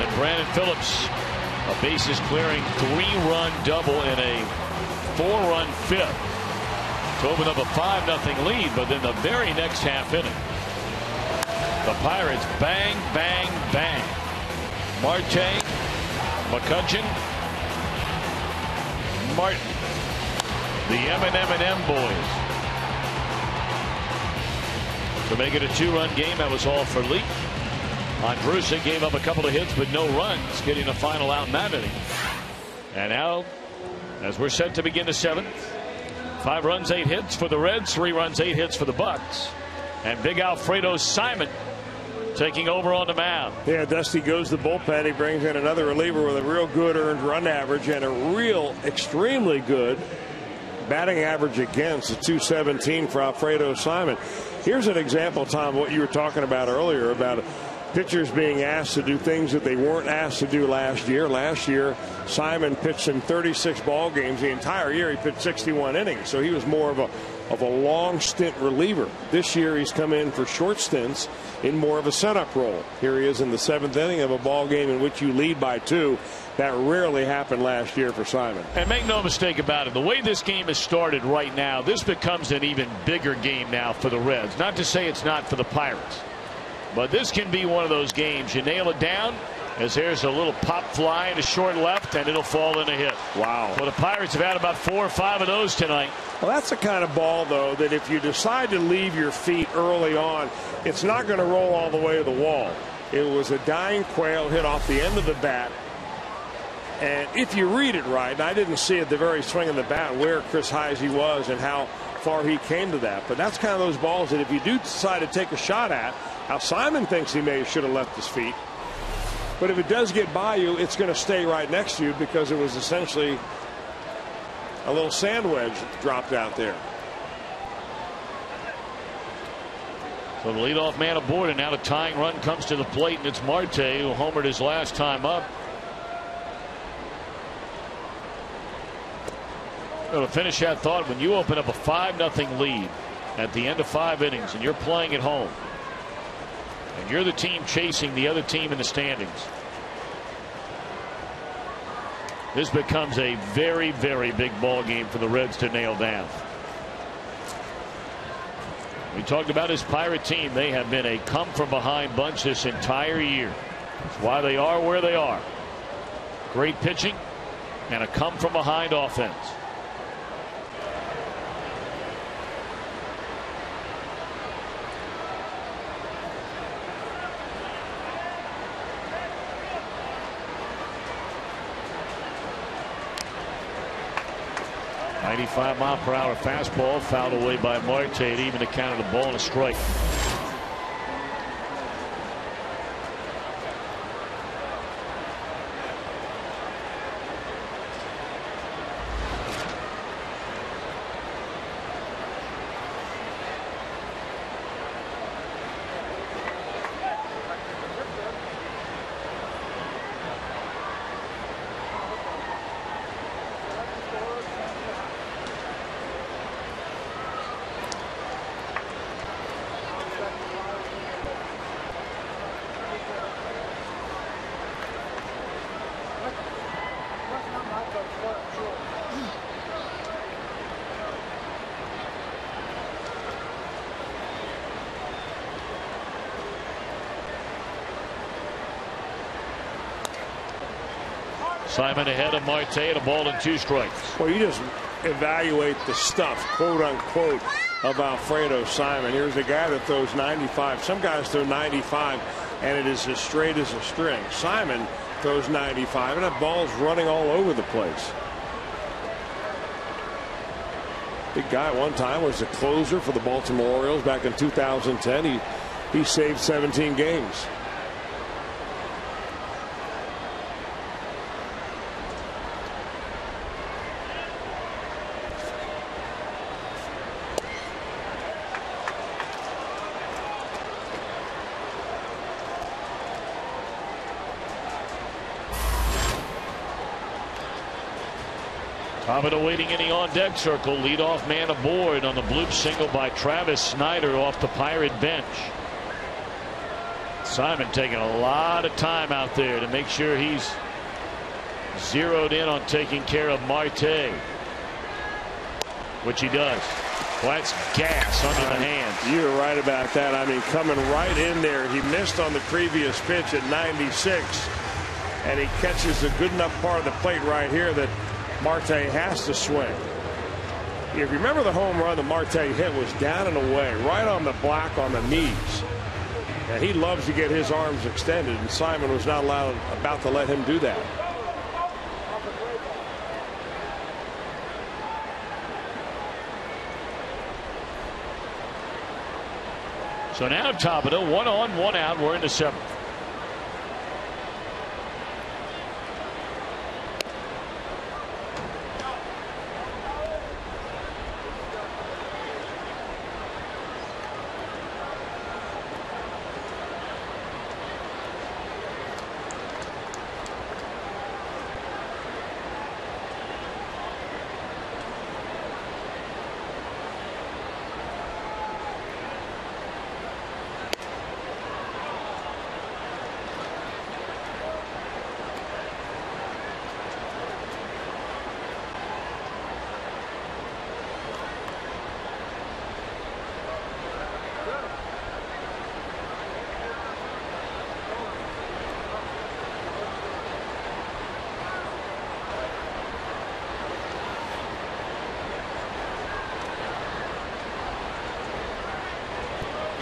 And Brandon Phillips, a bases clearing 3-run double in a 4-run fifth to open up a 5-0 lead. But then the very next half inning, the Pirates bang, bang, bang. Marte, McCutcheon, Martin, the M&M boys, to make it a 2-run game. That was all for Lee. Andrusa gave up a couple of hits but no runs, getting the final out in that inning. And now, as we're set to begin the 7th, 5 runs, 8 hits for the Reds, 3 runs, 8 hits for the Bucks. And big Alfredo Simon taking over on the mound. Yeah, Dusty goes to the bullpen. He brings in another reliever with a real good earned run average and a real extremely good batting average against, a 217 for Alfredo Simon. Here's an example, Tom, of what you were talking about earlier about pitchers being asked to do things that they weren't asked to do last year. Last year, Simon pitched in 36 ball games. The entire year, he pitched 61 innings, so he was more of a long stint reliever. This year, he's come in for short stints in more of a setup role. Here he is in the 7th inning of a ball game in which you lead by 2. That rarely happened last year for Simon. And make no mistake about it, the way this game has started right now, this becomes an even bigger game now for the Reds. Not to say it's not for the Pirates, but this can be one of those games. You nail it down, as there's a little pop fly in a short left, and it'll fall in a hit. Wow. Well, the Pirates have had about 4 or 5 of those tonight. Well, that's the kind of ball, though, that if you decide to leave your feet early on, it's not going to roll all the way to the wall. It was a dying quail hit off the end of the bat. And if you read it right, and I didn't see at the very swing of the bat where Chris Heisey was and how far he came to that. But that's kind of those balls that if you do decide to take a shot at, now Simon thinks he should have left his feet. But if it does get by you, it's going to stay right next to you because it was essentially a little sand wedge that dropped out there. So the leadoff man aboard, and now the tying run comes to the plate, and it's Marte who homered his last time up. To finish that thought, when you open up a 5-0 lead at the end of 5 innings and you're playing at home and you're the team chasing the other team in the standings, this becomes a very, very big ball game for the Reds to nail down. We talked about his Pirate team. They have been a come from behind bunch this entire year. That's why they are where they are. Great pitching and a come from behind offense. .95-mile-per-hour fastball fouled away by Marte. It even accounted a ball and a strike. Simon ahead of Marte at a ball and 2 strikes. Well, you just evaluate the stuff, quote unquote, of Alfredo Simon. Here's a guy that throws 95. Some guys throw 95 and it is as straight as a string. Simon throws 95 and that ball's running all over the place. Big guy at one time was the closer for the Baltimore Orioles back in 2010. He saved 17 games. Top of the waiting inning on deck circle. Leadoff man aboard on the bloop single by Travis Snyder off the Pirate bench. Simon taking a lot of time out there to make sure he's zeroed in on taking care of Marte, which he does. Well, that's gas under the hands. You're right about that. I mean, coming right in there. He missed on the previous pitch at 96, and he catches a good enough part of the plate right here that Marte has to swing. If you remember, the home run that Marte hit was down and away, right on the block on the knees. And he loves to get his arms extended, and Simon was not about to let him do that. So now Tabata, 1 on, 1 out. We're in the 7th.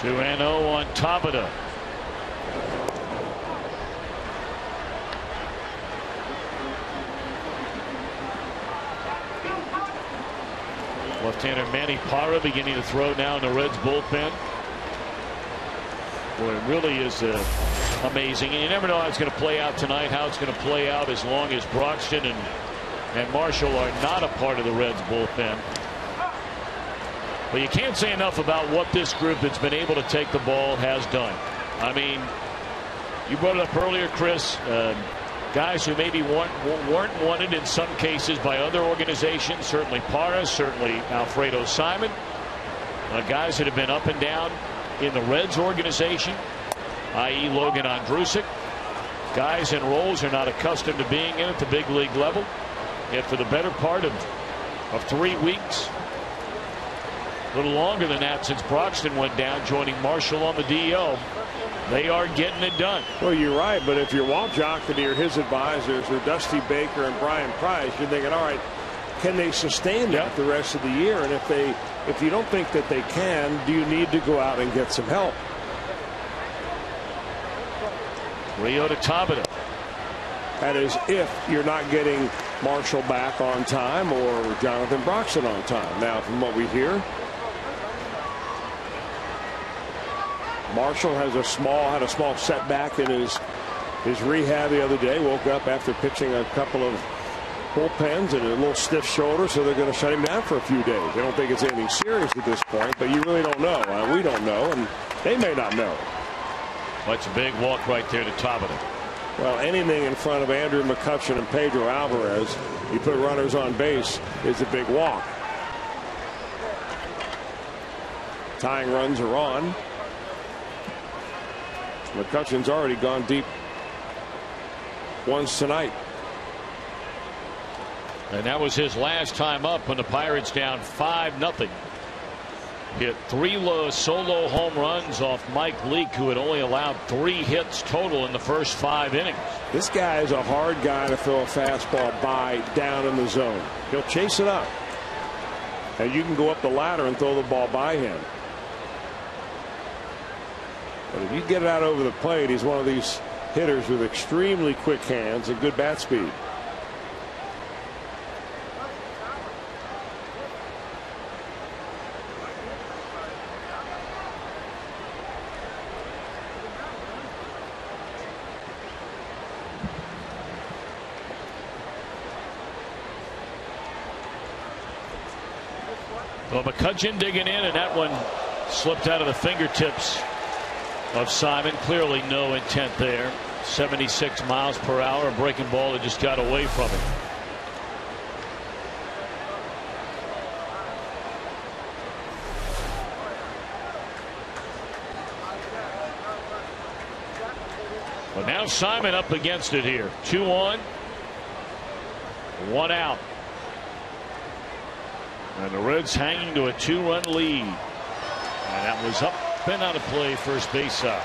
Two and 0 on Tabata. Left-hander Manny Parra beginning to throw now in the Reds bullpen. Boy, it really is amazing. And you never know how it's going to play out tonight, how it's going to play out as long as Broxton and Marshall are not a part of the Reds bullpen. But you can't say enough about what this group that's been able to take the ball has done. I mean, you brought it up earlier, Chris. Guys who maybe weren't wanted in some cases by other organizations. Certainly Parra, certainly Alfredo Simon. Guys that have been up and down in the Reds organization, i.e. Logan Ondrusek. Guys in roles they're not accustomed to being in at the big league level. Yet for the better part of 3 weeks, a little longer than that since Broxton went down, joining Marshall on the DL. They are getting it done. Well, you're right, but if you're Walt Jocketty or his advisors or Dusty Baker and Brian Price, you're thinking, all right, can they sustain that the rest of the year? And if you don't think that they can, do you need to go out and get some help? Rio to Tabata. That is if you're not getting Marshall back on time or Jonathan Broxton on time. Now, from what we hear, Marshall had a small setback in his rehab the other day. Woke up after pitching a couple of bullpens and a little stiff shoulder, so they're going to shut him down for a few days. They don't think it's anything serious at this point, but you really don't know. We don't know, and they may not know. That's a big walk right there to Tabata. Well, anything in front of Andrew McCutchen and Pedro Alvarez, you put runners on base, is a big walk. Tying runs are on. McCutchen's already gone deep once tonight. And that was his last time up when the Pirates down 5-0. Hit 3 solo home runs off Mike Leake, who had only allowed 3 hits total in the first 5 innings. This guy is a hard guy to throw a fastball by down in the zone. He'll chase it up. And you can go up the ladder and throw the ball by him. But if you get it out over the plate, he's one of these hitters with extremely quick hands and good bat speed. Well, McCutchen digging in, and that one slipped out of the fingertips of Simon. Clearly no intent there. 76 miles per hour, a breaking ball that just got away from him. But now Simon up against it here. 2 on, 1 out. And the Reds hanging to a 2-run lead. And that was up and out of play, first base side.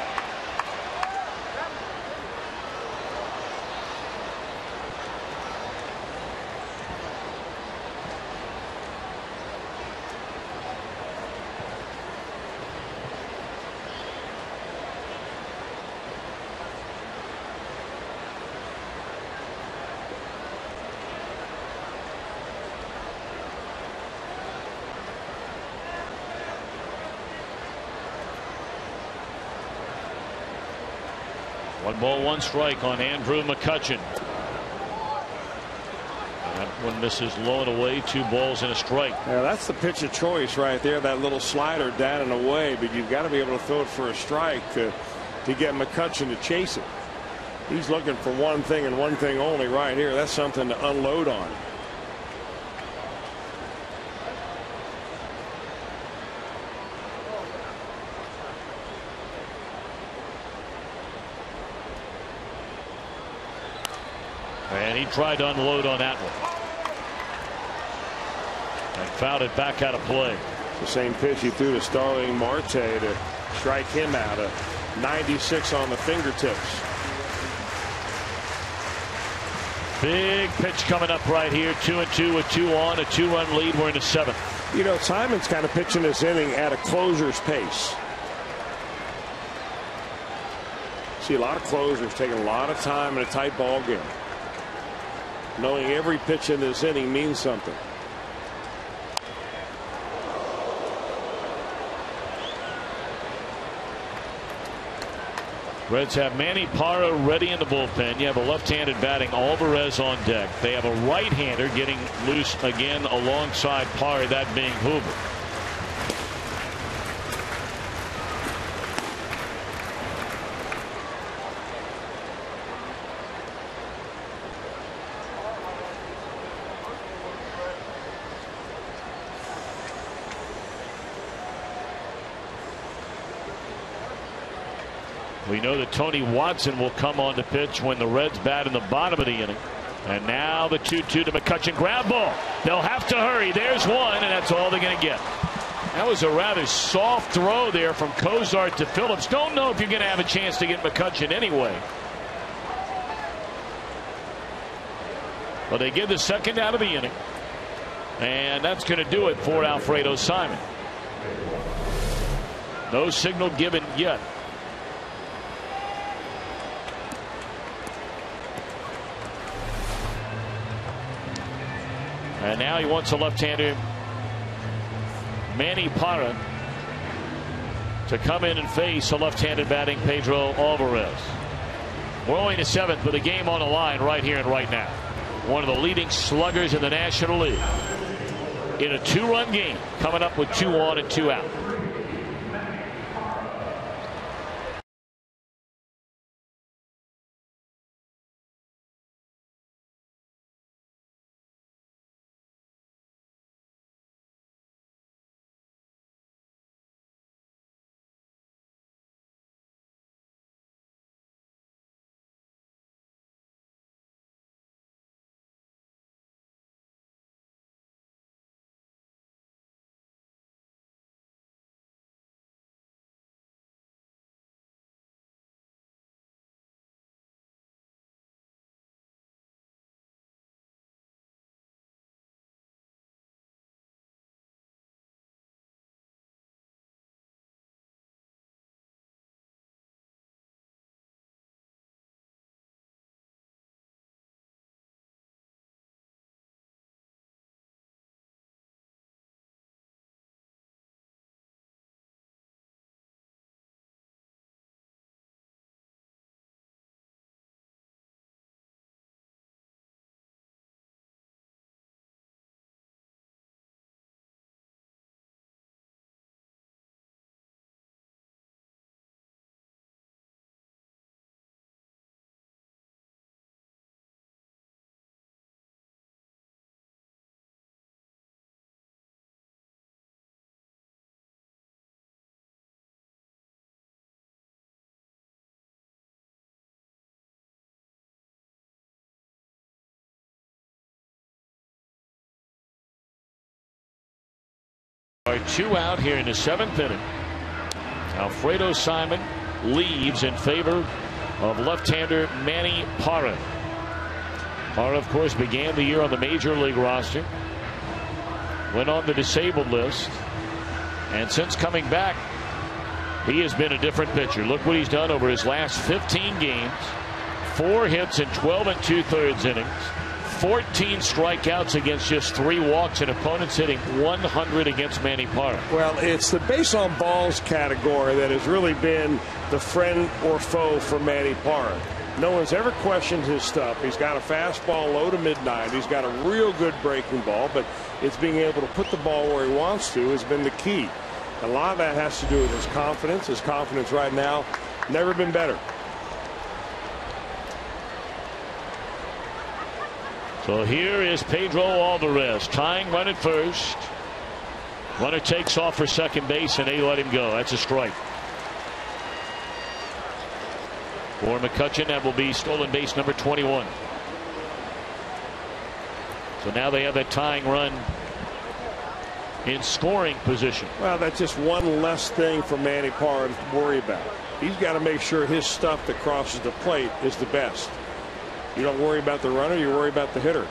1 ball, 1 strike on Andrew McCutchen. That one misses low and away. 2 balls and a strike. Yeah, that's the pitch of choice right there. That little slider down and away, but you've got to be able to throw it for a strike to get McCutchen to chase it. He's looking for one thing and one thing only right here. That's something to unload on. And he tried to unload on that one. And fouled it back out of play. The same pitch he threw to Starling Marte to strike him out. A 96 on the fingertips. Big pitch coming up right here. 2-2 with 2 on. A 2-run lead. We're in the 7th. You know, Simon's kind of pitching this inning at a closer's pace. See a lot of closers taking a lot of time in a tight ball game. Knowing every pitch in this inning means something. Reds have Manny Parra ready in the bullpen. You have a left-handed batting Alvarez on deck. They have a right-hander getting loose again alongside Parra, that being Hoover. We know that Tony Watson will come on the pitch when the Reds bat in the bottom of the inning. And now the 2-2 to McCutchen. Ground ball. They'll have to hurry. There's one, and that's all they're going to get. That was a rather soft throw there from Cozart to Phillips. Don't know if you're going to have a chance to get McCutchen anyway. But they give the second out of the inning. And that's going to do it for Alfredo Simon. No signal given yet. And now he wants a left-hander, Manny Parra, to come in and face a left-handed batting Pedro Alvarez. We're only in the 7th with a game on the line right here and right now. One of the leading sluggers in the National League in a 2-run game, coming up with 2 on and 2 out. Are 2 out here in the 7th inning. Alfredo Simon leaves in favor of left-hander Manny Parra. Parra, of course, began the year on the major league roster, went on the disabled list, and since coming back, he has been a different pitcher. Look what he's done over his last 15 games. 4 hits in 12 2/3 innings, 14 strikeouts against just 3 walks, and opponents hitting 100 against Manny Parra. Well, it's the base on balls category that has really been the friend or foe for Manny Parra. No one's ever questioned his stuff. He's got a fastball low to mid-90. He's got a real good breaking ball, but it's being able to put the ball where he wants to has been the key. A lot of that has to do with his confidence. His confidence right now, never been better. So here is Pedro Alvarez tying run at first. Runner takes off for second base, and they let him go. That's a strike. For McCutchen, that will be stolen base number 21. So now they have that tying run in scoring position. Well, that's just one less thing for Manny Parra to worry about. He's got to make sure his stuff that crosses the plate is the best. You don't worry about the runner, you worry about the hitter.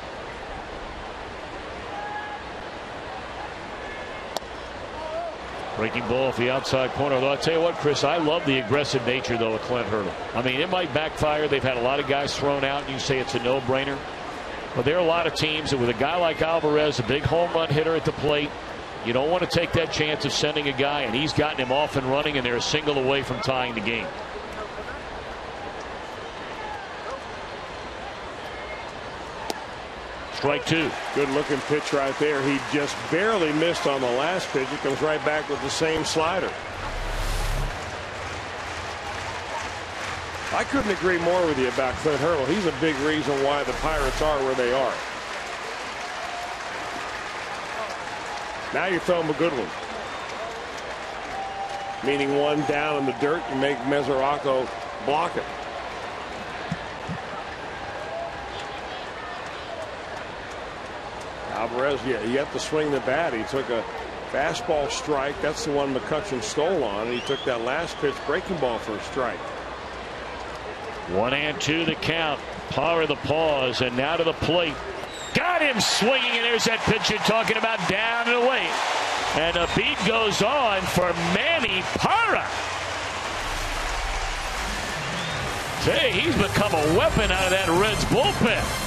Breaking ball off the outside corner. Though I tell you what, Chris, I love the aggressive nature though of Clint Hurdle. I mean, it might backfire. They've had a lot of guys thrown out, and you say it's a no-brainer. But there are a lot of teams that with a guy like Alvarez, a big home run hitter at the plate, you don't want to take that chance of sending a guy, and he's gotten him off and running, and they're a single away from tying the game. Strike 2. Good looking pitch right there. He just barely missed on the last pitch. He comes right back with the same slider. I couldn't agree more with you about Clint Hurdle. He's a big reason why the Pirates are where they are. Now you throw him a good one. Meaning one down in the dirt and make Mesoraco block it. Alvarez, yeah, you have to swing the bat. He took a fastball strike. That's the one McCutchen stole on. And he took that last pitch breaking ball for a strike. 1-2 the count. Parra the pause, and now to the plate. Got him swinging, and there's that pitch you're talking about, down and away. And a beat goes on for Manny Parra. Hey, he's become a weapon out of that Reds bullpen.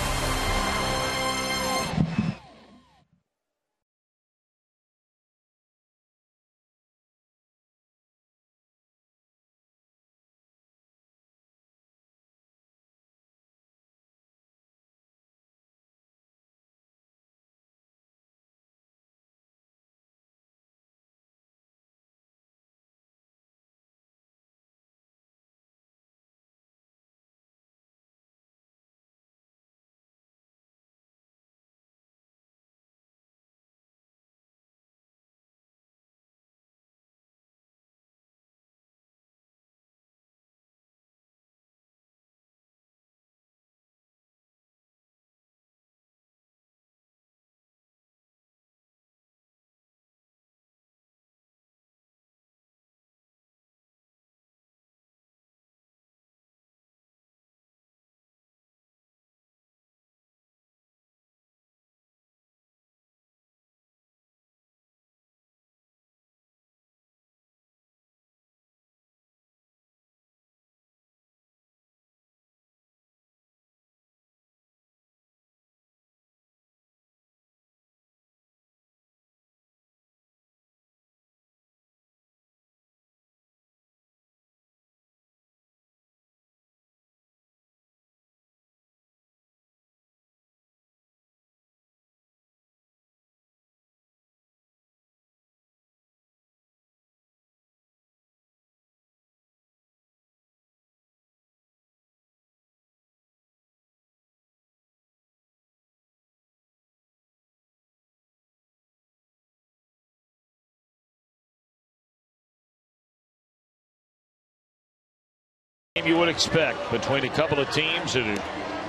You would expect between a couple of teams that,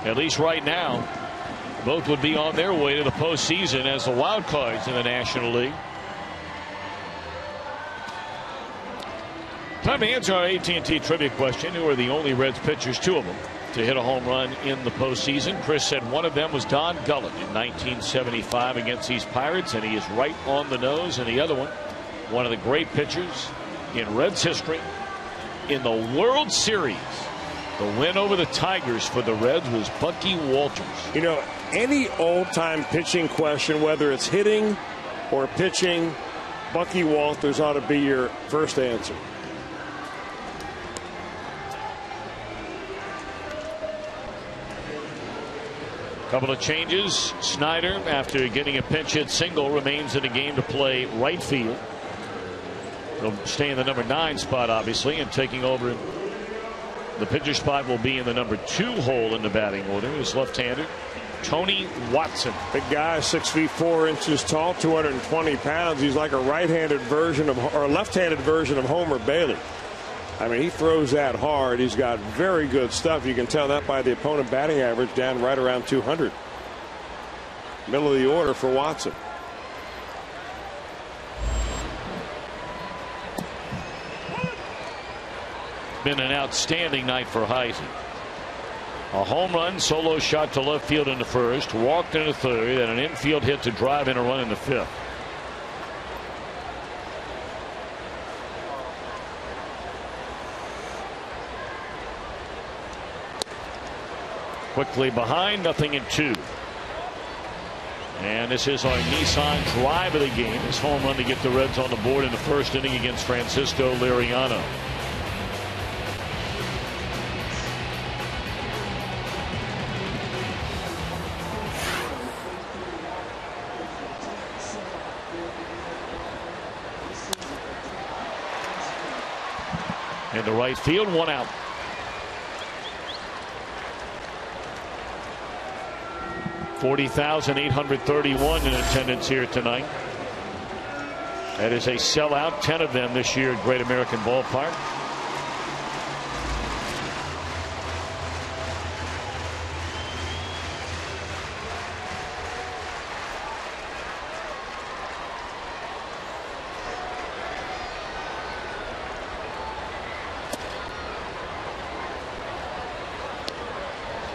at least right now, both would be on their way to the postseason as the wild cards in the National League. Time to answer our AT&T trivia question. Who are the only Reds pitchers, 2 of them, to hit a home run in the postseason? Chris said one of them was Don Gullet in 1975 against these Pirates, and he is right on the nose. And the other one of the great pitchers in Reds history in the World Series, The win over the Tigers for the Reds was Bucky Walters. You know, any old-time pitching question, whether it's hitting or pitching, Bucky Walters ought to be your first answer. Couple of changes. Snyder, after getting a pinch hit single, remains in the game to play right field. He'll stay in the number 9 spot, obviously, and taking over the pitcher spot will be in the number 2 hole in the batting order. His left-hander, Tony Watson. Big guy, 6 feet 4 inches tall, 220 pounds. He's like a right-handed version of, or a left-handed version of Homer Bailey. I mean, he throws that hard. He's got very good stuff. You can tell that by the opponent batting average down right around 200. Middle of the order for Watson. Been an outstanding night for Heisey. A home run, solo shot to left field in the first, walked in the third, and an infield hit to drive in a run in the 5th. Quickly behind, nothing in 2. And this is our Nissan drive of the game. His home run to get the Reds on the board in the first inning against Francisco Liriano. Into right field, 1 out. $40,831 in attendance here tonight. That is a sellout, 10 of them this year at Great American Ballpark.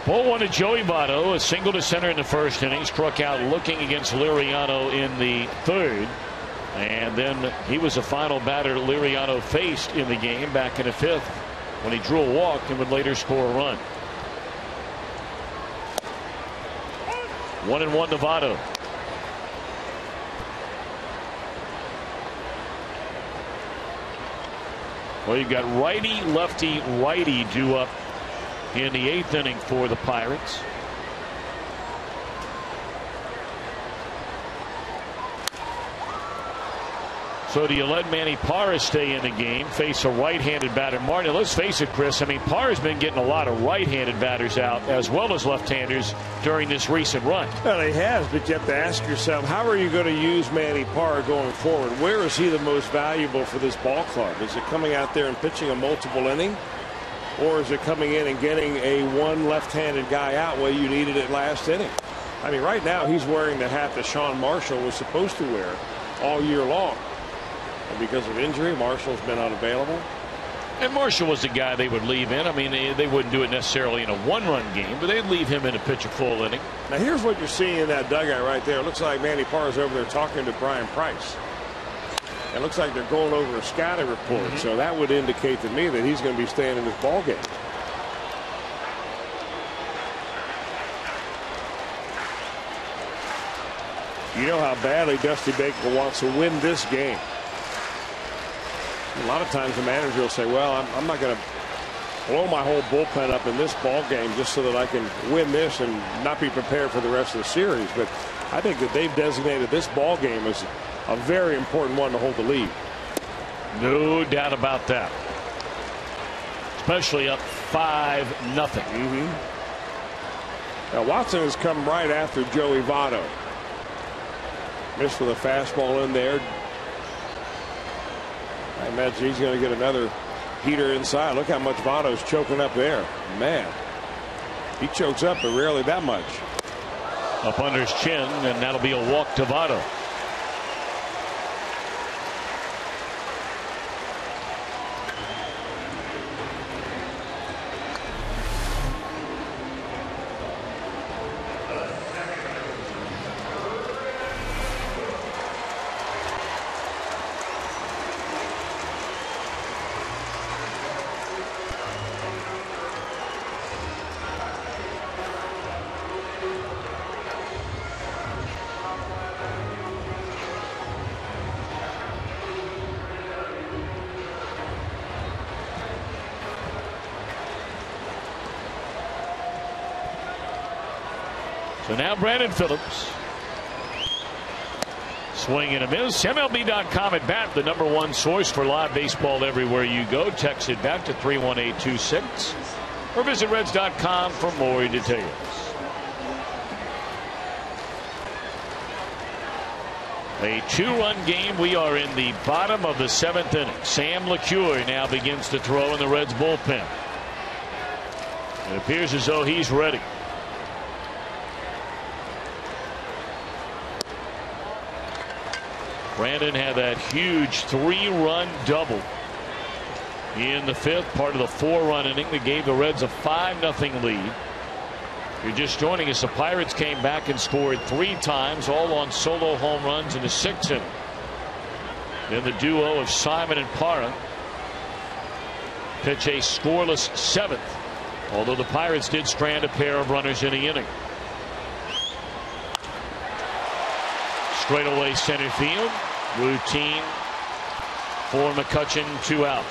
Ball one to Joey Votto, a single to center in the first inning, struck out looking against Liriano in the 3rd. And then he was the final batter Liriano faced in the game back in the 5th when he drew a walk and would later score a run. 1-1 to Votto. Well, you've got righty, lefty, righty due up in the 8th inning for the Pirates. So do you let Manny Parra stay in the game, face a right-handed batter? Martin, let's face it, Chris, I mean, Parra's been getting a lot of right-handed batters out as well as left-handers during this recent run. Well, he has, but you have to ask yourself, how are you going to use Manny Parra going forward? Where is he the most valuable for this ball club? Is it coming out there and pitching a multiple inning? Or is it coming in and getting a one left-handed guy out where you needed it last inning? I mean, right now he's wearing the hat that Sean Marshall was supposed to wear all year long. And because of injury, Marshall's been unavailable. And Marshall was the guy they would leave in. I mean, they wouldn't do it necessarily in a one-run game, but they'd leave him in to pitch a full inning. Now, here's what you're seeing in that dugout right there. It looks like Manny Parra's over there talking to Brian Price. It looks like they're going over a scouting report. So that would indicate to me that he's going to be staying in this ball game. You know how badly Dusty Baker wants to win this game. A lot of times the manager will say, well, I'm not going to blow my whole bullpen up in this ball game just so that I can win this and not be prepared for the rest of the series. But I think that they've designated this ball game as a very important one to hold the lead. No doubt about that. Especially up 5-0. Now Watson has come right after Joey Votto. Missed with a fastball in there. I imagine he's going to get another heater inside. Look how much Votto's choking up there. Man, he chokes up, but rarely that much. Up under his chin, and that'll be a walk to Votto. So now Brandon Phillips. Swing and a miss. MLB.com at bat, the #1 source for live baseball everywhere you go. Text it back to 31826 or visit Reds.com for more details. A 2-run game. We are in the bottom of the 7th inning. Sam LeCure now begins to throw in the Reds bullpen. It appears as though he's ready. Brandon had that huge 3-run double in the 5th, part of the 4-run inning that gave the Reds a 5-0 lead. If you're just joining us, the Pirates came back and scored 3 times, all on solo home runs in the 6th inning. Then the duo of Simon and Parra pitch a scoreless 7th, although the Pirates did strand a pair of runners in the inning. Straightaway center field. Routine for McCutchen, 2 out.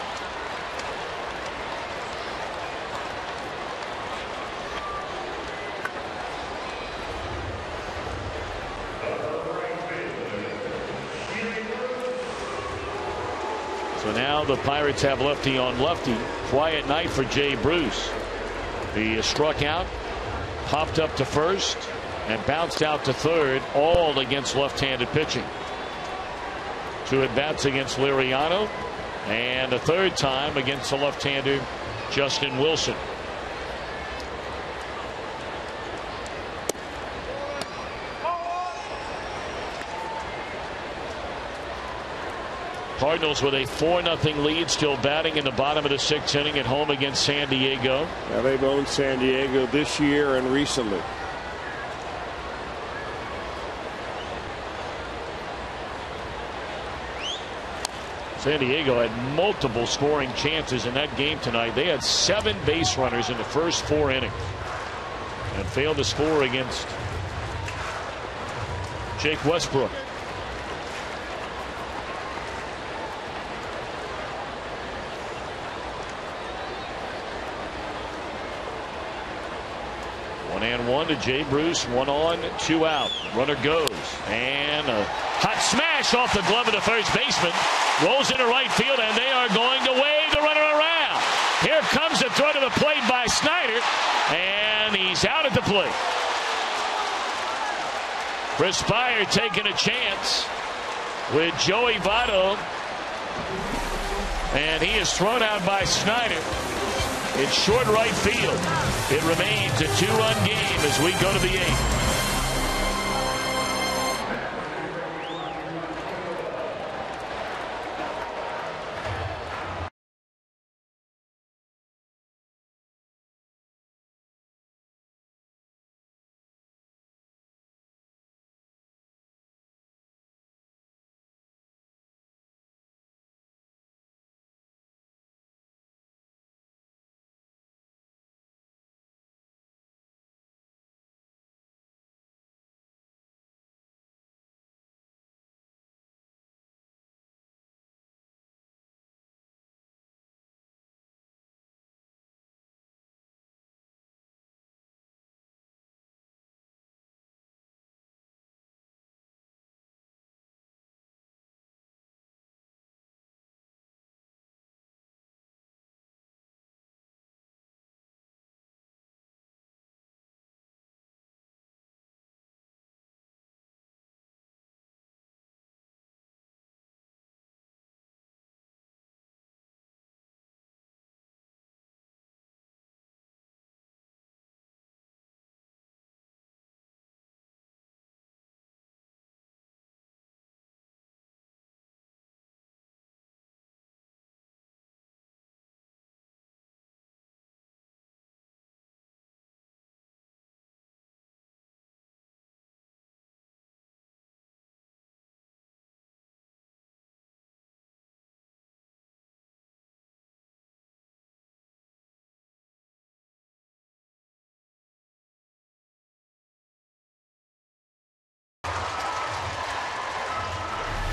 So now the Pirates have lefty on lefty. Quiet night for Jay Bruce. He struck out, popped up to first, and bounced out to third, all against left-handed pitching. 2 at-bats against Liriano, and a 3rd time against the left-hander Justin Wilson. Cardinals with a 4-0 lead, still batting in the bottom of the 6th inning at home against San Diego. Now they've owned San Diego this year and recently. San Diego had multiple scoring chances in that game tonight. They had 7 base runners in the first 4 innings and failed to score against Jake Westbrook. One and one to Jay Bruce. 1 on, 2 out. Runner goes. And a hot smash off the glove of the first baseman. Rolls into right field, and they are going to wave the runner around. Here comes the throw to the plate by Snyder, and he's out at the plate. Chris Spire taking a chance with Joey Votto, and he is thrown out by Snyder. It's short right field. It remains a 2-run game as we go to the 8th.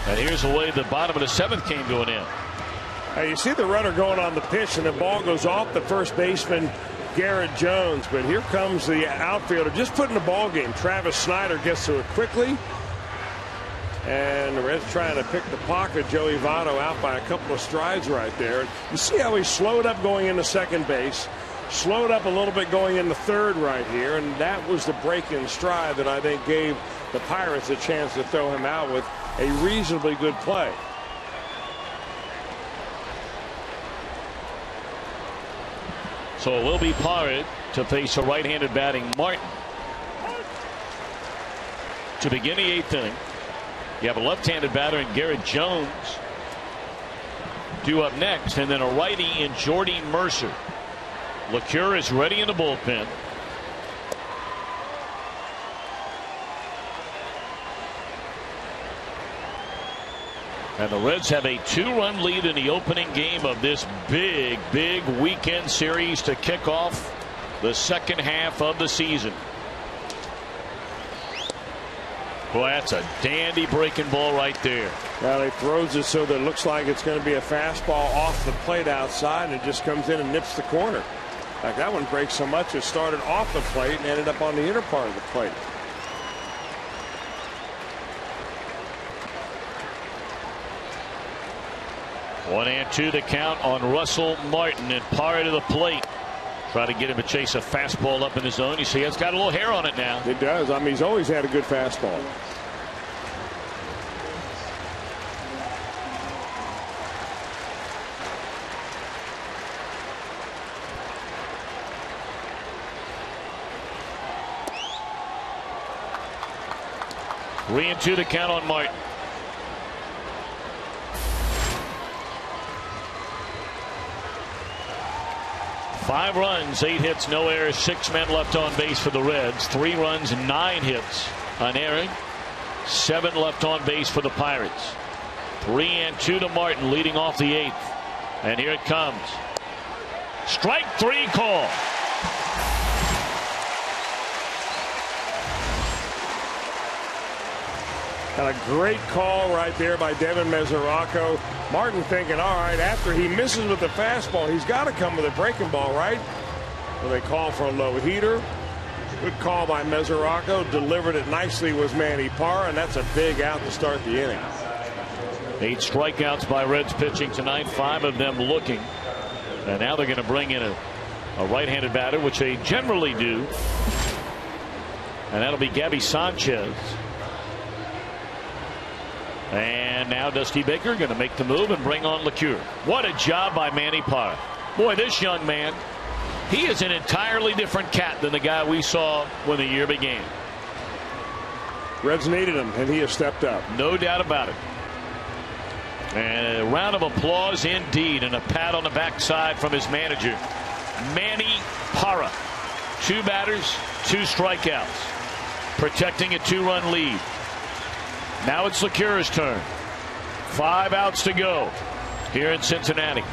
And here's the way the bottom of the 7th came to an end. Now you see the runner going on the pitch, and the ball goes off the first baseman Garrett Jones, but here comes the outfielder just put in the ball game. Travis Snyder gets to it quickly. And the Reds trying to pick the pocket. Joey Votto out by a couple of strides right there. You see how he slowed up going into second base, slowed up a little bit going into third right here, and that was the break in stride that I think gave the Pirates a chance to throw him out with a reasonably good play. So it will be Parra to face a right-handed batting Martin. To begin the 8th inning, you have a left-handed batter in Garrett Jones due up next, and then a righty in Jordy Mercer. LeCure is ready in the bullpen. And the Reds have a 2-run lead in the opening game of this big weekend series to kick off the second half of the season. Boy, that's a dandy breaking ball right there. Well, he throws it so that it looks like it's going to be a fastball off the plate outside, and it just comes in and nips the corner. Like that one breaks so much it started off the plate and ended up on the inner part of the plate. One and two to count on Russell Martin, and Parra to the plate. Try to get him to chase a fastball up in the zone. You see it's got a little hair on it now. It does. I mean, he's always had a good fastball. Three and two to count on Martin. Five runs, 8 hits, no errors, 6 men left on base for the Reds. 3 runs, 9 hits, unerring. 7 left on base for the Pirates. 3 and 2 to Martin, leading off the 8th. And here it comes. Strike 3 call. And a great call right there by Devin Mesoraco. Martin thinking, all right, after he misses with the fastball, he's got to come with a breaking ball, right? So they call for a low heater. Good call by Mesoraco. Delivered it nicely was Manny Parra, and that's a big out to start the inning. 8 strikeouts by Reds pitching tonight, 5 of them looking. And now they're going to bring in a right-handed batter, which they generally do. And that'll be Gabby Sanchez. And now Dusty Baker going to make the move and bring on LeCure. What a job by Manny Parra. Boy, this young man, he is an entirely different cat than the guy we saw when the year began. Reds needed him, and he has stepped up. No doubt about it. And a round of applause indeed, and a pat on the backside from his manager, Manny Parra. 2 batters, 2 strikeouts, protecting a 2-run lead. Now it's LeCure's turn. 5 outs to go here in Cincinnati.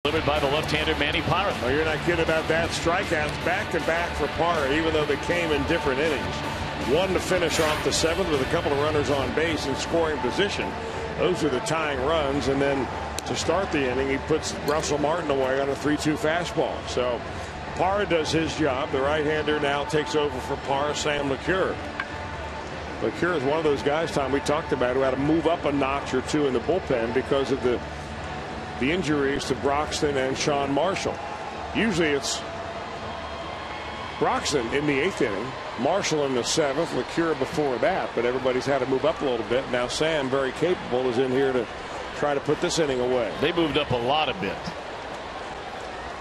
Delivered by the left-hander Manny Parra. Well, you're not kidding about that. Strikeouts back-to-back for Parra, even though they came in different innings. One to finish off the seventh with a couple of runners on base in scoring position. Those are the tying runs, and then to start the inning, he puts Russell Martin away on a 3-2 fastball. So Parra does his job. The right-hander now takes over for Parra, Sam LeCure. LeCure is one of those guys, Tom, we talked about, who had to move up a notch or two in the bullpen because of the injuries to Broxton and Sean Marshall. Usually it's Broxton in the 8th inning, Marshall in the 7th, LeCure before that, but everybody's had to move up a little bit. Now Sam, very capable, is in here to try to put this inning away. They moved up a lot a bit.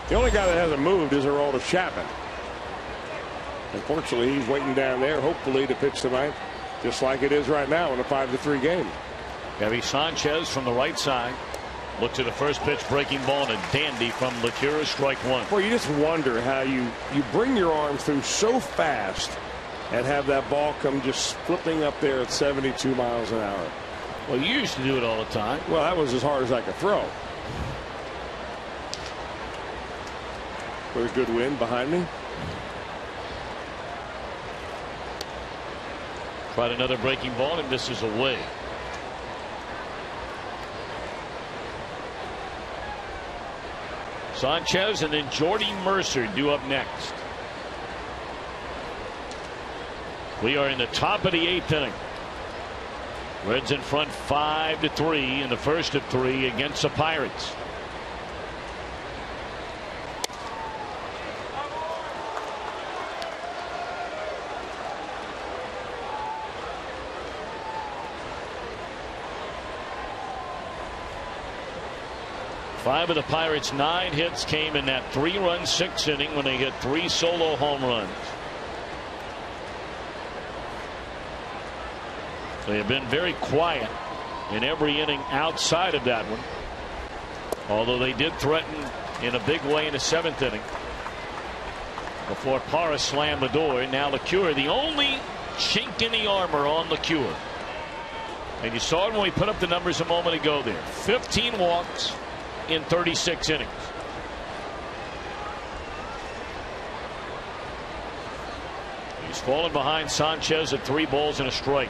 The only guy that hasn't moved is Aroldis Chapman. Unfortunately, he's waiting down there, hopefully, to pitch tonight, just like it is right now in a 5-3 game. Gary Sanchez from the right side. Look to the first pitch, breaking ball, and a dandy from LeCure, strike one. Boy, you just wonder how you bring your arm through so fast and have that ball come just flipping up there at 72 miles an hour. Well, you used to do it all the time. Well, that was as hard as I could throw. With a good wind behind me. Tried another breaking ball, and this is away. Sanchez and then Jordy Mercer due up next. We are in the top of the 8th inning. Reds in front 5-3 in the first of 3 against the Pirates. Five of the Pirates' 9 hits came in that 3-run 6th inning when they hit 3 solo home runs. They have been very quiet in every inning outside of that one, although they did threaten in a big way in the 7th inning before Parra slammed the door. Now LeCure, the only chink in the armor on LeCure, and you saw it when we put up the numbers a moment ago there. 15 walks in 36 innings. He's fallen behind Sanchez at 3 balls and a strike.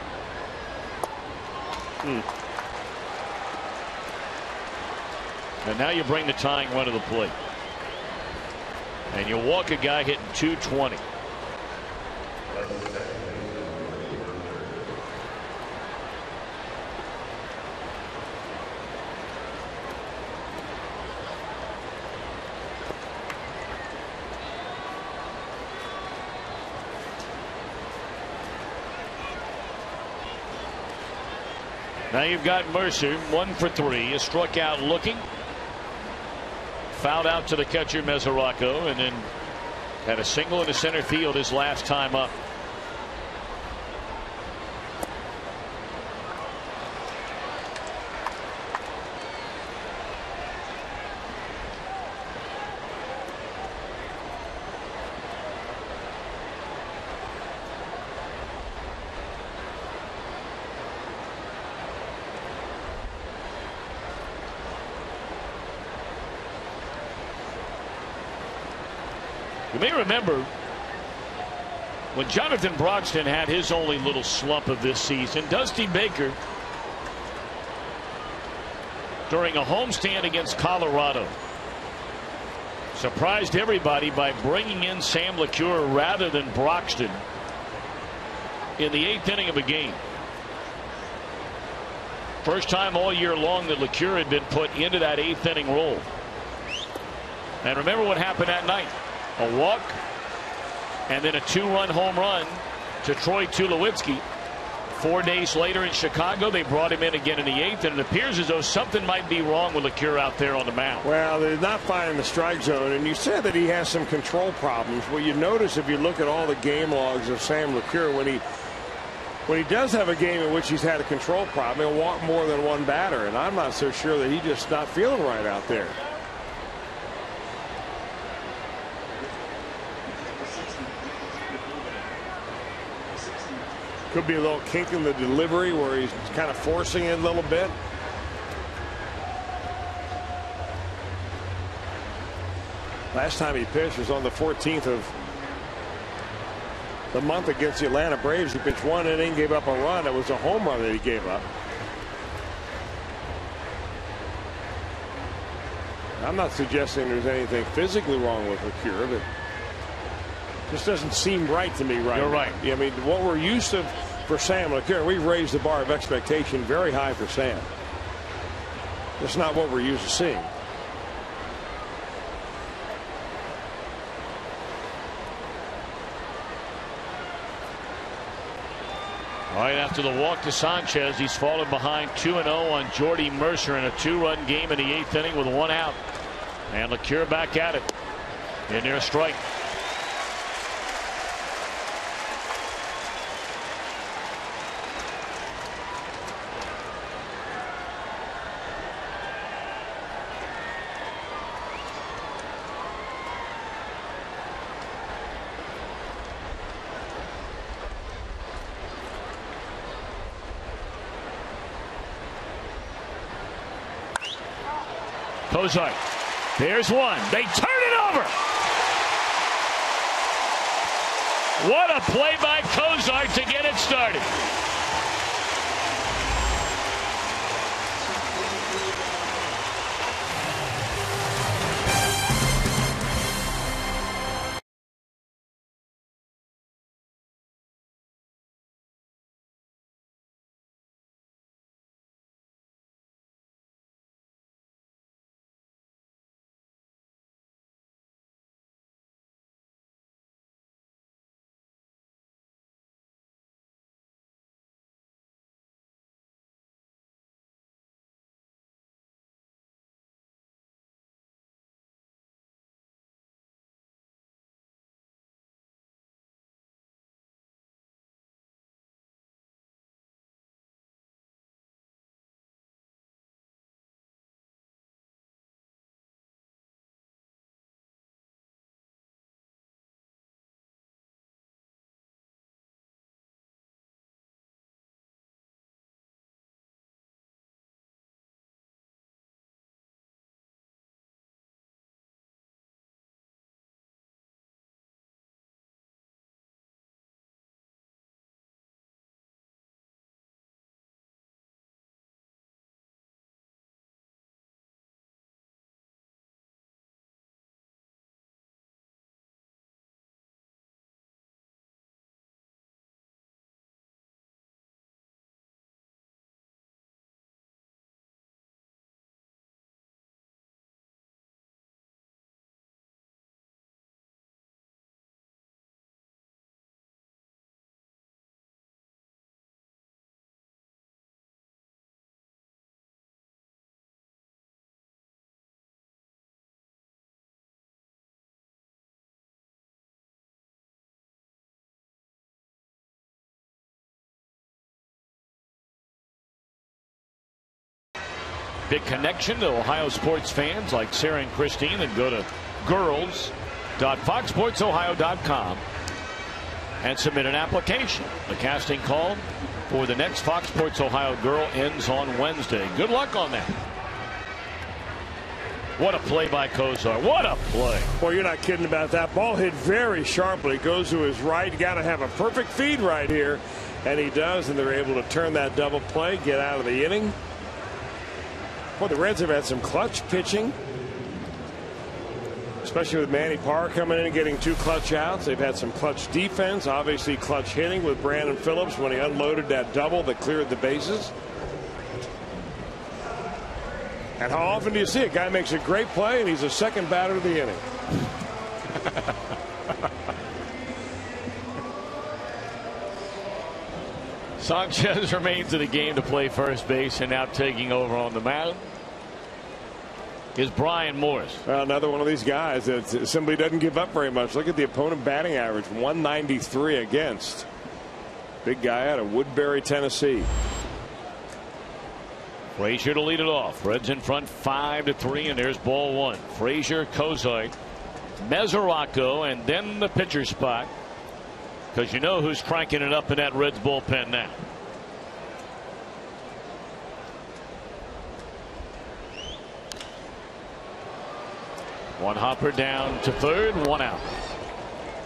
And now you bring the tying run to the plate, and you walk a guy hitting 220. Now you've got Mercer 1 for 3, is struck out looking, fouled out to the catcher Mesoraco, and then had a single in the center field his last time up. You may remember when Jonathan Broxton had his only little slump of this season, Dusty Baker, during a homestand against Colorado, surprised everybody by bringing in Sam LeCure rather than Broxton in the 8th inning of a game. First time all year long that LeCure had been put into that 8th inning role. And remember what happened that night. A walk and then a 2-run home run to Troy Tulowitzki. 4 days later in Chicago, they brought him in again in the 8th, and it appears as though something might be wrong with LeCure out there on the mound. Well, they're not finding the strike zone, and you said that he has some control problems. Well, you notice if you look at all the game logs of Sam LeCure, when he does have a game in which he's had a control problem, he'll walk more than one batter, and I'm not so sure that he's just not feeling right out there. Could be a little kink in the delivery where he's kind of forcing it a little bit. Last time he pitched was on the 14th of the month against the Atlanta Braves. He pitched 1 inning, gave up a run. It was a home run that he gave up. I'm not suggesting there's anything physically wrong with LeCure, but just doesn't seem right to me right You're now. right. I mean, what we're used to for Sam LeCure, we've raised the bar of expectation very high for Sam. That's not what we're used to seeing. All right, after the walk to Sanchez, he's fallen behind 2-0 on Jordy Mercer in a 2-run game in the 8th inning with 1 out. And LeCure back at it. In there, strike. Cozart. There's one. They turn it over. What a play by Cozart to get it started. Big connection to Ohio sports fans like Sarah and Christine, and go to girls.foxsportsohio.com and submit an application. The casting call for the next Fox Sports Ohio girl ends on Wednesday. Good luck on that. What a play by Cozart. What a play. Well, you're not kidding about that. Ball hit very sharply. Goes to his right. You got to have a perfect feed right here. And he does. And they're able to turn that double play, get out of the inning. Well, the Reds have had some clutch pitching, especially with Manny Parr coming in and getting 2 clutch outs. They've had some clutch defense, obviously clutch hitting with Brandon Phillips when he unloaded that double that cleared the bases. And how often do you see a guy makes a great play and he's a second batter of the inning? Sanchez remains in the game to play first base, and now taking over on the mound is Brian Morris. Another one of these guys that simply doesn't give up very much. Look at the opponent batting average, 193 against. Big guy out of Woodbury, Tennessee. Frazier to lead it off. Reds in front 5-3, and there's ball 1. Frazier, Cozart, Mesoraco, and then the pitcher spot. Because you know who's cranking it up in that Reds bullpen now. One hopper down to third, one out.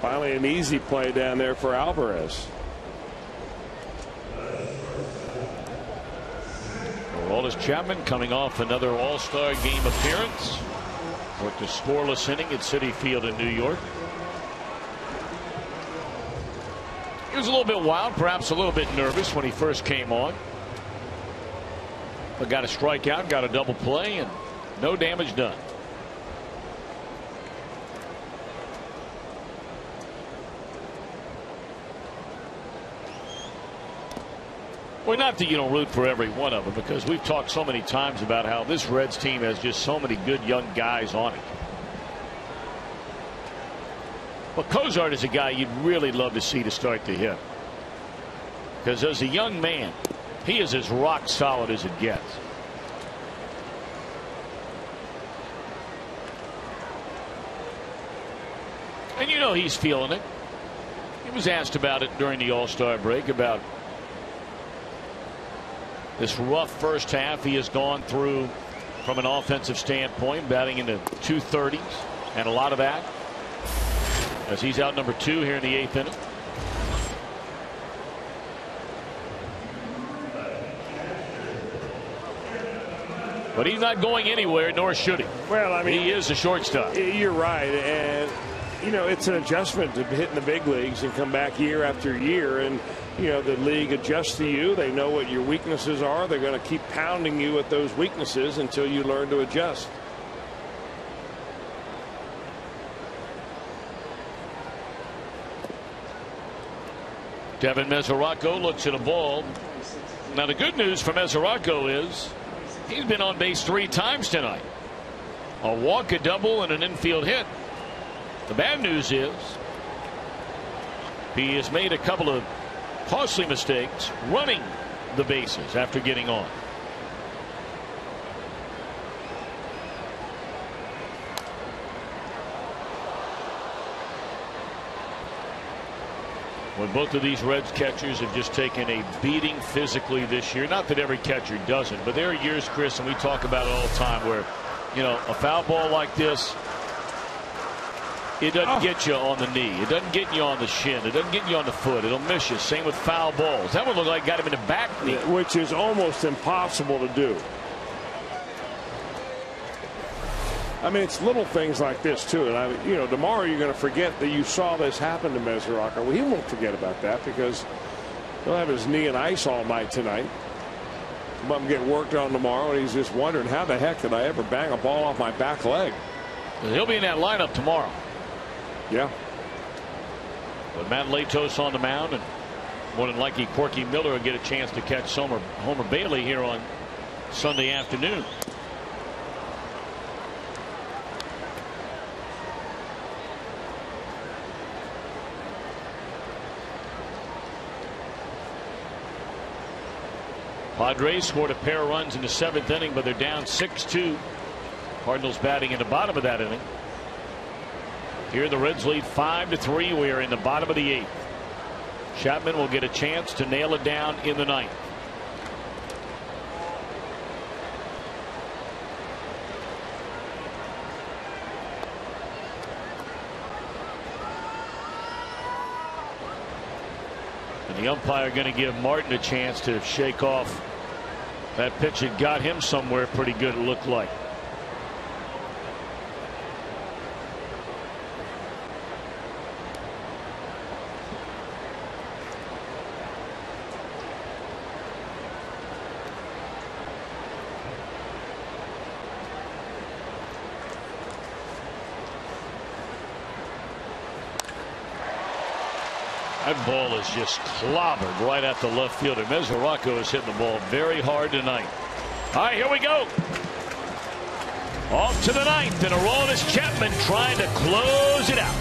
Finally an easy play down there for Alvarez. Aroldis Chapman coming off another All-Star game appearance. Worked a scoreless inning at Citi Field in New York. He was a little bit wild, perhaps a little bit nervous when he first came on. But got a strikeout, got a double play, and no damage done. Well, not that you don't root for every one of them, because we've talked so many times about how this Reds team has just so many good young guys on it. But Cozart is a guy you'd really love to see to start the hit. Because as a young man, he is as rock solid as it gets. And you know he's feeling it. He was asked about it during the All-Star break about this rough first half he has gone through from an offensive standpoint, batting in the 230s, and a lot of that as he's out number 2 here in the 8th inning. But he's not going anywhere, nor should he. Well, I mean, he is a shortstop. You're right, and you know it's an adjustment to hitting the big leagues and come back year after year, and you know the league adjusts to you. They know what your weaknesses are. They're going to keep pounding you with those weaknesses until you learn to adjust. Devin Mesoraco looks at a ball. Now the good news for Mesoraco is he's been on base 3 times tonight. A walk, a double, and an infield hit. The bad news is he has made a couple of costly mistakes running the bases after getting on. When both of these Reds catchers have just taken a beating physically this year. Not that every catcher doesn't, but there are years, Chris, and we talk about it all the time, where you know a foul ball like this, it doesn't get you on the knee. It doesn't get you on the shin. It doesn't get you on the foot. It'll miss you. Same with foul balls. That one looked like it got him in the back knee. Which is almost impossible to do. I mean, it's little things like this, too. And, you know, tomorrow you're going to forget that you saw this happen to Mesoraco. Well, he won't forget about that because he'll have his knee in ice all night tonight. I'm getting worked on tomorrow, and he's just wondering, how the heck did I ever bang a ball off my back leg? He'll be in that lineup tomorrow. Yeah. But Matt Latos on the mound, and more than likely Corky Miller will get a chance to catch Homer Bailey here on Sunday afternoon. Padres scored a pair of runs in the 7th inning, but they're down 6-2. Cardinals batting in the bottom of that inning. Here the Reds lead 5-3. We are in the bottom of the 8th. Chapman will get a chance to nail it down in the 9th. And the umpire going to give Martin a chance to shake off that pitch that got him somewhere pretty good, it looked like. That ball is just clobbered right at the left fielder. Mesoraco is hitting the ball very hard tonight. All right, here we go. Off to the 9th, and Aroldis Chapman trying to close it out.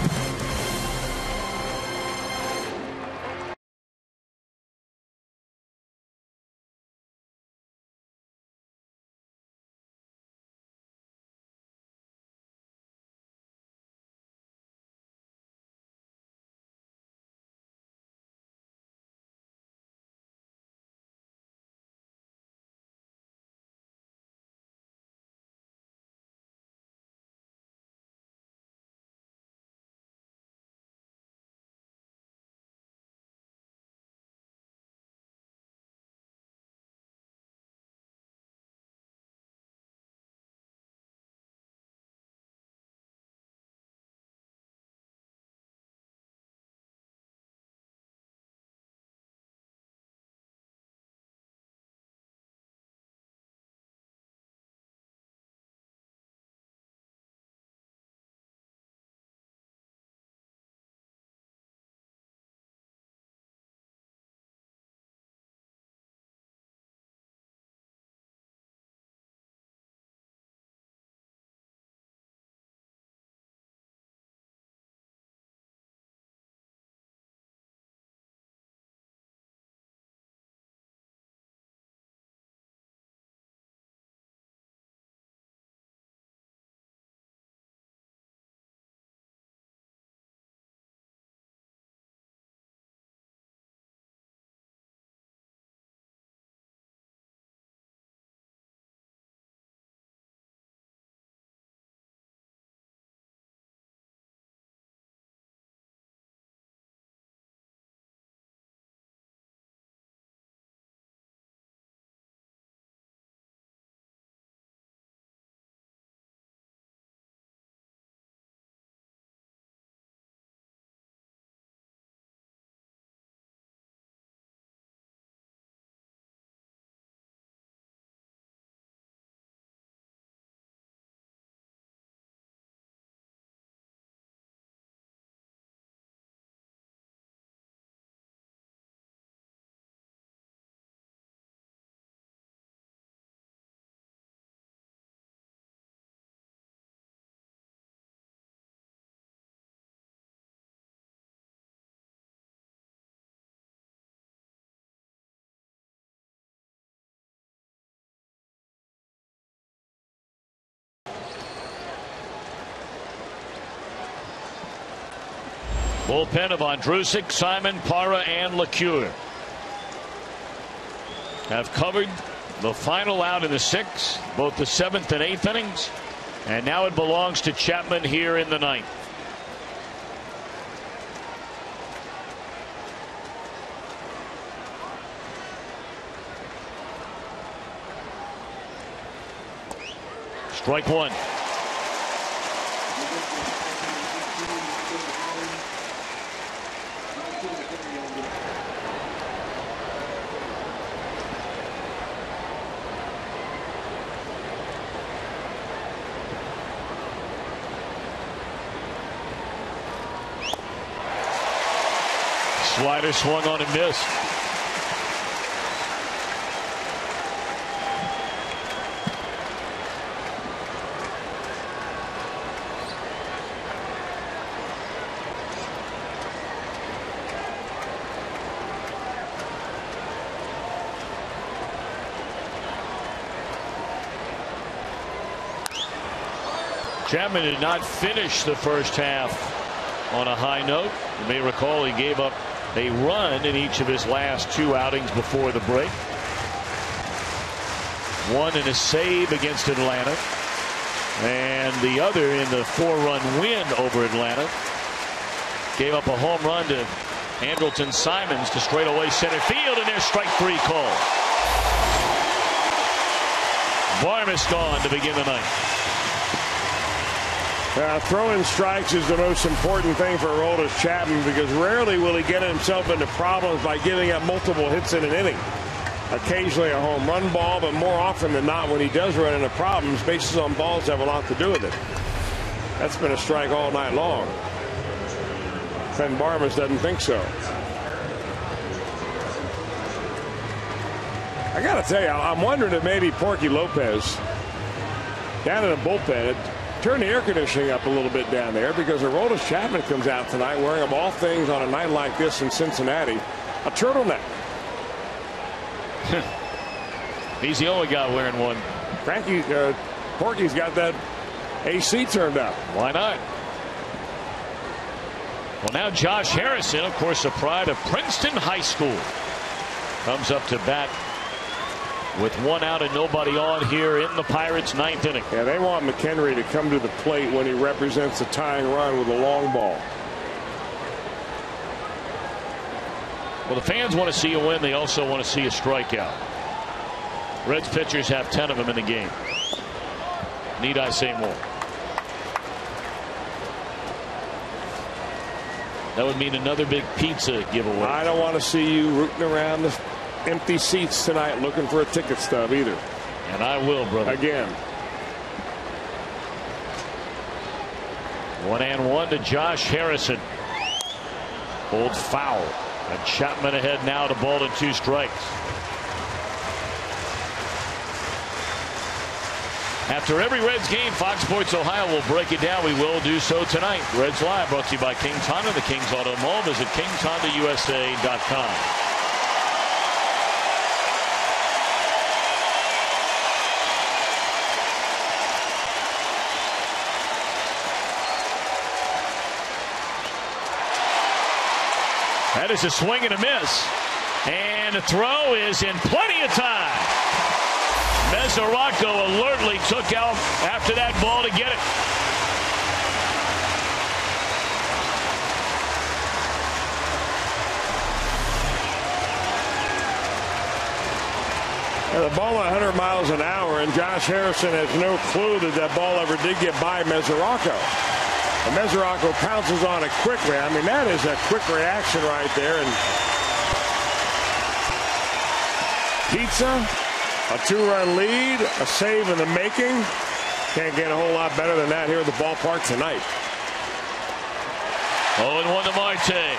Bullpen of Andrusik, Simon, Parra, and LeCure have covered the final out in the 6th, both the 7th and 8th innings, and now it belongs to Chapman here in the 9th. Strike one. Slider swung on and missed. Chapman did not finish the first half on a high note. You may recall he gave up a run in each of his last 2 outings before the break. One in a save against Atlanta, and the other in the 4-run win over Atlanta. Gave up a home run to Andrelton Simons to straightaway center field, and there's strike 3 call. Barmes gone to begin the 9th. Throwing strikes is the most important thing for Aroldis Chapman, because rarely will he get himself into problems by giving up multiple hits in an inning. Occasionally a home run ball, but more often than not, when he does run into problems, bases on balls have a lot to do with it. That's been a strike all night long. Ken Barmes doesn't think so. I got to tell you, I'm wondering if maybe Porky Lopez down in the bullpen, turn the air conditioning up a little bit down there, because Aroldis Chapman comes out tonight wearing, of all things on a night like this in Cincinnati, a turtleneck. He's the only guy wearing one. Porky's got that AC turned up. Why not? Well, now Josh Harrison, of course, a pride of Princeton High School, comes up to bat with 1 out and nobody on here in the Pirates' 9th inning. Yeah, they want McHenry to come to the plate when he represents the tying run with a long ball. Well, the fans want to see a win. They also want to see a strikeout. Reds pitchers have 10 of them in the game. Need I say more? That would mean another big pizza giveaway. I don't want to see you rooting around the empty seats tonight looking for a ticket stub either. And I will, brother. Again. 1-1 to Josh Harrison. Old foul. And Chapman ahead now to 2 strikes. After every Reds game, Fox Sports Ohio will break it down. We will do so tonight. Reds Live brought to you by King's Honda, the King's Auto Mall. Visit KingsHondaUSA.com. That is a swing and a miss. And the throw is in plenty of time. Mesoraco alertly took out after that ball to get it. The ball went 100 miles an hour, and Josh Harrison has no clue that that ball ever did get by Mesoraco. And Mesoraco pounces on it quickly. I mean, that is a quick reaction right there. And pizza, a 2-run lead, a save in the making. Can't get a whole lot better than that here at the ballpark tonight. 0-1 to Marte.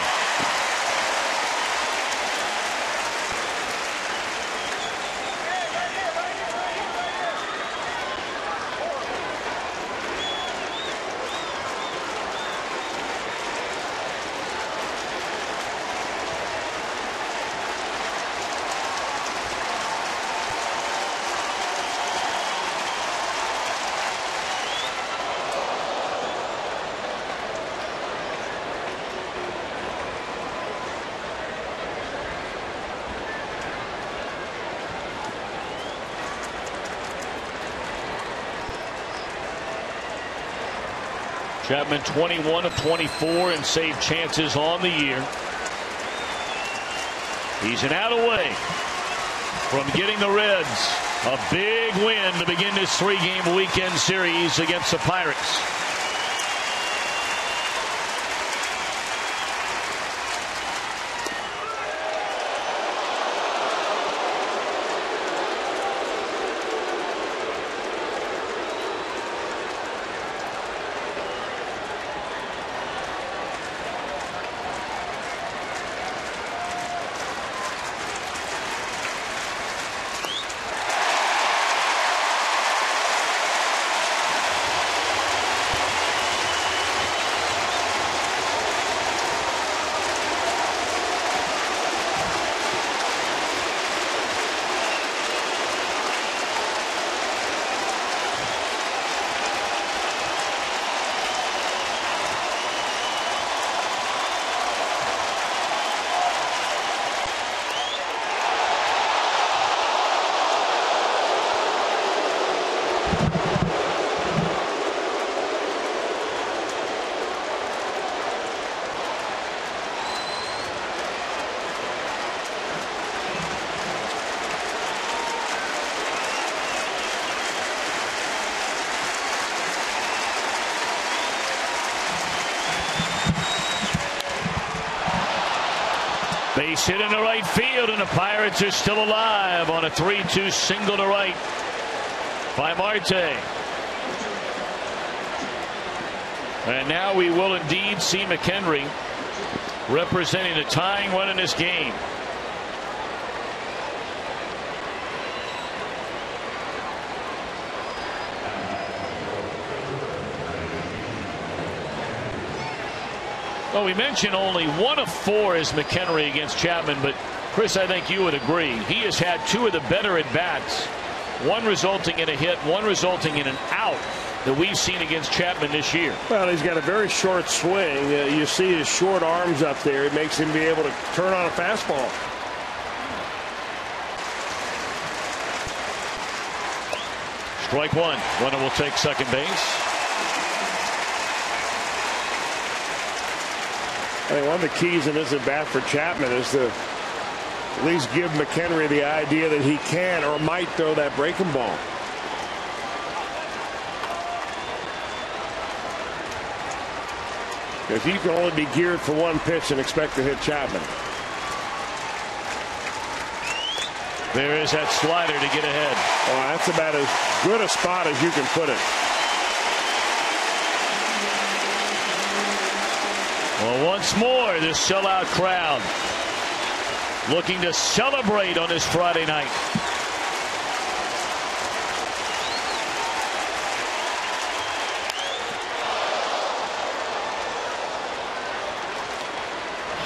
Chapman 21 of 24 in save chances on the year. He's an out away from getting the Reds a big win to begin this 3-game weekend series against the Pirates. Base hit into right field, and the Pirates are still alive on a 3-2 single to right by Marte. And now we will indeed see McHenry representing the tying run in this game. Well, we mentioned only 1 of 4 is McHenry against Chapman, but Chris, I think you would agree. He has had 2 of the better at-bats, one resulting in a hit, one resulting in an out that we've seen against Chapman this year. Well, he's got a very short swing. You see his short arms up there. It makes him be able to turn on a fastball. Strike one. Runner will take second base. I think one of the keys in this at bat for Chapman is to at least give McHenry the idea that he can or might throw that breaking ball. If you can only be geared for one pitch and expect to hit Chapman. There is that slider to get ahead. Oh, that's about as good a spot as you can put it. Well, once more, this sellout crowd looking to celebrate on this Friday night.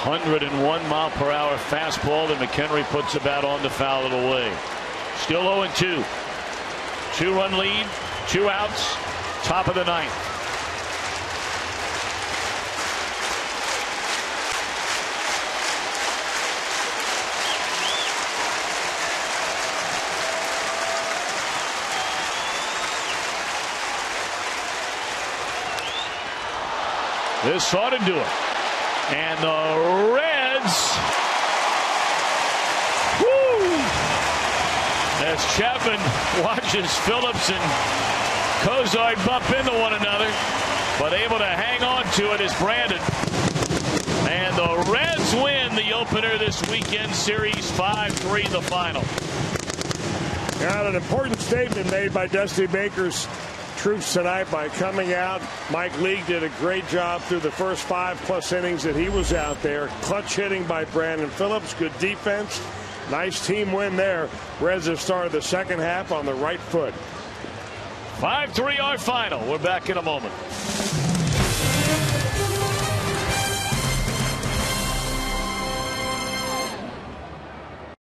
(101-mile-per-hour) fastball that McHenry puts about on to foul it away. Still 0-2. 2-run lead, 2 outs, top of the 9th. This ought to do it. And the Reds, woo, as Chapman watches Phillips and Cozart bump into one another, but able to hang on to it is Brandon. And the Reds win the opener this weekend series, 5-3 the final. Got an important statement made by Dusty Baker's troops tonight by coming out. Mike Leake did a great job through the first 5+ innings that he was out there. Clutch hitting by Brandon Phillips. Good defense. Nice team win there. Reds have started the second half on the right foot. 5-3 our final. We're back in a moment.